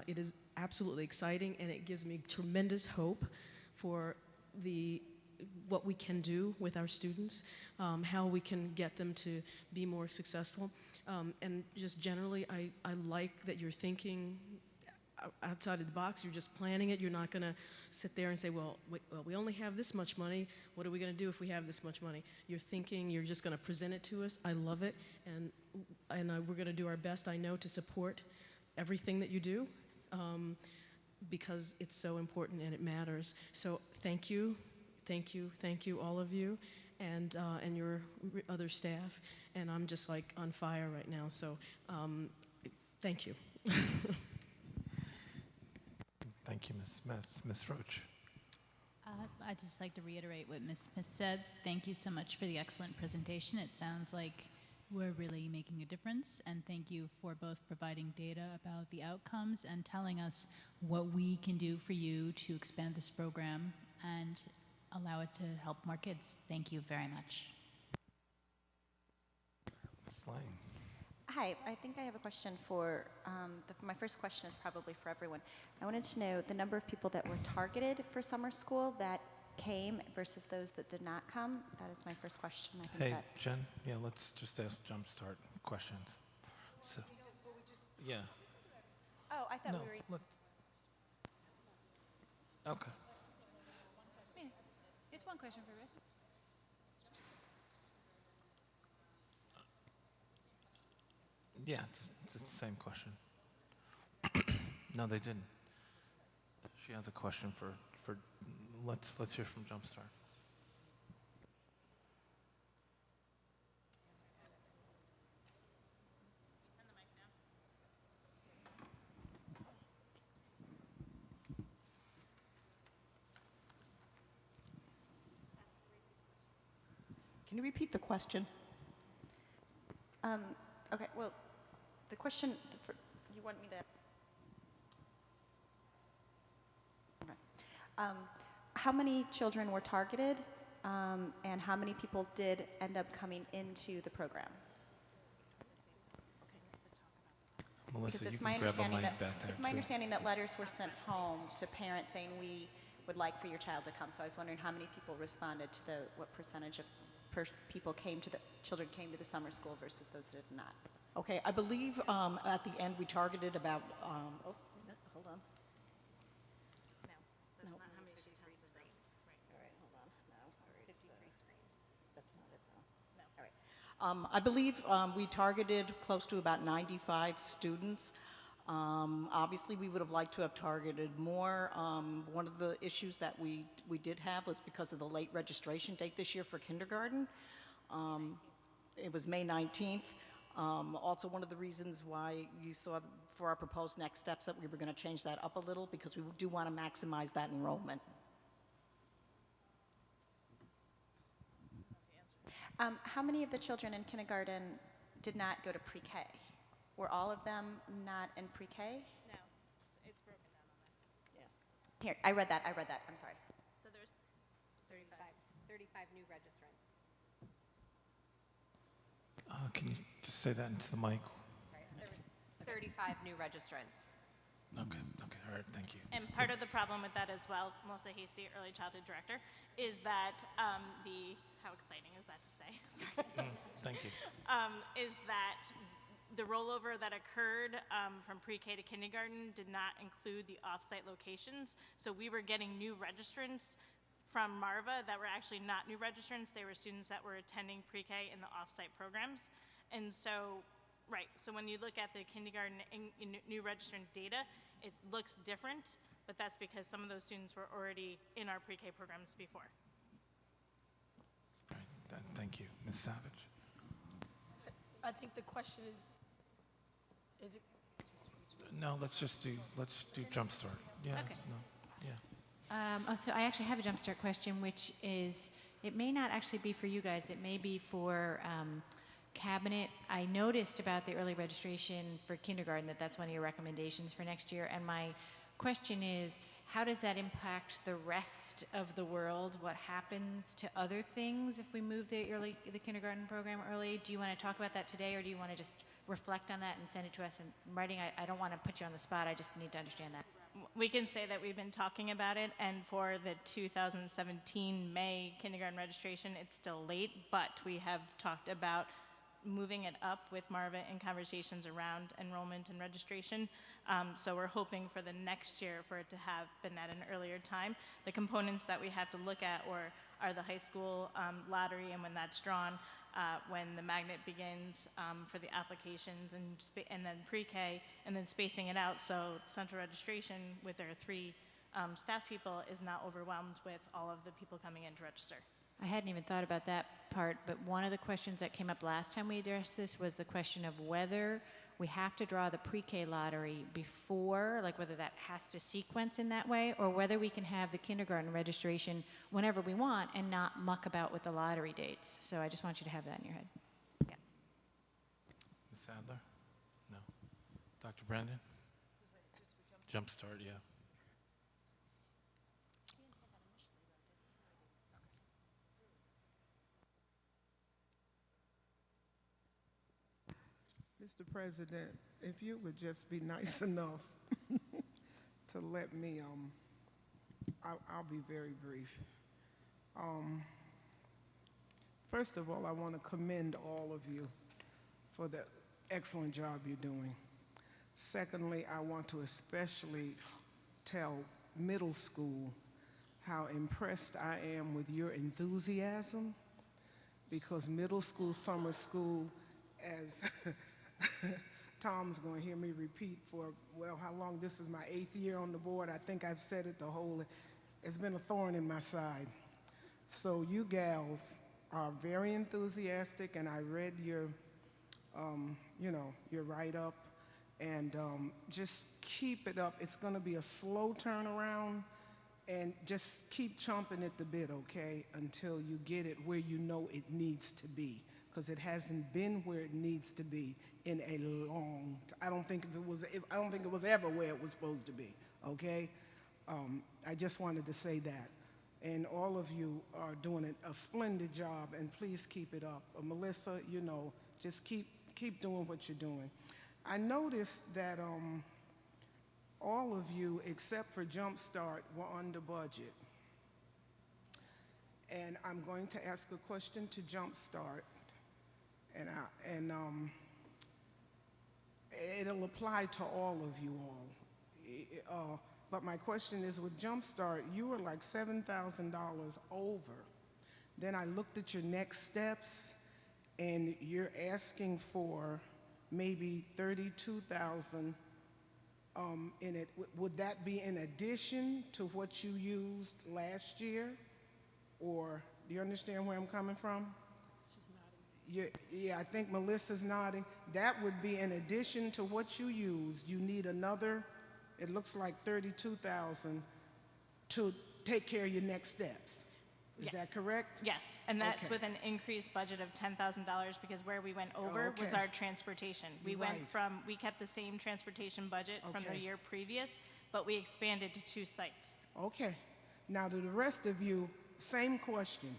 it is absolutely exciting, and it gives me tremendous hope for what we can do with our students, how we can get them to be more successful. And just generally, I like that you're thinking outside of the box. You're just planning it. You're not going to sit there and say, well, we only have this much money. What are we going to do if we have this much money? You're thinking, you're just going to present it to us. I love it. And we're going to do our best, I know, to support everything that you do, because it's so important and it matters. So thank you, all of you, and your other staff. And I'm just like on fire right now. So thank you. Thank you, Ms. Smith. Ms. Roach. I'd just like to reiterate what Ms. Smith said. Thank you so much for the excellent presentation. It sounds like we're really making a difference, and thank you for both providing data about the outcomes and telling us what we can do for you to expand this program and allow it to help more kids. Thank you very much. Ms. Lang. Hi, I think I have a question for, my first question is probably for everyone. I wanted to know the number of people that were targeted for summer school that came versus those that did not come. That is my first question. I think Hey, Jen, let's just ask Jumpstart questions. So, yeah. Oh, I thought No, we were... Okay. It's one question for Ruth. Yeah, it's the same question. No, they didn't. She has a question for let's hear from Jumpstart. Can you repeat the question? Okay, well, the question, you want me to... Okay. How many children were targeted, and how many people did end up coming into the program? Melissa, Because you can grab a mic back there. it's my too. understanding that letters were sent home to parents saying we would like for your child to come. So I was wondering how many people responded to what percentage of children came to the summer school versus those that did not. Okay, I believe at the end we targeted about, hold on. No, that's not how many she tested. All right, hold on. No, all right. 53 screened. That's not it, though. No. All right. I believe we targeted close to about 95 students. Obviously, we would have liked to have targeted more. One of the issues that we did have was because of the late registration date this year for kindergarten. It was May 19th. Also, one of the reasons why you saw for our proposed next steps that we were going to change that up a little because we do want to maximize that enrollment. How many of the children in kindergarten did not go to pre-K? Were all of them not in pre-K? No, it's broken down on that. Yeah. Here, I read that, I'm sorry. So there's 35 new registrants. Can you just say that into the mic? Sorry, there was 35 new registrants. Okay, all right, thank you. And part of the problem with that as well, Melissa Hasty, Early Childhood Director, is that how exciting is that to say? Sorry. Thank you. Is that the rollover that occurred from pre-K to kindergarten did not include the off-site locations. So we were getting new registrants from Marva that were actually not new registrants. They were students that were attending pre-K in the off-site programs. And so, right, so when you look at the kindergarten new registrant data, it looks different, but that's because some of those students were already in our pre-K programs before. All right, thank you. Ms. Savage. I think the question is it? No, let's do Jumpstart. Yeah. Okay. No, yeah. So I actually have a Jumpstart question, which is, it may not actually be for you guys, it may be for Cabinet. I noticed about the early registration for kindergarten that's one of your recommendations for next year, and my question is, how does that impact the rest of the world? What happens to other things if we move the kindergarten program early? Do you want to talk about that today, or do you want to just reflect on that and send it to us in writing? I don't want to put you on the spot. I just need to understand that. We can say that we've been talking about it, and for the 2017 May kindergarten registration, it's still late, but we have talked about moving it up with Marva in conversations around enrollment and registration. So we're hoping for the next year for it to have been at an earlier time. The components that we have to look at are the high school lottery and when that's drawn, when the magnet begins for the applications, and then pre-K, and then spacing it out so central registration with their 3 staff people is not overwhelmed with all of the people coming in to register. I hadn't even thought about that part, but one of the questions that came up last time we addressed this was the question of whether we have to draw the pre-K lottery before, like whether that has to sequence in that way, or whether we can have the kindergarten registration whenever we want and not muck about with the lottery dates. So I just want you to have that in your head. Yeah. Ms. Sadler? No. Dr. Brandon? Jumpstart, yeah. Mr. President, if you would just be nice enough to let me, I'll be very brief. First of all, I want to commend all of you for the excellent job you're doing. Secondly, I want to especially tell middle school how impressed I am with your enthusiasm, because middle school, summer school, as Tom's going to hear me repeat for, well, how long? This is my 8th year on the board. I think I've said it it's been a thorn in my side. So you gals are very enthusiastic, and I read your, your write-up, and just keep it up. It's going to be a slow turnaround, and just keep chomping at the bit, okay, until you get it where you know it needs to be, because it hasn't been where it needs to be in a long time. I don't think it was ever where it was supposed to be, okay? I just wanted to say that. And all of you are doing a splendid job, and please keep it up. Melissa, just keep doing what you're doing. I noticed that all of you, except for Jumpstart, were under budget. And I'm going to ask a question to Jumpstart, and it'll apply to all of you all. But my question is, with Jumpstart, you were like $7,000 over. Then I looked at your next steps, and you're asking for maybe $32,000 in it. Would that be in addition to what you used last year? Or do you understand where I'm coming from? Yeah, I think Melissa's nodding. That would be in addition to what you used. You need another, it looks like $32,000 to take care of your next steps. Is that correct? Yes, and that's Okay. with an increased budget of $10,000, because where we went over was Okay. our transportation. We kept the same transportation budget from the Okay. year previous, but we expanded to 2 sites. Okay. Now to the rest of you, same question.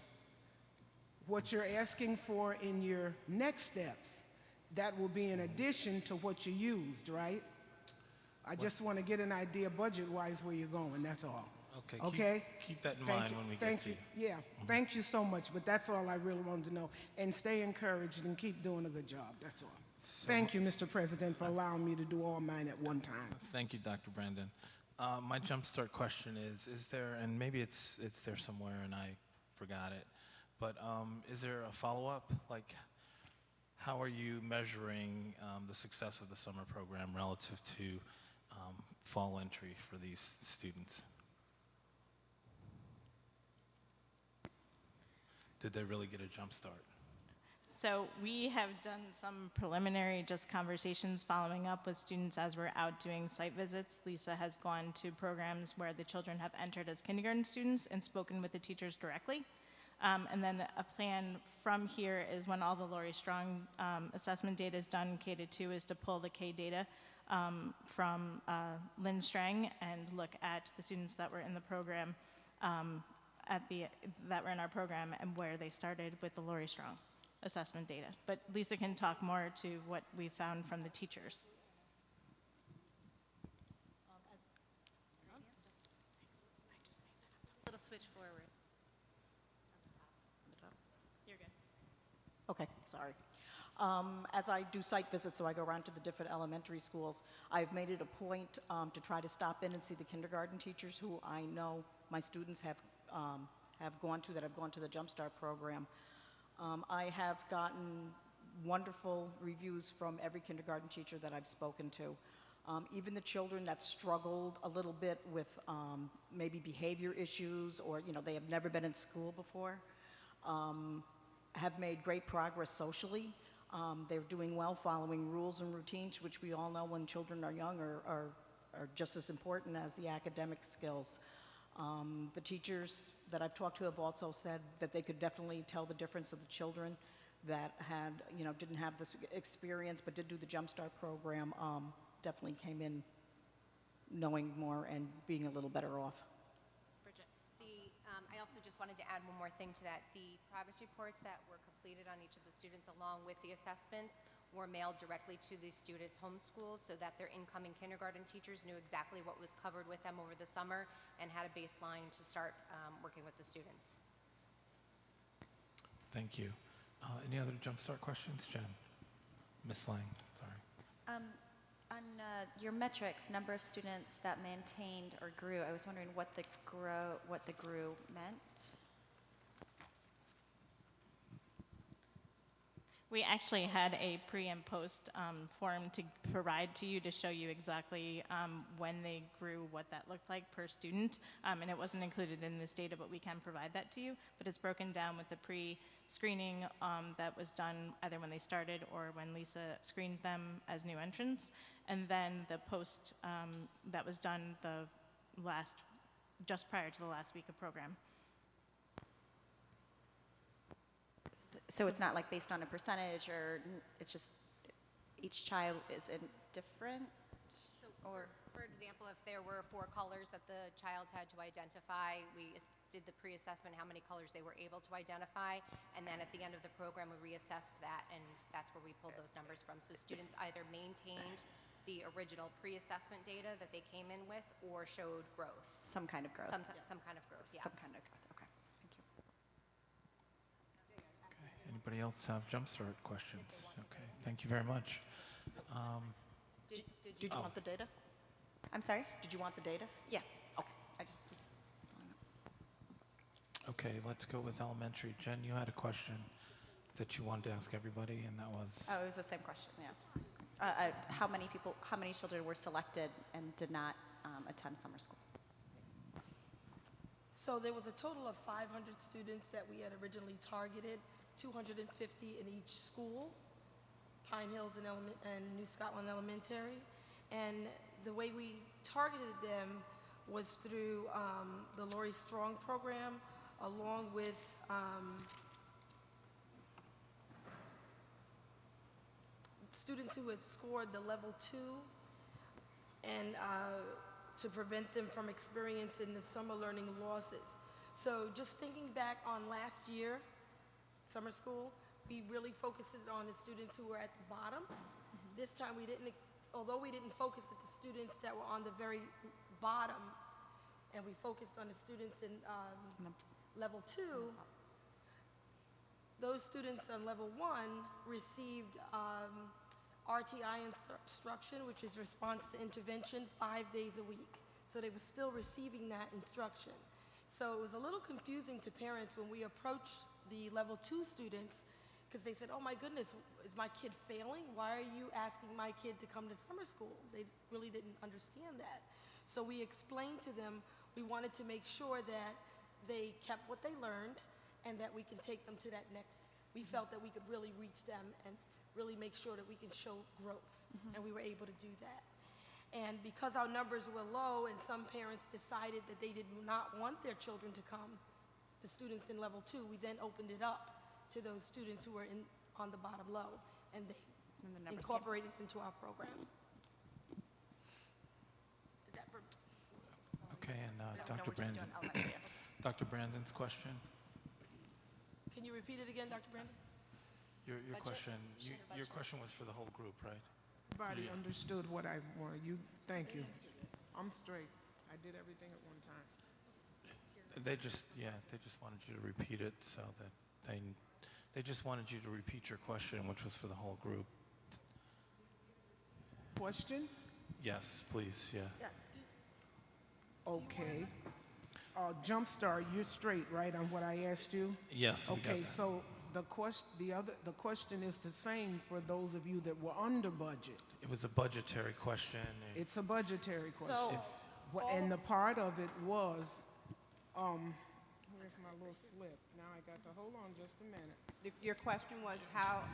What you're asking for in your next steps, that will be in addition to what you used, right? I just want to get an idea budget-wise where you're going, that's all. Okay. Okay? Keep that in Thank mind you. when we Thank get to you. you. Yeah, thank you so much, but that's all I really wanted to know. And stay encouraged and keep doing a good job, that's all. Thank you, Mr. President, for allowing me to do all mine at one time. Thank you, Dr. Brandon. My Jumpstart question is there, and maybe it's there somewhere and I forgot it, but is there a follow-up? Like, how are you measuring the success of the summer program relative to fall entry for these students? Did they really get a jump start? So we have done some preliminary just conversations following up with students as we're out doing site visits. Lisa has gone to programs where the children have entered as kindergarten students and spoken with the teachers directly. And then a plan from here is when all the Lori Strong assessment data is done, K-2, is to pull the K data from Lynn Strang and look at the students that were in the program, that were in our program and where they started with the Lori Strong assessment data. But Lisa can talk more to what we found from the teachers. Little switch forward. You're good. Okay, sorry. As I do site visits, so I go around to the different elementary schools, I've made it a point to try to stop in and see the kindergarten teachers who I know my students have gone to, that have gone to the Jump Start program. I have gotten wonderful reviews from every kindergarten teacher that I've spoken to. Even the children that struggled a little bit with maybe behavior issues, or they have never been in school before, have made great progress socially. They're doing well following rules and routines, which we all know when children are young are just as important as the academic skills. The teachers that I've talked to have also said that they could definitely tell the difference of the children that had, didn't have this experience but did do the Jump Start program, definitely came in knowing more and being a little better off. Bridget. I also just wanted to add one more thing to that. The progress reports that were completed on each of the students along with the assessments were mailed directly to the students' home schools so that their incoming kindergarten teachers knew exactly what was covered with them over the summer and had a baseline to start working with the students. Thank you. Any other Jump Start questions, Jen? Miss Lang, sorry. On your metrics, number of students that maintained or grew, I was wondering what the grew meant. We actually had a pre and post form to provide to you to show you exactly when they grew, what that looked like per student. And it wasn't included in this data, but we can provide that to you. But it's broken down with the pre-screening that was done either when they started or when Lisa screened them as new entrants. And then the post that was done just prior to the last week of program. So it's not like based on a percentage, or it's just each child is different? Or, for example, if there were 4 colors that the child had to identify, we did the pre-assessment, how many colors they were able to identify, and then at the end of the program, we reassessed that, and that's where we pulled those numbers from. So students either maintained the original pre-assessment data that they came in with, or showed growth. Some kind of growth. Some kind of growth, yes. Some kind of growth, okay. Thank you. Okay. Anybody else have Jump Start questions? Okay, thank you very much. Did you want the data? I'm sorry? Did you want the data? Yes. Okay. I just was. Okay, let's go with elementary. Jen, you had a question that you wanted to ask everybody, and that was? Oh, it was the same question, yeah. How many children were selected and did not attend summer school? So there was a total of 500 students that we had originally targeted, 250 in each school, Pine Hills and New Scotland Elementary. And the way we targeted them was through the Lori Strong program, along with students who had scored the level 2, and to prevent them from experiencing the summer learning losses. So just thinking back on last year, summer school, we really focused on the students who were at the bottom. This time although we didn't focus at the students that were on the very bottom, and we focused on the students in level 2, those students on level 1 received RTI instruction, which is response to intervention, 5 days a week. So they were still receiving that instruction. So it was a little confusing to parents when we approached the level 2 students, because they said, oh my goodness, is my kid failing? Why are you asking my kid to come to summer school? They really didn't understand that. So we explained to them we wanted to make sure that they kept what they learned and that we can take them to that next. We felt that we could really reach them and really make sure that we can show growth, and we were able to do that. And because our numbers were low and some parents decided that they did not want their children to come, the students in level 2, we then opened it up to those students who were on the bottom low, and they incorporated into our program. Okay, and No, Dr. we're just Brandon. doing elementary. Dr. Brandon's question. Can you repeat it again, Dr. Brandon? Your Budget. question. Share the Your budget. question was for the whole group, right? Everybody Yeah. understood what I wanted. Thank you. I'm straight. I did everything at one time. They just wanted you to repeat it so that they just wanted you to repeat your question, which was for the whole group. Question? Yes, please. Yeah. Yes. Okay. Jumpstart, you're straight, right, on what I asked you? Yes, we got Okay, that. so the question is the same for those of you that were under budget. It was a budgetary question. It's a budgetary question. So, And the part of it was, where's my little slip? Now I got to, hold on just a minute. Your question was how,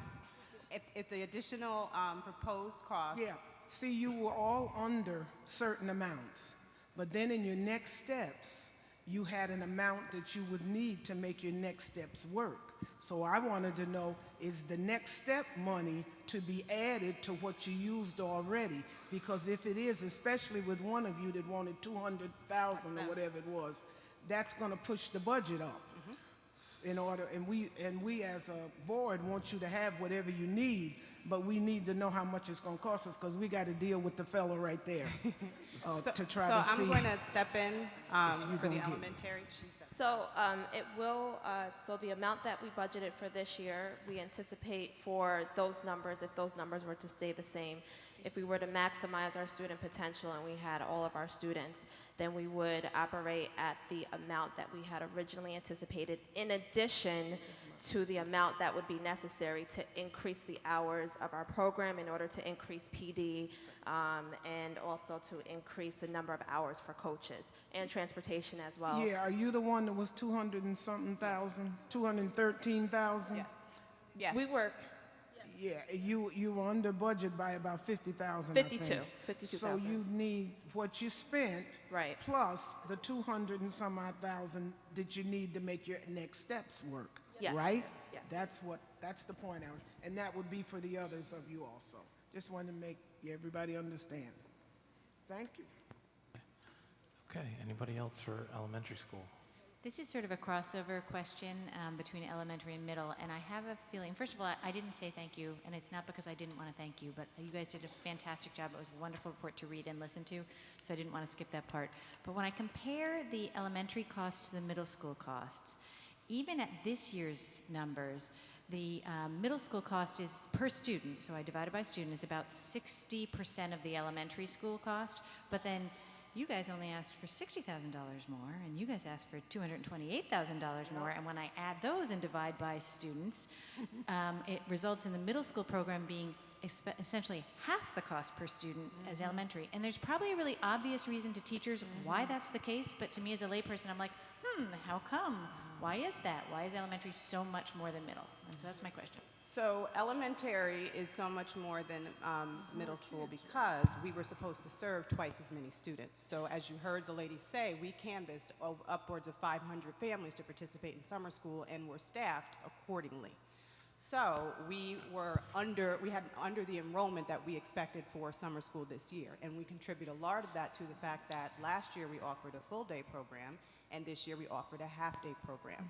if the additional proposed cost. Yeah, see, you were all under certain amounts, but then in your next steps, you had an amount that you would need to make your next steps work. So I wanted to know, is the next step money to be added to what you used already? Because if it is, especially with one of you that wanted 200,000 or whatever it was, that's going to push the budget up. In order, and we as a board want you to have whatever you need, but we need to know how much it's going to cost us because we got to deal with the fellow right there to try to see. So I'm going to step in you for the gonna get- elementary. So it will, so the amount that we budgeted for this year, we anticipate for those numbers, if those numbers were to stay the same, if we were to maximize our student potential and we had all of our students, then we would operate at the amount that we had originally anticipated, in addition to the amount that would be necessary to increase the hours of our program in order to increase PD and also to increase the number of hours for coaches and transportation as well. Yeah, are you the one that was 200 and something thousand, 213,000? Yes. Yes. We work. Yeah, you were under budget by about 50,000. 52, So 52,000. you need what you spent, right, plus the 200 and some odd thousand that you need to make your next steps work. Yes. Right? Yes. That's the point I was, and that would be for the others of you also. Just wanted to make everybody understand. Thank you. Okay, anybody else for elementary school? This is sort of a crossover question between elementary and middle, and I have a feeling, first of all, I didn't say thank you, and it's not because I didn't want to thank you, but you guys did a fantastic job. It was a wonderful report to read and listen to, so I didn't want to skip that part. But when I compare the elementary costs to the middle school costs, even at this year's numbers, the middle school cost is per student, so I divided by student, is about 60% of the elementary school cost, but then you guys only asked for $60,000 more, and you guys asked for $228,000 more, and when I add those and divide by students, it results in the middle school program being essentially half the cost per student as elementary. And there's probably a really obvious reason to teachers why that's the case, but to me as a layperson, I'm like, how come? Why is that? Why is elementary so much more than middle? And so that's my question. So elementary is so much more than middle school because we were supposed to serve twice as many students. So as you heard the lady say, we canvassed upwards of 500 families to participate in summer school and were staffed accordingly. So we had under the enrollment that we expected for summer school this year. And we contribute a lot of that to the fact that last year we offered a full day program, and this year we offered a half-day program.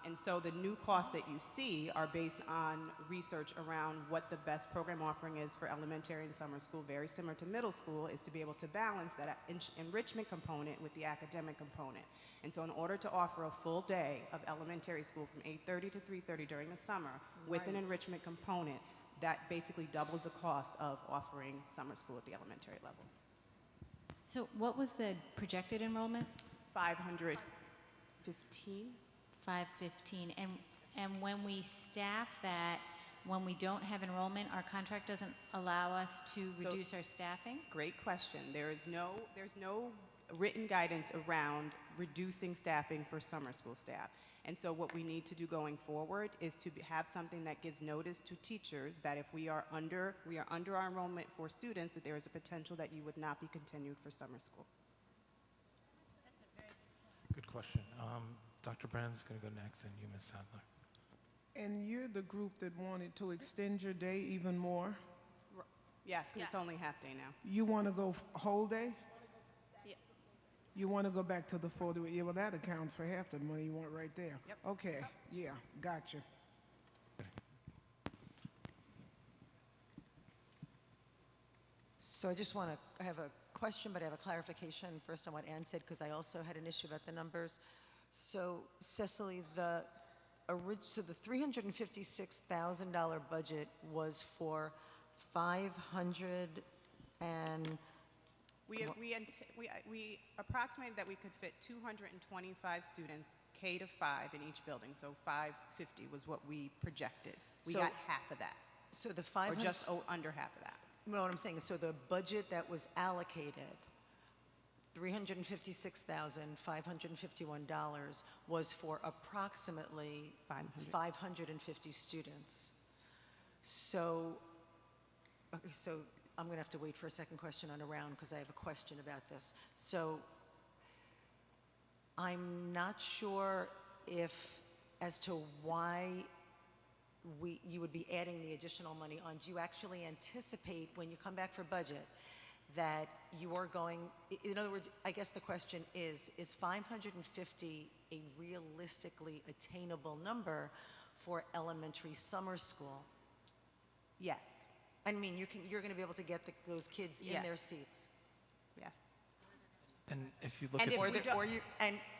And so the new costs that you see are based on research around what the best program offering is for elementary and summer school, very similar to middle school, is to be able to balance that enrichment component with the academic component. And so in order to offer a full day of elementary school from 8:30 to 3:30 during the summer with an enrichment component, that basically doubles the cost of offering summer school at the elementary level. So what was the projected enrollment? 515. 515. And when we staff that, when we don't have enrollment, our contract doesn't allow us to reduce our staffing? Great question. There's no written guidance around reducing staffing for summer school staff. And so what we need to do going forward is to have something that gives notice to teachers that if we are under our enrollment for students, that there is a potential that you would not be continued for summer school. Good question. Dr. Brandon's going to go next, and you, Ms. Sadler. And you're the group that wanted to extend your day even more? Yes, because it's only half day now. You want to go whole day? You want to go back to the 40, yeah, well, that accounts for half the money you want right there. Yep. Okay, yeah, gotcha. So I just want to, I have a question, but I have a clarification first on what Ann said, because I also had an issue about the numbers. So Cecily, so the $356,000 budget was for 500 and, We approximated that we could fit 225 students, K to 5 in each building, so 550 was what we projected. We So- got half of that, so the or 500. just under half of that. No, what I'm saying is, so the budget that was allocated, $356,551, was for approximately 550 students. So, okay, so I'm going to have to wait for a second question on around because I have a question about this. So I'm not sure as to why you would be adding the additional money on. Do you actually anticipate when you come back for budget that you are going, in other words, I guess the question is 550 a realistically attainable number for elementary summer school? Yes. I mean, you're going to be able to get those kids in their Yes. seats? Yes. And if you look And at if we don't-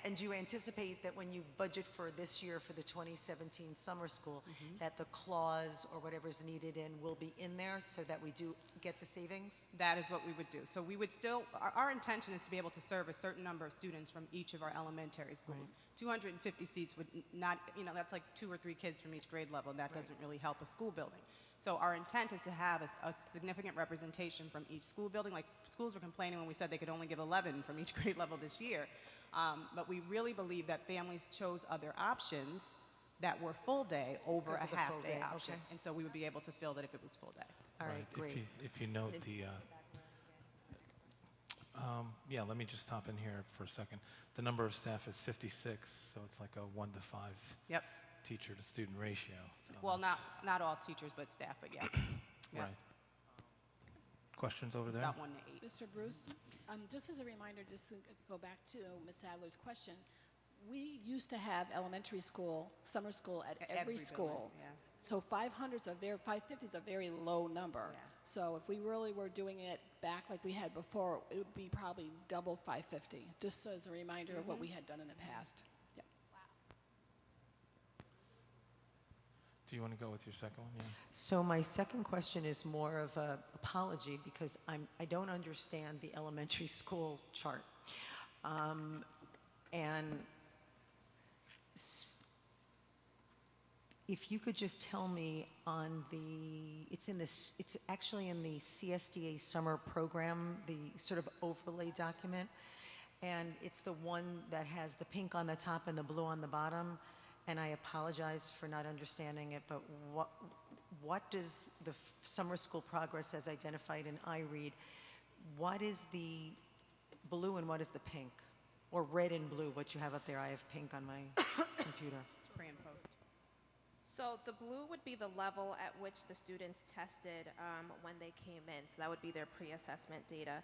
And do you anticipate that when you budget for this year for the 2017 summer school, that the clause or whatever is needed in will be in there so that we do get the savings? That is what we would do. So we would still, our intention is to be able to serve a certain number of students from each of our elementary schools. 250 seats would not, that's like 2 or 3 kids from each grade level, and that doesn't really help a school building. So our intent is to have a significant representation from each school building. Like, schools were complaining when we said they could only give 11 from each grade level this year. But we really believe that families chose other options that were full day over Because a of the full half day day, option. okay. And so we would be able to fill that if it was full day. All right, great. If you note yeah, let me just stop in here for a second. The number of staff is 56, so it's like a 1 to 5 Yep. teacher to student ratio. So Well, that's- not all teachers, but staff, but yeah. Yeah. Right. Questions over there? About 1 to 8. Mr. Bruce, just as a reminder, just to go back to Ms. Adler's question, we used to have elementary school, summer school at every school. building, yeah. So 550 is a very low number. Yeah. So if we really were doing it back like we had before, it would be probably double 550, just as a reminder of what we had done in the past. Yeah. Do you want to go with your second one? Yeah. So my second question is more of an apology because I don't understand the elementary school chart. And if you could just tell me on it's actually in the CSDA summer program, the sort of overlay document, and it's the one that has the pink on the top and the blue on the bottom. And I apologize for not understanding it, but what does the summer school progress as identified in iRead, what is the blue and what is the pink? Or red and blue, what you have up there? I have pink on my computer. It's pre and post. So the blue would be the level at which the students tested when they came in. So that would be their pre-assessment data.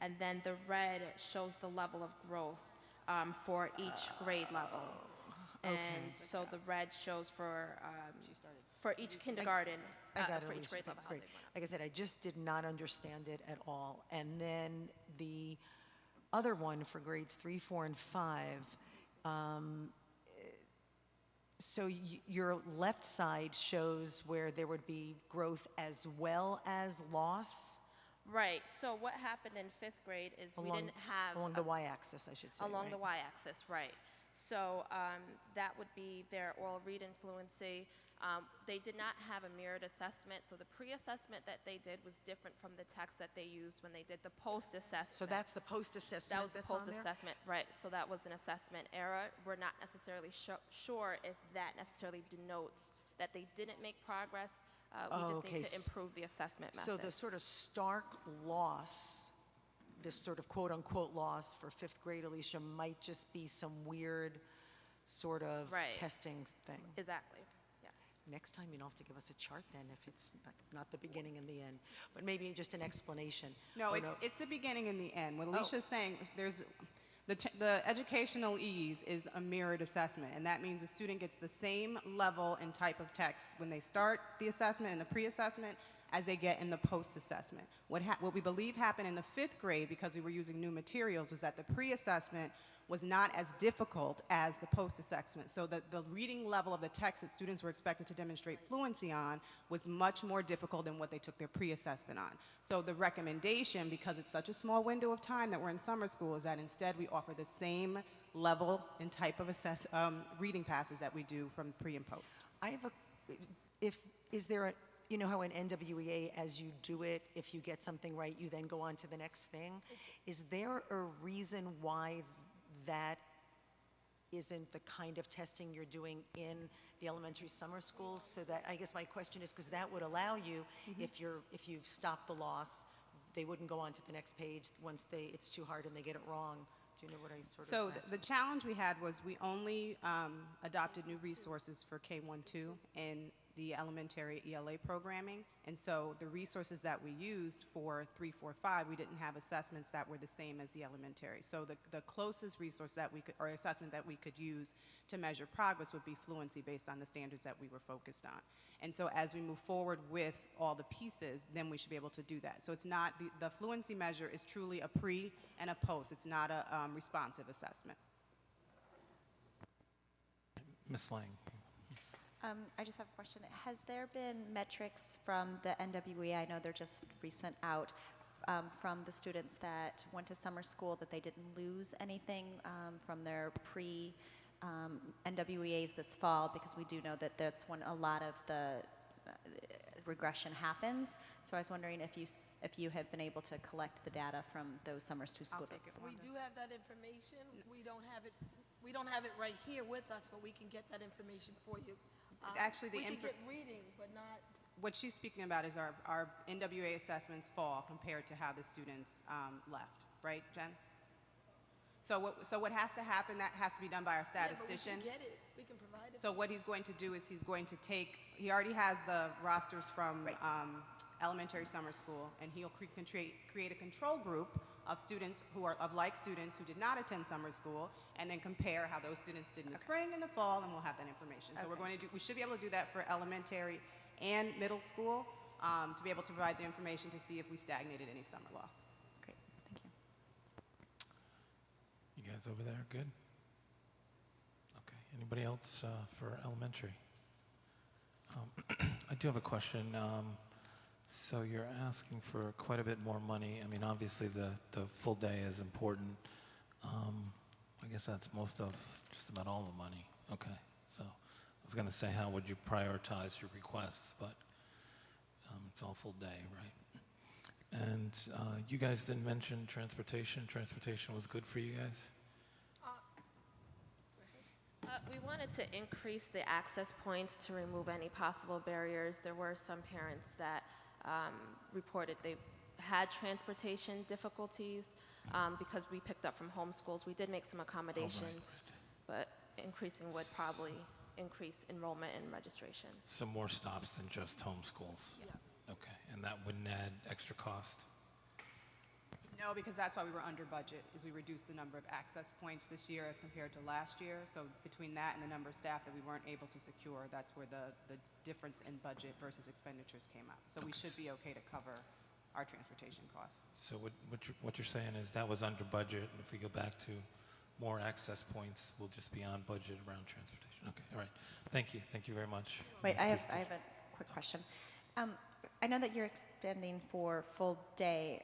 And then the red shows the level of growth for each grade level. Okay. And so the red shows for each kindergarten, I got it, for each Alicia. grade Okay, level. how great. they went. Like I said, I just did not understand it at all. And then the other one for grades 3, 4, and 5, so your left side shows where there would be growth as well as loss Right. So what happened in 5th grade is we didn't have along the y-axis, I should say. along right? the y-axis, right? So that would be their oral read and fluency. They did not have a mirrored assessment, so the pre-assessment that they did was different from the text that they used when they did the post-assessment. So that's the post-assessment That was the that's on there? post-assessment, right? So that was an assessment error. We're not necessarily sure if that necessarily denotes that they didn't make progress. We just okay. need to improve the assessment methods. So the sort of stark loss, this sort of quote-unquote loss for 5th grade, Alicia, might just be some weird sort of Right. testing thing. Exactly, yes. Next time you don't have to give us a chart then if it's not the beginning and the end, but maybe just an explanation. No, Or it's the beginning and the end. What Alicia's saying, The educational ease is a mirrored assessment, and that means the student gets the same level and type of text when they start the assessment and the pre-assessment as they get in the post-assessment. What we believe happened in the 5th grade, because we were using new materials, was that the pre-assessment was not as difficult as the post-assessment. So the reading level of the text that students were expected to demonstrate fluency on was much more difficult than what they took their pre-assessment on. So the recommendation, because it's such a small window of time that we're in summer school, is that instead we offer the same level and type of reading passes that we do from pre and post. I have is there a, you know how in NWEA, as you do it, if you get something right, you then go on to the next thing? Is there a reason why that isn't the kind of testing you're doing in the elementary summer schools? So that, I guess my question is, because that would allow you, if you've stopped the loss, they wouldn't go on to the next page once it's too hard and they get it wrong. Do you know what I sort of So asked? the challenge we had was we only adopted new resources for K-1-2 in the elementary ELA programming, and so the resources that we used for 3-4-5, we didn't have assessments that were the same as the elementary. So the closest resource that we could, or assessment that we could use to measure progress would be fluency based on the standards that we were focused on. And so as we move forward with all the pieces, then we should be able to do that. So it's not, the fluency measure is truly a pre and a post. It's not a responsive assessment. Ms. Lang. I just have a question. Has there been metrics from the NWEA, I know they're just recent out, from the students that went to summer school that they didn't lose anything from their NWEAs this fall? Because we do know that that's when a lot of the regression happens. So I was wondering if you have been able to collect the data from those summers to school days. We do have that information. We don't have it right here with us, but we can get that information for you. Actually, we can get reading, but not. What she's speaking about is our NWA assessments fall compared to how the students left, right, Jen? So what has to happen, that has to be done by our statistician. Yeah, but we can get it. We can provide it. So what he's going to do is he's going to take, he already has the rosters from elementary summer school, and he'll create a control group of students who are of like students who did not attend summer school, and then compare how those students did in the spring and the fall, and we'll have that information. So we should be able to do that for elementary and middle school to be able to provide the information to see if we stagnated any summer loss. Great, thank you. You guys over there, good? Okay, anybody else for elementary? I do have a question. So you're asking for quite a bit more money. I mean, obviously the full day is important. I guess that's most of just about all the money. Okay, so I was going to say, how would you prioritize your requests, but it's all full day, right? And you guys didn't mention transportation. Transportation was good for you guys? We wanted to increase the access points to remove any possible barriers. There were some parents that reported they had transportation difficulties because we picked up from homeschools. We did make some accommodations, but increasing would probably increase enrollment and registration. Some more stops than just homeschools? Yes. Okay, and that wouldn't add extra cost? No, because that's why we were under budget, is we reduced the number of access points this year as compared to last year. So between that and the number of staff that we weren't able to secure, that's where the difference in budget versus expenditures came up. So we should be okay to cover our transportation costs. So what you're saying is that was under budget, and if we go back to more access points, we'll just be on budget around transportation. Okay, all right. Thank you. Thank you very much. Wait, I have a quick question. I know that you're expanding for full day.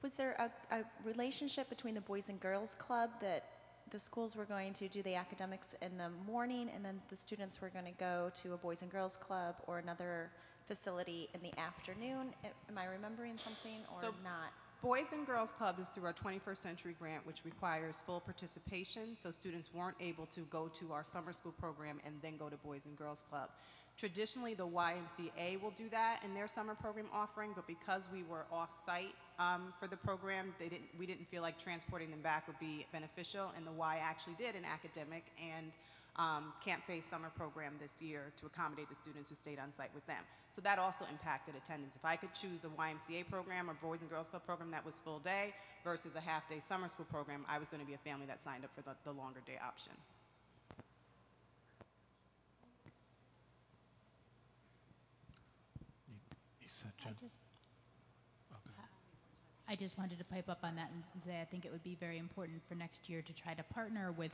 Was there a relationship between the Boys and Girls Club that the schools were going to do the academics in the morning and then the students were going to go to a Boys and Girls Club or another facility in the afternoon? Am I remembering something or not? Boys and Girls Club is through our 21st Century Grant, which requires full participation, so students weren't able to go to our summer school program and then go to Boys and Girls Club. Traditionally, the YMCA will do that in their summer program offering, but because we were off-site for the program, we didn't feel like transporting them back would be beneficial, and the Y actually did an academic and camp-based summer program this year to accommodate the students who stayed on site with them. So that also impacted attendance. If I could choose a YMCA program or Boys and Girls Club program that was full day versus a half-day summer school program, I was going to be a family that signed up for the longer day option. You said, Jen? I just wanted to pipe up on that and say I think it would be very important for next year to try to partner with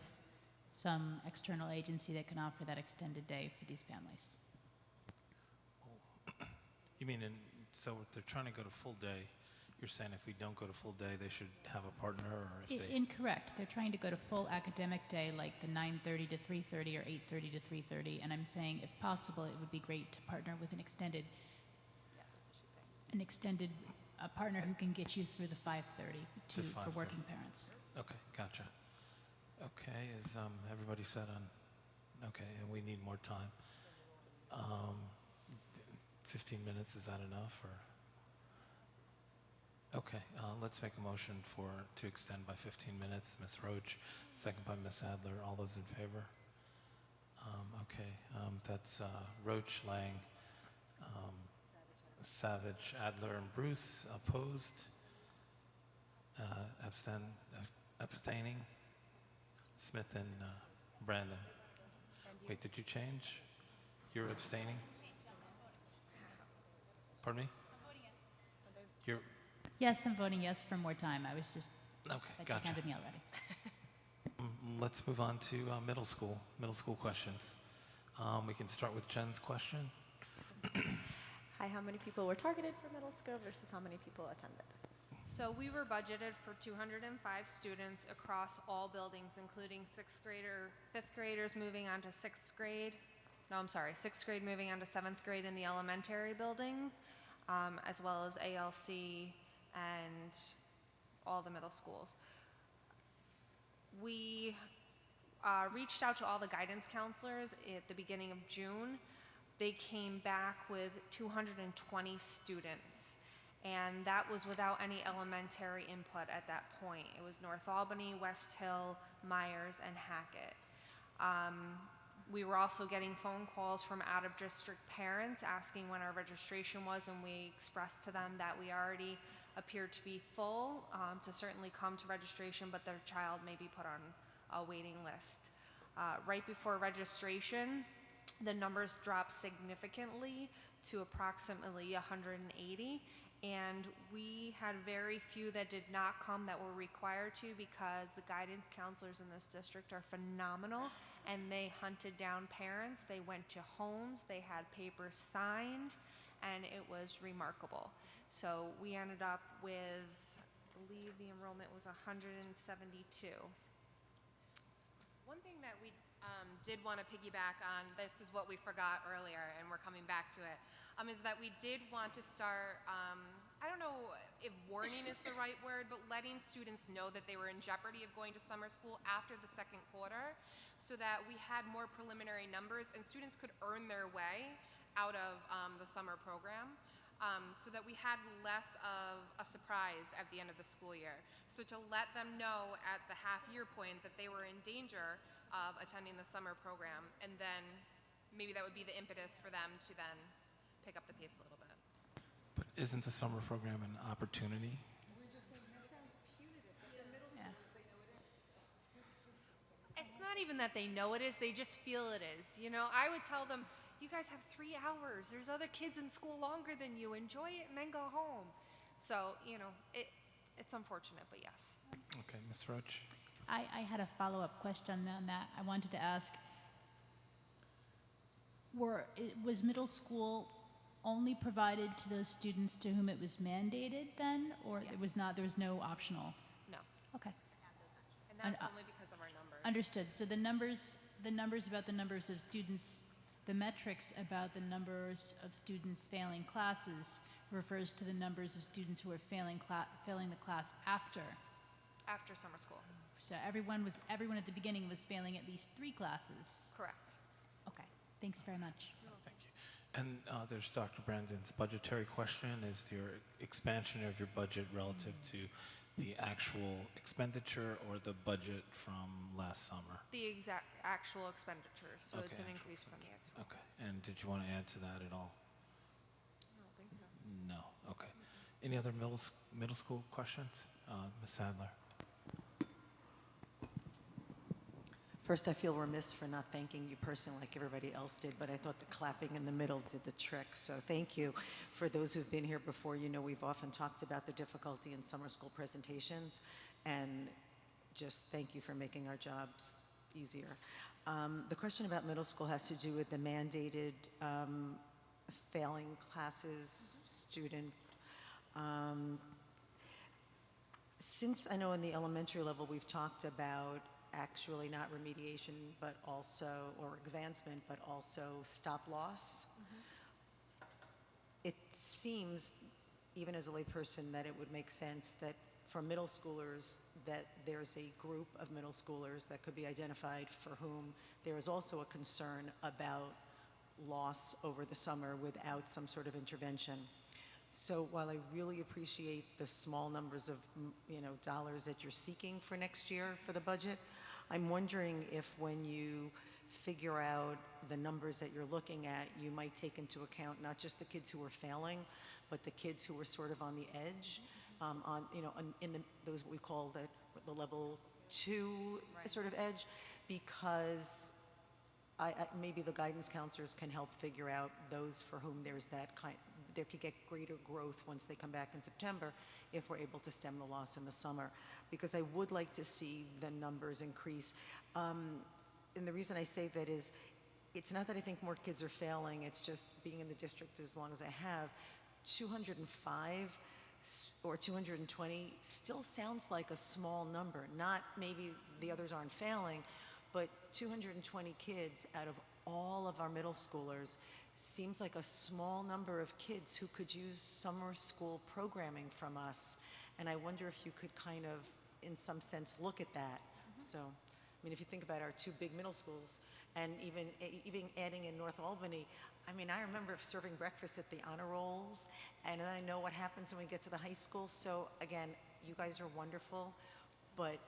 some external agency that can offer that extended day for these families. You mean, so if they're trying to go to full day, you're saying if we don't go to full day, they should have a partner, or if they... Incorrect. They're trying to go to full academic day, like the 9:30 to 3:30 or 8:30 to 3:30. And I'm saying, if possible, it would be great to partner with an extended a partner who can get you through the 5:30 for working parents. Okay, gotcha. Okay, is everybody set on? Okay, and we need more time. 15 minutes, is that enough, or? Okay, let's make a motion to extend by 15 minutes. Ms. Roach, second by Ms. Adler. All those in favor? Okay, that's Roach, Lang, Savage, Adler, and Bruce. Opposed? Abstaining? Smith and Brandon. Wait, did you change? You're abstaining? Pardon me? You're... Yes, I'm voting yes for more time. I was just... Okay, gotcha. You counted me already. Let's move on to middle school questions. We can start with Jen's question. Hi, how many people were targeted for middle school versus how many people attended? So we were budgeted for 205 students across all buildings, including fifth graders moving on to sixth grade. No, I'm sorry, sixth grade moving on to seventh grade in the elementary buildings, as well as ALC and all the middle schools. We reached out to all the guidance counselors at the beginning of June. They came back with 220 students, and that was without any elementary input at that point. It was North Albany, West Hill, Myers, and Hackett. We were also getting phone calls from out-of-district parents asking when our registration was, and we expressed to them that we already appeared to be full, to certainly come to registration, but their child may be put on a waiting list. Right before registration, the numbers dropped significantly to approximately 180, and we had very few that did not come that were required to, because the guidance counselors in this district are phenomenal, and they hunted down parents. They went to homes, they had papers signed, and it was remarkable. So we ended up with, I believe the enrollment was 172. One thing that we did want to piggyback on, this is what we forgot earlier, and we're coming back to it, is that we did want to start, I don't know if warning is the right word, but letting students know that they were in jeopardy of going to summer school after the second quarter, so that we had more preliminary numbers and students could earn their way out of the summer program. So that we had less of a surprise at the end of the school year. So to let them know at the half-year point that they were in danger of attending the summer program, and then maybe that would be the impetus for them to then pick up the pace a little bit. But isn't the summer program an opportunity? It's not even that they know it is, they just feel it is. You know, I would tell them, you guys have 3 hours. There's other kids in school longer than you. Enjoy it and then go home. So, you know, it's unfortunate, but yes. Okay, Ms. Roach. I had a follow-up question on that. I wanted to ask, was middle school only provided to those students to whom it was mandated then, or Yes. there was no optional? No. Okay. And that's only because of our numbers. Understood. So the numbers about the numbers of students, the metrics about the numbers of students failing classes refers to the numbers of students who are failing the class after. After summer school. So everyone at the beginning was failing at least 3 classes. Correct. Okay. Thank very much. Thank you. And there's Dr. Brandon's budgetary question. Is your expansion of your budget relative to the actual expenditure or the budget from last summer? The exact actual expenditures, so it's Okay, an actual increase from the actual. Okay, and did you want to add to that at all? I don't think so. No, okay. Any other middle school questions? Ms. Sadler? First, I feel remiss for not thanking you personally like everybody else did, but I thought the clapping in the middle did the trick. So thank you. For those who've been here before, you know we've often talked about the difficulty in summer school presentations, and just thank you for making our jobs easier. The question about middle school has to do with the mandated failing classes student. Since I know in the elementary level we've talked about actually not remediation, but also, or advancement, but also stop loss. It seems, even as a layperson, that it would make sense that for middle schoolers, that there's a group of middle schoolers that could be identified for whom there is also a concern about loss over the summer without some sort of intervention. So while I really appreciate the small numbers of dollars that you're seeking for next year for the budget, I'm wondering if when you figure out the numbers that you're looking at, you might take into account not just the kids who are failing, but the kids who are sort of on the edge, in those what we call the level 2 sort of edge, because maybe the guidance counselors can help figure out those for whom there's that there could get greater growth once they come back in September if we're able to stem the loss in the summer, because I would like to see the numbers increase. And the reason I say that is, it's not that I think more kids are failing, it's just being in the district as long as I have, 205 or 220 still sounds like a small number. Not maybe the others aren't failing, but 220 kids out of all of our middle schoolers seems like a small number of kids who could use summer school programming from us. And I wonder if you could kind of, in some sense, look at that. So, I mean, if you think about our 2 big middle schools, and even adding in North Albany, I mean, I remember serving breakfast at the honor rolls, and then I know what happens when we get to the high school. So again, you guys are wonderful, but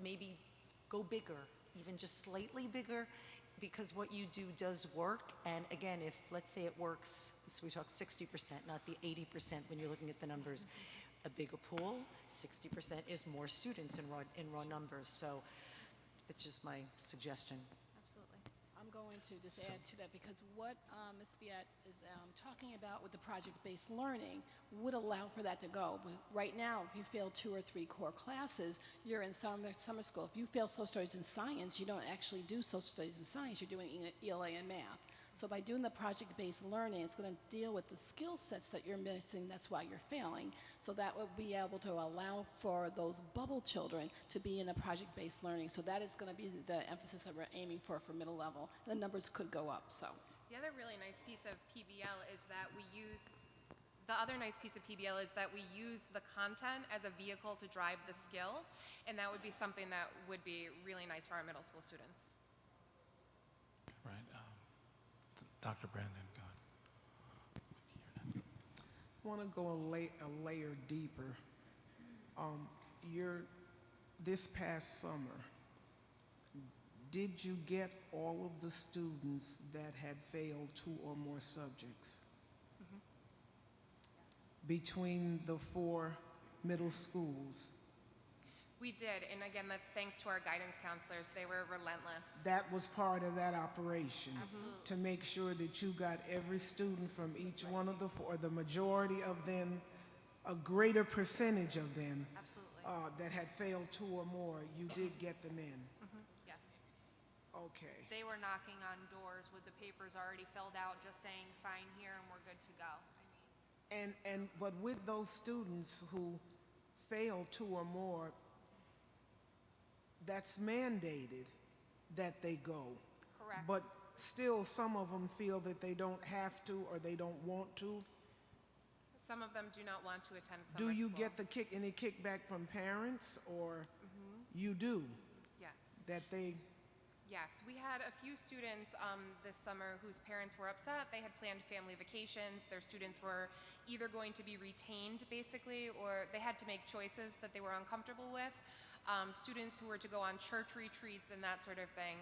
maybe go bigger, even just slightly bigger, because what you do does work. And again, if let's say it works, so we talk 60%, not the 80% when you're looking at the numbers. A bigger pool, 60% is more students in raw numbers. So it's just my suggestion. I'm going to just add to that, because what Ms. Biat is talking about with the project-based learning would allow for that to go. But right now, if you fail 2 or 3 core classes, you're in summer school. If you fail social studies and science, you don't actually do social studies and science, you're doing ELA and math. So by doing the project-based learning, it's going to deal with the skill sets that you're missing, that's why you're failing. So that will be able to allow for those bubble children to be in the project-based learning. So that is going to be the emphasis that we're aiming for middle level. The numbers could go up, so. The other really nice piece of PBL is that we use the content as a vehicle to drive the skill, and that would be something that would be really nice for our middle school students. Right. Dr. Brandon, go ahead. I want to go a layer deeper. This past summer, did you get all of the students that had failed 2 or more subjects? Between the 4 middle schools? We did, and again, that's thanks to our guidance counselors. They were relentless. That was part of that operation. Absolutely. To make sure that you got every student from each one of the 4, the majority of them, a greater percentage of them that had failed 2 or more, you did get them in. Yes. Okay. They were knocking on doors with the papers already filled out, just saying, sign here and we're good to go. But with those students who failed 2 or more, that's mandated that they go. Correct. But still, some of them feel that they don't have to or they don't want to. Some of them do not want to attend summer Do you school. get any kickback from parents, or you do? Yes. That they Yes, we had a few students this summer whose parents were upset. They had planned family vacations. Their students were either going to be retained, basically, or they had to make choices that they were uncomfortable with. Students who were to go on church retreats and that sort of thing.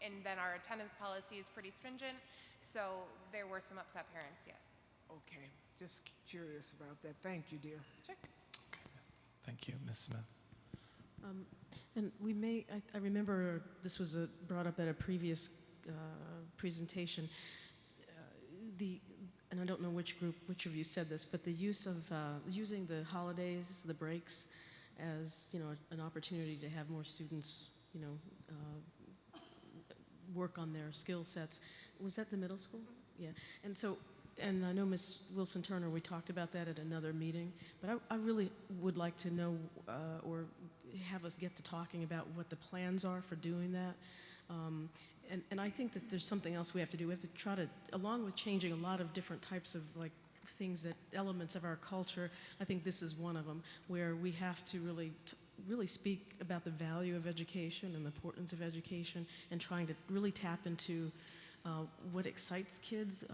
And then our attendance policy is pretty stringent, so there were some upset parents, yes. Okay, just curious about that. Thank you, dear. Sure. Thank you, Ms. Smith. And we may, I remember this was brought up at a previous presentation. And I don't know which of you said this, but the use of using the holidays, the breaks, as an opportunity to have more students, work on their skill sets. Was that the middle school? Yeah. And I know Ms. Wilson Turner, we talked about that at another meeting, but I really would like to know or have us get to talking about what the plans are for doing that. And I think that there's something else we have to do. We have to try to, along with changing a lot of different types of things, elements of our culture, I think this is one of them, where we have to really speak about the value of education and the importance of education, and trying to really tap into what excites kids,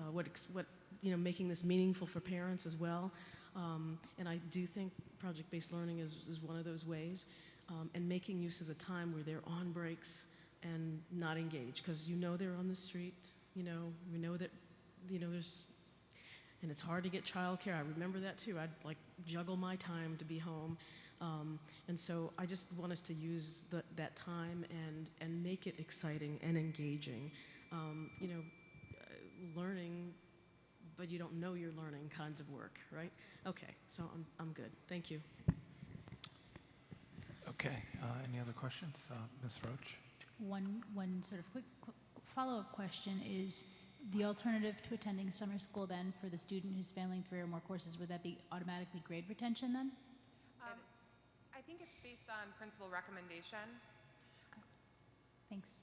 making this meaningful for parents as well. And I do think project-based learning is one of those ways, and making use of the time where they're on breaks and not engaged, because they're on the street, we know that, there's, and it's hard to get childcare. I remember that too. I'd juggle my time to be home. And so I just want us to use that time and make it exciting and engaging. Learning, but you don't know you're learning kinds of work, right? Okay, so I'm good. Thank you. Okay, any other questions? Ms. Roach? One sort of quick follow-up question is, the alternative to attending summer school then for the student who's failing 3 or more courses, would that be automatically grade retention then? I think it's based on principal recommendation. Thanks.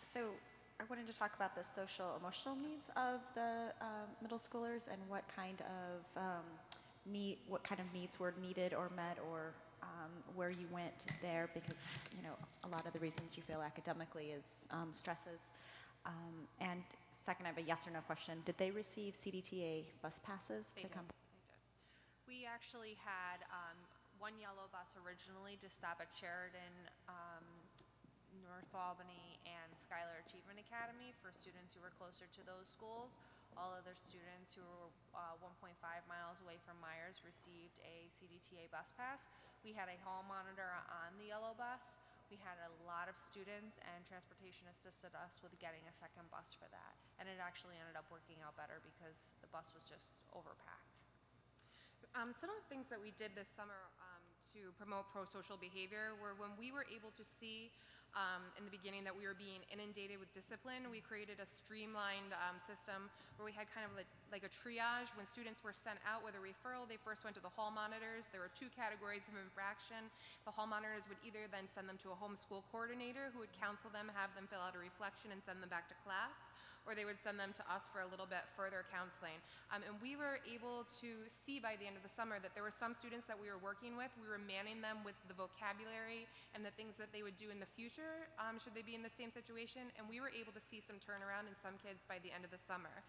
So I wanted to talk about the social emotional needs of the middle schoolers, and what kind of needs were needed or met, or where you went there, because a lot of the reasons you fail academically is stresses. And second, I have a yes or no question. Did they receive CDTA bus passes to come? We actually had one yellow bus originally to stop at Sheridan, North Albany, and Schuyler Achievement Academy for students who were closer to those schools. All other students who were 1.5 miles away from Myers received a CDTA bus pass. We had a hall monitor on the yellow bus. We had a lot of students, and transportation assisted us with getting a second bus for that. And it actually ended up working out better because the bus was just overpacked. Some of the things that we did this summer to promote pro-social behavior were, when we were able to see in the beginning that we were being inundated with discipline, we created a streamlined system where we had kind of like a triage. When students were sent out with a referral, they first went to the hall monitors. There were 2 categories of infraction. The hall monitors would either then send them to a homeschool coordinator who would counsel them, have them fill out a reflection, and send them back to class, or they would send them to us for a little bit further counseling. And we were able to see by the end of the summer that there were some students that we were working with. We were manning them with the vocabulary and the things that they would do in the future should they be in the same situation. And we were able to see some turnaround in some kids by the end of the summer.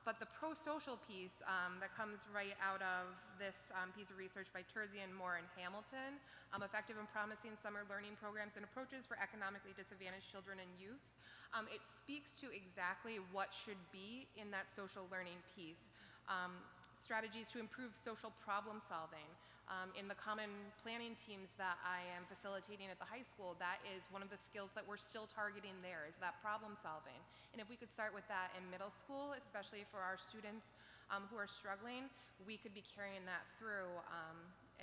But the pro-social piece that comes right out of this piece of research by Terzian, Moore, and Hamilton, effective and promising summer learning programs and approaches for economically disadvantaged children and youth, it speaks to exactly what should be in that social learning piece. Strategies to improve social problem solving. In the common planning teams that I am facilitating at the high school, that is one of the skills that we're still targeting there, is that problem solving. And if we could start with that in middle school, especially for our students who are struggling, we could be carrying that through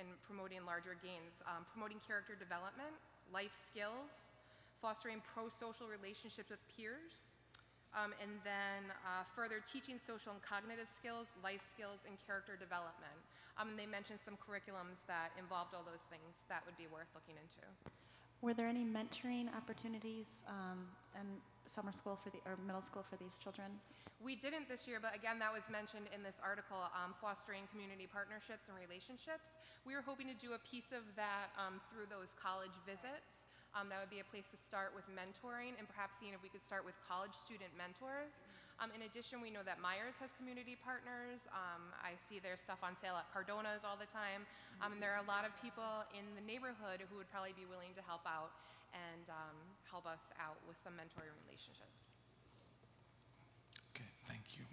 and promoting larger gains. Promoting character development, life skills, fostering pro-social relationships with peers, and then further teaching social and cognitive skills, life skills, and character development. And they mentioned some curriculums that involved all those things that would be worth looking into. Were there any mentoring opportunities? And summer school for or middle school for these children? We didn't this year, but again, that was mentioned in this article, fostering community partnerships and relationships. We were hoping to do a piece of that through those college visits. That would be a place to start with mentoring and perhaps seeing if we could start with college student mentors. In addition, we know that Myers has community partners. I see their stuff on sale at Cardona's all the time. And there are a lot of people in the neighborhood who would probably be willing to help out and help us out with some mentoring relationships. Okay, thank you.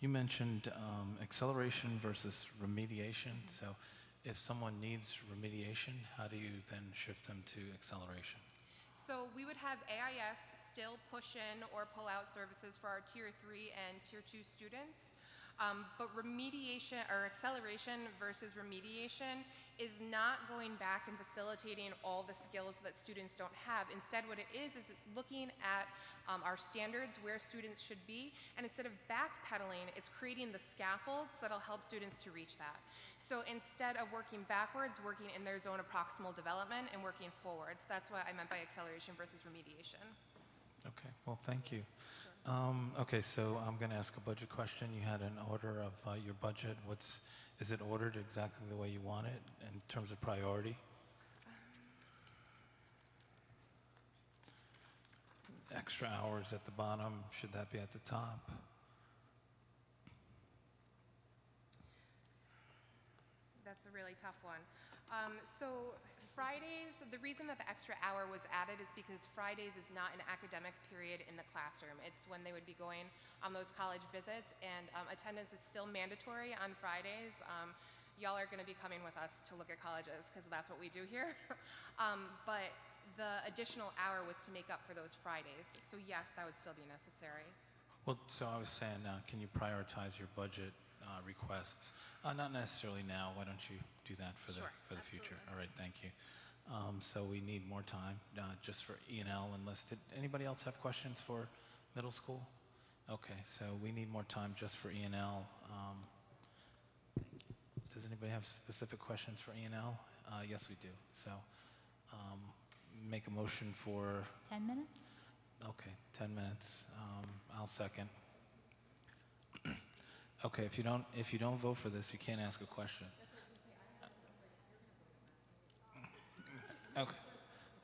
You mentioned acceleration versus remediation. So if someone needs remediation, how do you then shift them to acceleration? So we would have AIS still push in or pull out services for our Tier 3 and Tier 2 students. But remediation or acceleration versus remediation is not going back and facilitating all the skills that students don't have. Instead, what it is it's looking at our standards, where students should be, and instead of backpedaling, it's creating the scaffolds that'll help students to reach that. So instead of working backwards, working in their zone of proximal development and working forwards. That's what I meant by acceleration versus remediation. Okay, well, thank you. Okay, so I'm going to ask a budget question. You had an order of your budget. Is it ordered exactly the way you want it in terms of priority? Extra hours at the bottom, should that be at the top? That's a really tough one. So Fridays, the reason that the extra hour was added is because Fridays is not an academic period in the classroom. It's when they would be going on those college visits, and attendance is still mandatory on Fridays. Y'all are going to be coming with us to look at colleges because that's what we do here. But the additional hour was to make up for those Fridays. So yes, that would still be necessary. Well, so I was saying, can you prioritize your budget requests? Not necessarily now. Why don't you do that for the future? All right, thank you. So we need more time just for E&L enlisted. Anybody else have questions for middle school? Okay, so we need more time just for E&L. Does anybody have specific questions for E&L? Yes, we do. So make a motion for 10 minutes? Okay, 10 minutes. I'll second. Okay, if you don't vote for this, you can't ask a question.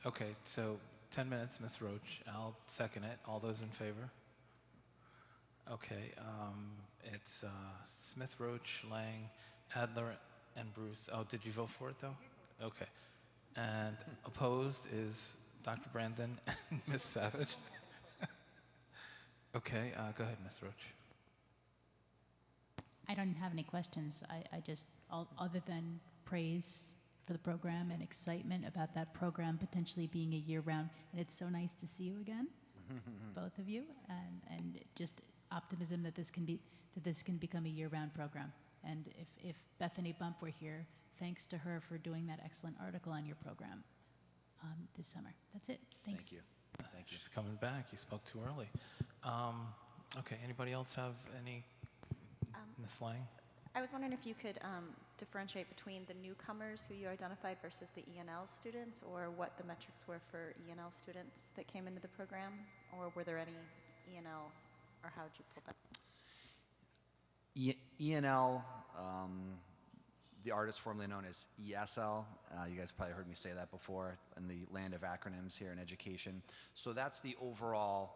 Okay, so 10 minutes, Ms. Roach. I'll second it. All those in favor? Okay, it's Smith, Roach, Lang, Adler, and Bruce. Oh, did you vote for it though? Okay. And opposed is Dr. Brandon and Ms. Savage. Okay, go ahead, Ms. Roach. I don't have any questions. I just, other than praise for the program and excitement about that program potentially being a year-round. And it's so nice to see you again, both of you, and just optimism that this can become a year-round program. And if Bethany Bump were here, thanks to her for doing that excellent article on your program this summer. That's it. Thanks. Thank you. Thank you. She's coming back. You spoke too early. Okay, anybody else have any? Ms. Lang? I was wondering if you could differentiate between the newcomers who you identified versus the E&L students, or what the metrics were for E&L students that came into the program, or were there any E&L, or how did you pull that? E&L, the artist formerly known as ESL. You guys probably heard me say that before in the land of acronyms here in education. So that's the overall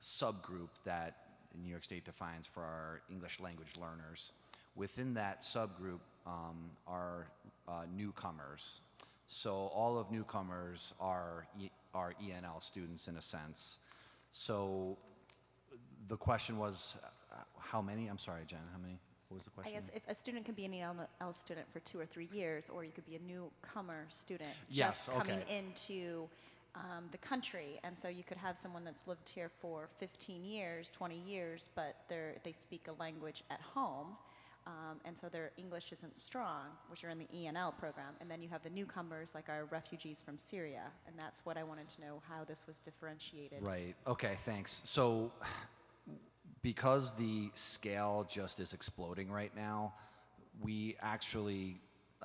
subgroup that New York State defines for our English language learners. Within that subgroup are newcomers. So all of newcomers are E&L students in a sense. So the question was, how many? I'm sorry, Jen, how many? What was the question? I guess if a student can be an E&L student for 2 or 3 years, or you could be a newcomer student yes, just coming into the country, and so you could have someone that's lived here for 15 years, 20 years, but they speak a language at home, and so their English isn't strong, which are in the E&L program, and then you have the newcomers, like our refugees from Syria, and that's what I wanted to know, how this was differentiated. Right, okay, thanks. So because the scale just is exploding right now, we actually,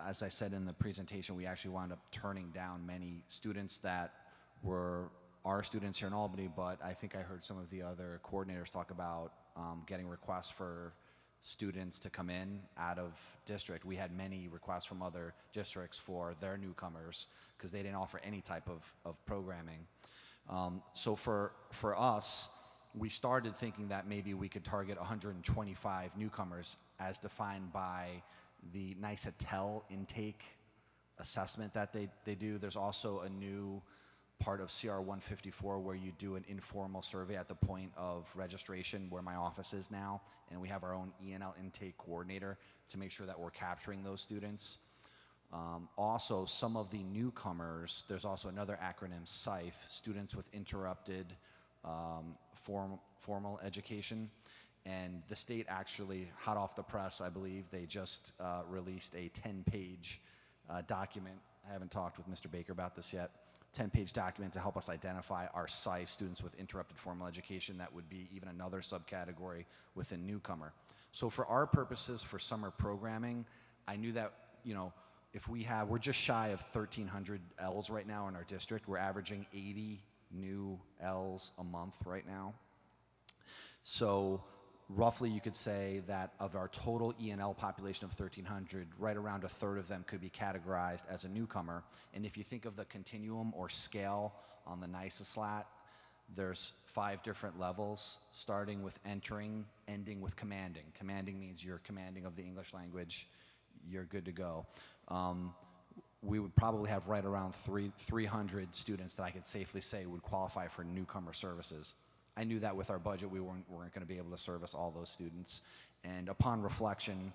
as I said in the presentation, we actually wound up turning down many students that were our students here in Albany, but I think I heard some of the other coordinators talk about getting requests for students to come in out of district. We had many requests from other districts for their newcomers because they didn't offer any type of programming. So for us, we started thinking that maybe we could target 125 newcomers as defined by the NYSATEL intake assessment that they do. There's also a new part of CR 154 where you do an informal survey at the point of registration, where my office is now, and we have our own ENL intake coordinator to make sure that we're capturing those students. Also, some of the newcomers, there's also another acronym, SIFE, Students with Interrupted Formal Education. And the state actually, hot off the press, I believe, they just released a 10-page document. I haven't talked with Mr. Baker about this yet. 10-page document to help us identify our SIFE, Students with Interrupted Formal Education. That would be even another subcategory within newcomer. So for our purposes for summer programming, I knew that, you know, if we're just shy of 1,300 Ls right now in our district. We're averaging 80 new Ls a month right now. So roughly you could say that of our total ENL population of 1,300, right around a third of them could be categorized as a newcomer. And if you think of the continuum or scale on the NYSA-SLAT, there's 5 different levels, starting with entering, ending with commanding. Commanding means you're commanding of the English language, you're good to go. We would probably have right around 300 students that I could safely say would qualify for newcomer services. I knew that with our budget, we weren't going to be able to service all those students. And upon reflection,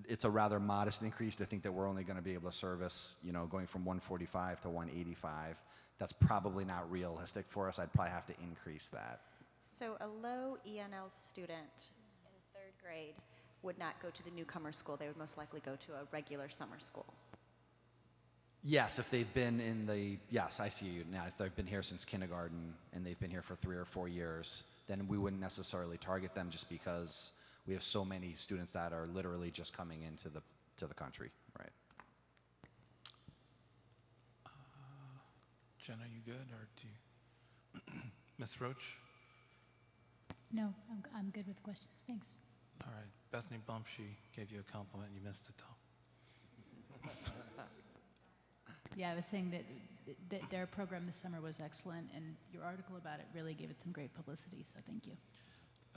it's a rather modest increase to think that we're only going to be able to service, you know, going from 145 to 185. That's probably not realistic for us. I'd probably have to increase that. So a low ENL student in 3rd grade would not go to the newcomer school. They would most likely go to a regular summer school. Yes, if they've been in the, yes, I see you now. If they've been here since kindergarten and they've been here for 3 or 4 years, then we wouldn't necessarily target them just because we have so many students that are literally just coming into the country, right? Jen, are you good, or do you? Ms. Roach? No, I'm good with questions. Thanks. All right. Bethany Bumshe gave you a compliment. You missed it, though. Yeah, I was saying that their program this summer was excellent, and your article about it really gave it some great publicity, so thank you.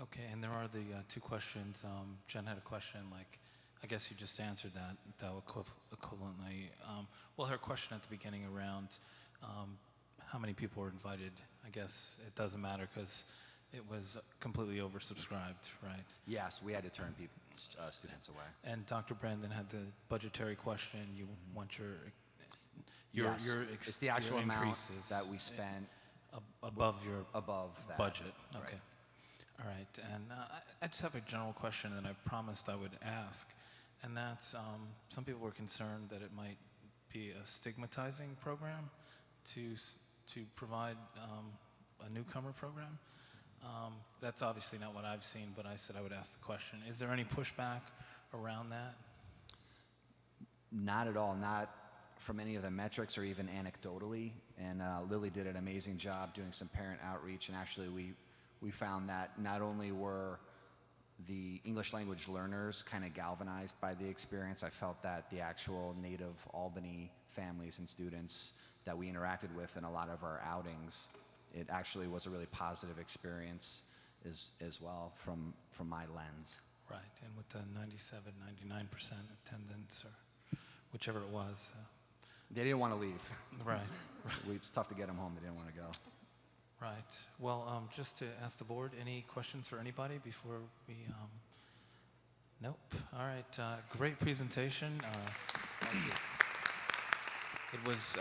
Okay, and there are the 2 questions. Jen had a question, like, I guess you just answered that, though, equivalently. Well, her question at the beginning around how many people were invited, I guess it doesn't matter because it was completely oversubscribed, right? Yes, we had to turn students away. And Dr. Brandon had the budgetary question. You want your Yes, it's the actual your amount increases that we spent above your that budget. Right. Okay. All right. And I just have a general question that I promised I would ask, and that's some people were concerned that it might be a stigmatizing program to provide a newcomer program. That's obviously not what I've seen, but I said I would ask the question. Is there any pushback around that? Not at all, not from any of the metrics or even anecdotally. And Lily did an amazing job doing some parent outreach, and actually we found that not only were the English language learners kind of galvanized by the experience, I felt that the actual native Albany families and students that we interacted with in a lot of our outings, it actually was a really positive experience as well from my lens. Right, and with the 97, 99% attendance, or whichever it was. They didn't want to leave. Right. It's tough to get them home. They didn't want to go. Right. Well, just to ask the board, any questions for anybody before we, nope. All right, great presentation. Thank you. It was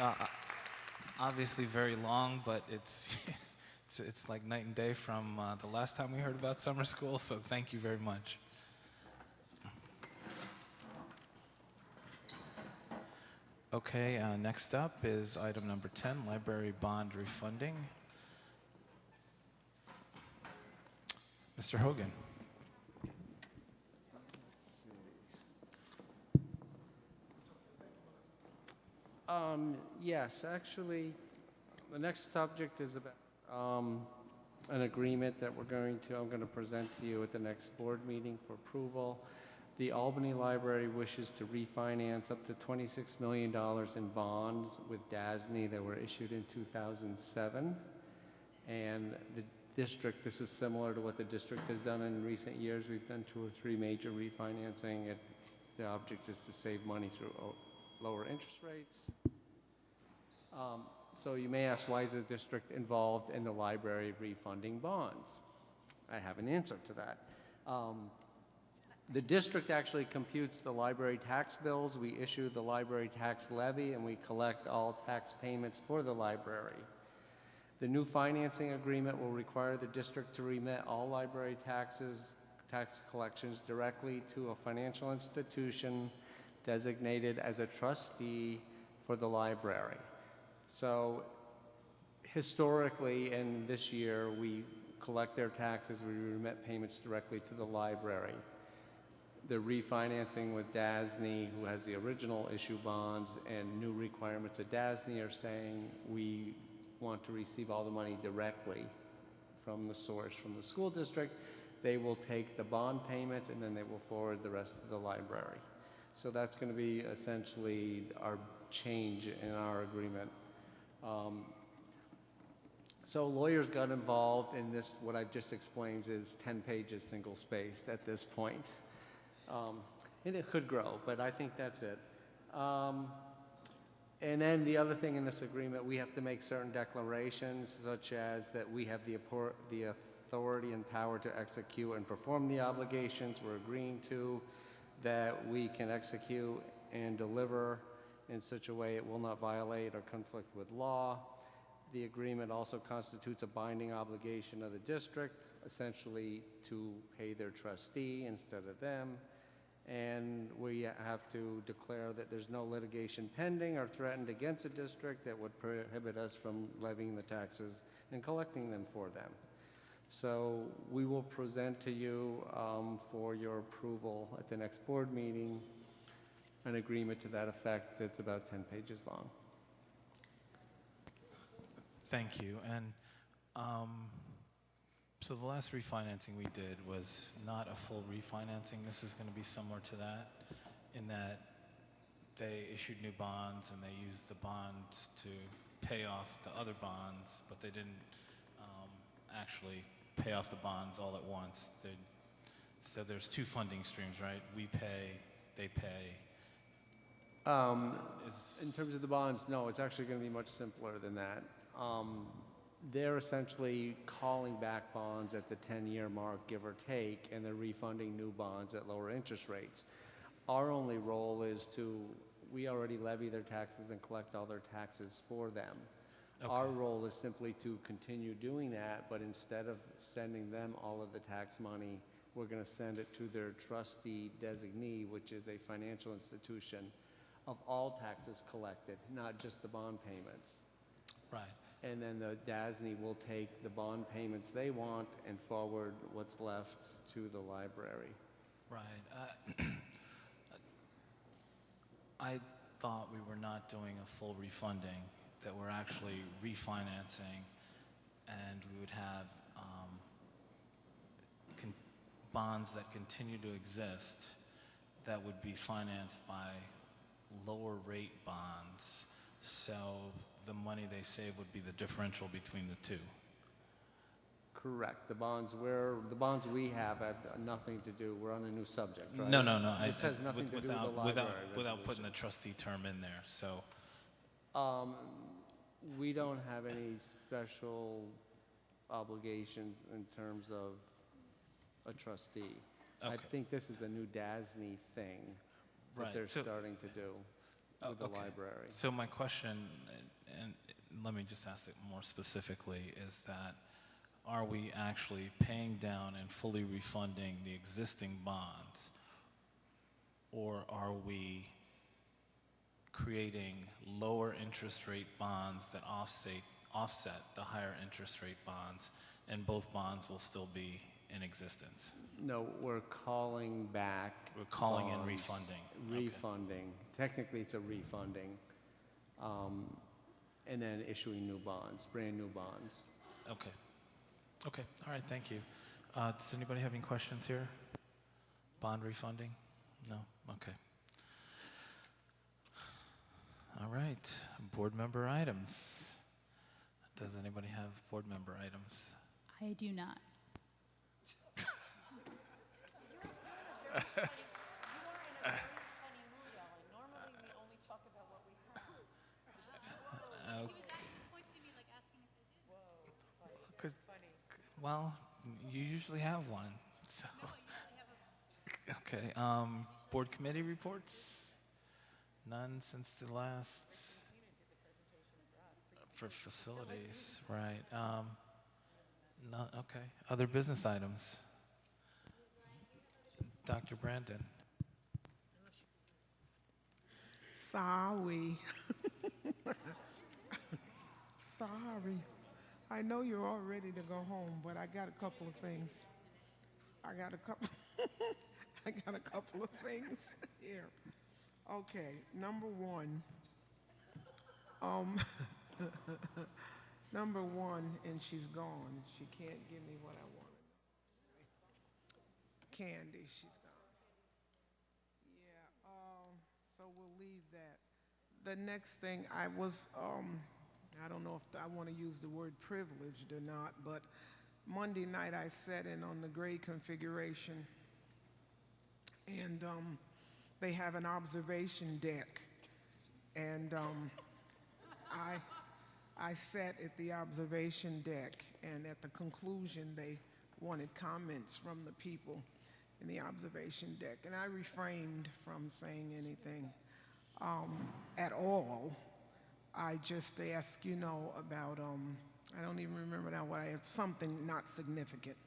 obviously very long, but it's like night and day from the last time we heard about summer school, so thank you very much. Okay, next up is item number 10, library bond refunding. Mr. Hogan. Yes, actually, The next subject is about an agreement that I'm going to present to you at the next board meeting for approval. The Albany Library wishes to refinance up to $26 million in bonds with DASNY that were issued in 2007. And the district, this is similar to what the district has done in recent years. We've done 2 or 3 major refinancing. The object is to save money through lower interest rates. So you may ask, why is the district involved in the library refunding bonds? I have an answer to that. The district actually computes the library tax bills. We issue the library tax levy, and we collect all tax payments for the library. The new financing agreement will require the district to remit all library tax collections directly to a financial institution designated as a trustee for the library. So historically, and this year, we collect their taxes, we remit payments directly to the library. The refinancing with DASNY, who has the original issue bonds, and new requirements of DASNY are saying we want to receive all the money directly from the source, from the school district. They will take the bond payments and then they will forward the rest to the library. So that's going to be essentially our change in our agreement. So lawyers got involved in this. What I just explained is 10 pages single-spaced at this point. And it could grow, but I think that's it. And then the other thing in this agreement, we have to make certain declarations, such as that we have the authority and power to execute and perform the obligations we're agreeing to, that we can execute and deliver in such a way it will not violate or conflict with law. The agreement also constitutes a binding obligation of the district, essentially to pay their trustee instead of them. And we have to declare that there's no litigation pending or threatened against the district that would prohibit us from levying the taxes and collecting them for them. So we will present to you for your approval at the next board meeting an agreement to that effect that's about 10 pages long. Thank you. And so the last refinancing we did was not a full refinancing. This is going to be similar to that, in that they issued new bonds and they used the bonds to pay off the other bonds, but they didn't actually pay off the bonds all at once. So there's 2 funding streams, right? We pay, they pay. In terms of the bonds, no, it's actually going to be much simpler than that. They're essentially calling back bonds at the 10-year mark, give or take, and they're refunding new bonds at lower interest rates. Our only role is we already levy their taxes and collect all their taxes for them. Okay. Our role is simply to continue doing that, but instead of sending them all of the tax money, we're going to send it to their trustee designee, which is a financial institution, of all taxes collected, not just the bond payments. Right. And then the DASNY will take the bond payments they want and forward what's left to the library. Right. I thought we were not doing a full refunding, that we're actually refinancing, and we would have bonds that continue to exist that would be financed by lower rate bonds. So the money they save would be the differential between the 2. Correct. The bonds we have have nothing to do. We're on a new subject, right? No. This has nothing to do with the library without putting the trustee term in there. So we don't have any special obligations in terms of a trustee. Okay. I think this is a new DASNY thing that they're starting to do with the library. So my question, and let me just ask it more specifically, is that are we actually paying down and fully refunding the existing bonds, or are we creating lower interest rate bonds that offset the higher interest rate bonds, and both bonds will still be in existence? No, we're calling back. We're calling in refunding. Refunding. Okay. Technically, it's a refunding. and then issuing new bonds, brand new bonds. Okay. Okay, all right, thank you. Does anybody have any questions here? Bond refunding? No? Okay. All right, board member items. Does anybody have board member items? I do not. Well, you usually have one, so. Okay, board committee reports? None since the last, for facilities, right. No, okay, other business items? Dr. Brandon? Sorry. Sorry. I know you're all ready to go home, but I got a couple of things. I got a couple of things here. Okay, number one. Number one, and she's gone. She can't give me what I wanted. Candy, she's gone. Yeah, so we'll leave that. The next thing I was, I don't know if I want to use the word privileged or not, but Monday night I sat in on the grade configuration, and they have an observation deck, and I sat at the observation deck, and at the conclusion they wanted comments from the people in the observation deck, and I refrained from saying anything at all. I just asked, about, I don't even remember now what I had, something not significant.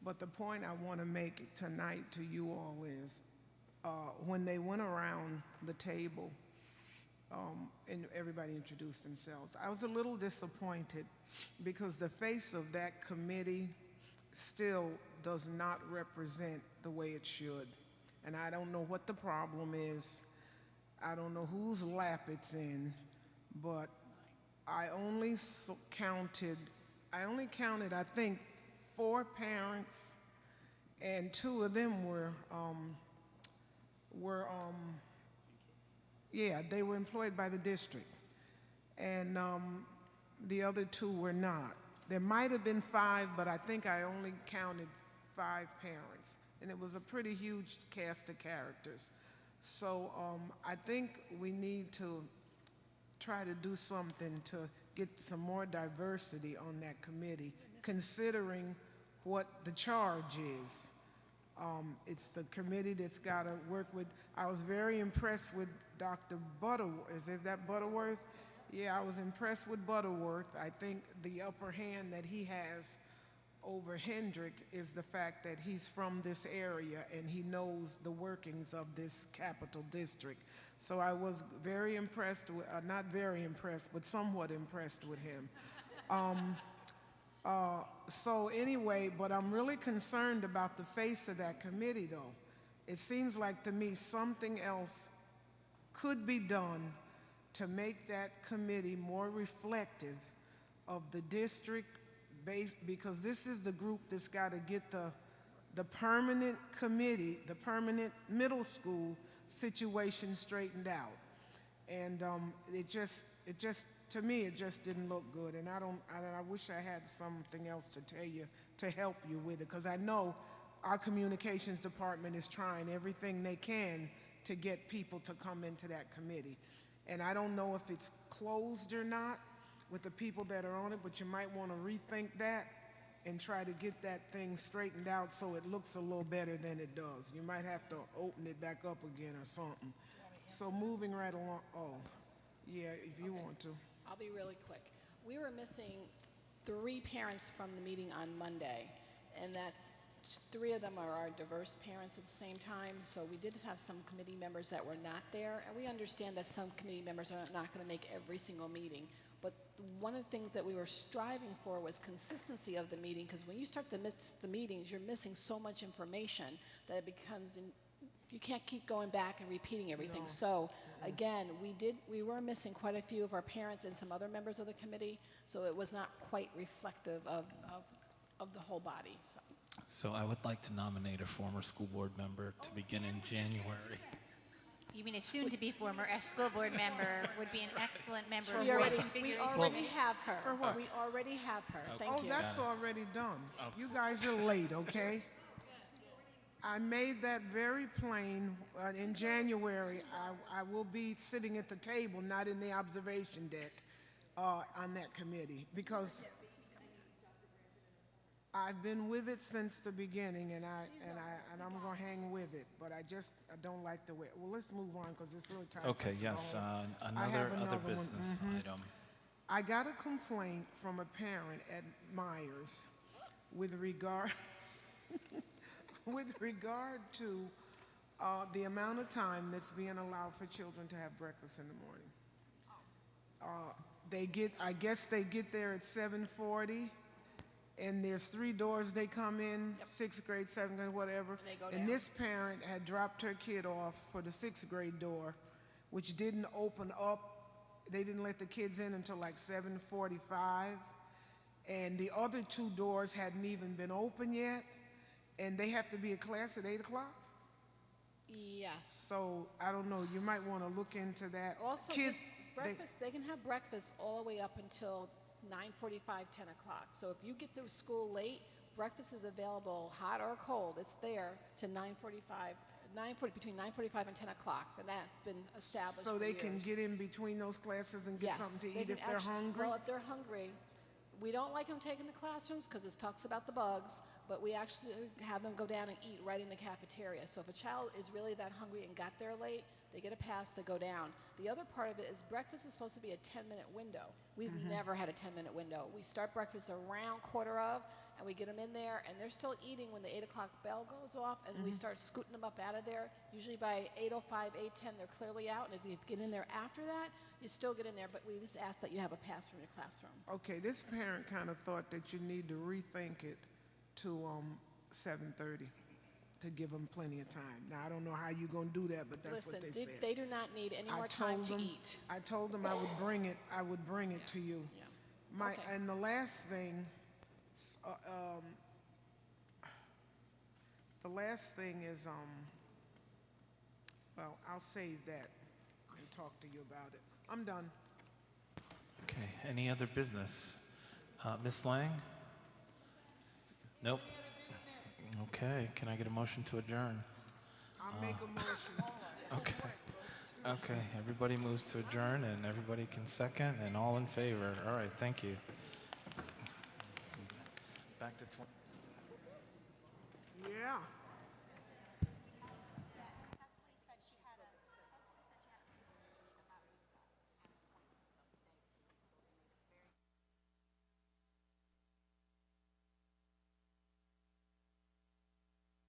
But the point I want to make tonight to you all is, when they went around the table and everybody introduced themselves, I was a little disappointed because the face of that committee still does not represent the way it should. And I don't know what the problem is. I don't know whose lap it's in. But I only counted, I think, 4 parents, and 2 of them they were employed by the district, and the other 2 were not. There might have been 5, but I think I only counted 5 parents, and it was a pretty huge cast of characters. So I think we need to try to do something to get some more diversity on that committee, considering what the charge is. It's the committee that's got to work with. I was very impressed with Dr. Butterworth. Is that Butterworth? Yeah, I was impressed with Butterworth. I think the upper hand that he has over Hendrick is the fact that he's from this area and he knows the workings of this capital district. So I was very impressed with, not very impressed, but somewhat impressed with him. So anyway, but I'm really concerned about the face of that committee, though. It seems like to me something else could be done to make that committee more reflective of the district base, because this is the group that's got to get the permanent committee, the permanent middle school situation straightened out. And it just to me it just didn't look good, and I wish I had something else to tell you to help you with it, because I know our communications department is trying everything they can to get people to come into that committee. And I don't know if it's closed or not with the people that are on it, but you might want to rethink that and try to get that thing straightened out so it looks a little better than it does. You might have to open it back up again or something. So moving right along, yeah, if you want to. I'll be really quick. We were missing 3 parents from the meeting on Monday, and that's 3 of them are our diverse parents at the same time. So we did have some committee members that were not there, and we understand that some committee members are not going to make every single meeting. But one of the things that we were striving for was consistency of the meeting, because when you start to miss the meetings, you're missing so much information that it becomes, you can't keep going back and repeating everything. No. So Again, we were missing quite a few of our parents and some other members of the committee, so it was not quite reflective of the whole body. So I would like to nominate a former school board member to begin in January. You mean a soon-to-be former school board member would be an excellent member of We board already configuration. have her. For what? We already have her. Thank Oh, you. that's already done. You guys are late, okay? I made that very plain. In January, I will be sitting at the table, not in the observation deck on that committee, because I've been with it since the beginning, and I'm going to hang with it. But I don't like the way. Well, let's move on because it's really time. Okay, for us to yes, go home. I another have other another one. business item. I got a complaint from a parent at Myers with regard to the amount of time that's being allowed for children to have breakfast in the morning. I guess they get there at 7:40, and there's 3 doors they come in, 6th grade, 7th grade, whatever. And they go And down. this parent had dropped her kid off for the 6th grade door, which didn't open up. They didn't let the kids in until like 7:45. And the other 2 doors hadn't even been open yet. And they have to be at class at 8 o'clock? Yes. So, I don't know, you might want to look into that. Also, Kids, just breakfast, they can have breakfast all the way up until 9:45, 10 o'clock. So if you get to school late, breakfast is available, hot or cold. It's there to 9:40, between 9:45 and 10 o'clock, and that's been established so for they can years. get in between those classes and get Yes, something to they eat can if they're hungry? Well, if they're hungry, we don't like them taking the classrooms because it talks about the bugs, but we actually have them go down and eat right in the cafeteria. So if a child is really that hungry and got there late, they get a pass to go down. The other part of it is breakfast is supposed to be a 10-minute window. We've never had a 10-minute window. We start breakfast around 4:15, and we get them in there, and they're still eating when the 8 o'clock bell goes off, and we start scooting them up out of there. Usually by 8:05, 8:10, they're clearly out, and if you get in there after that, you still get in there, but we just ask that you have a pass from your classroom. Okay, this parent kind of thought that you need to rethink it to 7:30 to give them plenty of time. Now, I don't know how you're going to do that, but that's what they Listen, said. they do not need any more time to eat. I told them I would bring it to you. Yeah. Okay. And the last thing is, well, I'll save that and talk to you about it. I'm done. Okay, any other business? Ms. Lang? Nope. Okay, can I get a motion to adjourn? I'll make a motion. Okay, everybody moves to adjourn, and everybody can second, and all in favor. All right, thank you. Back to 20. Yeah.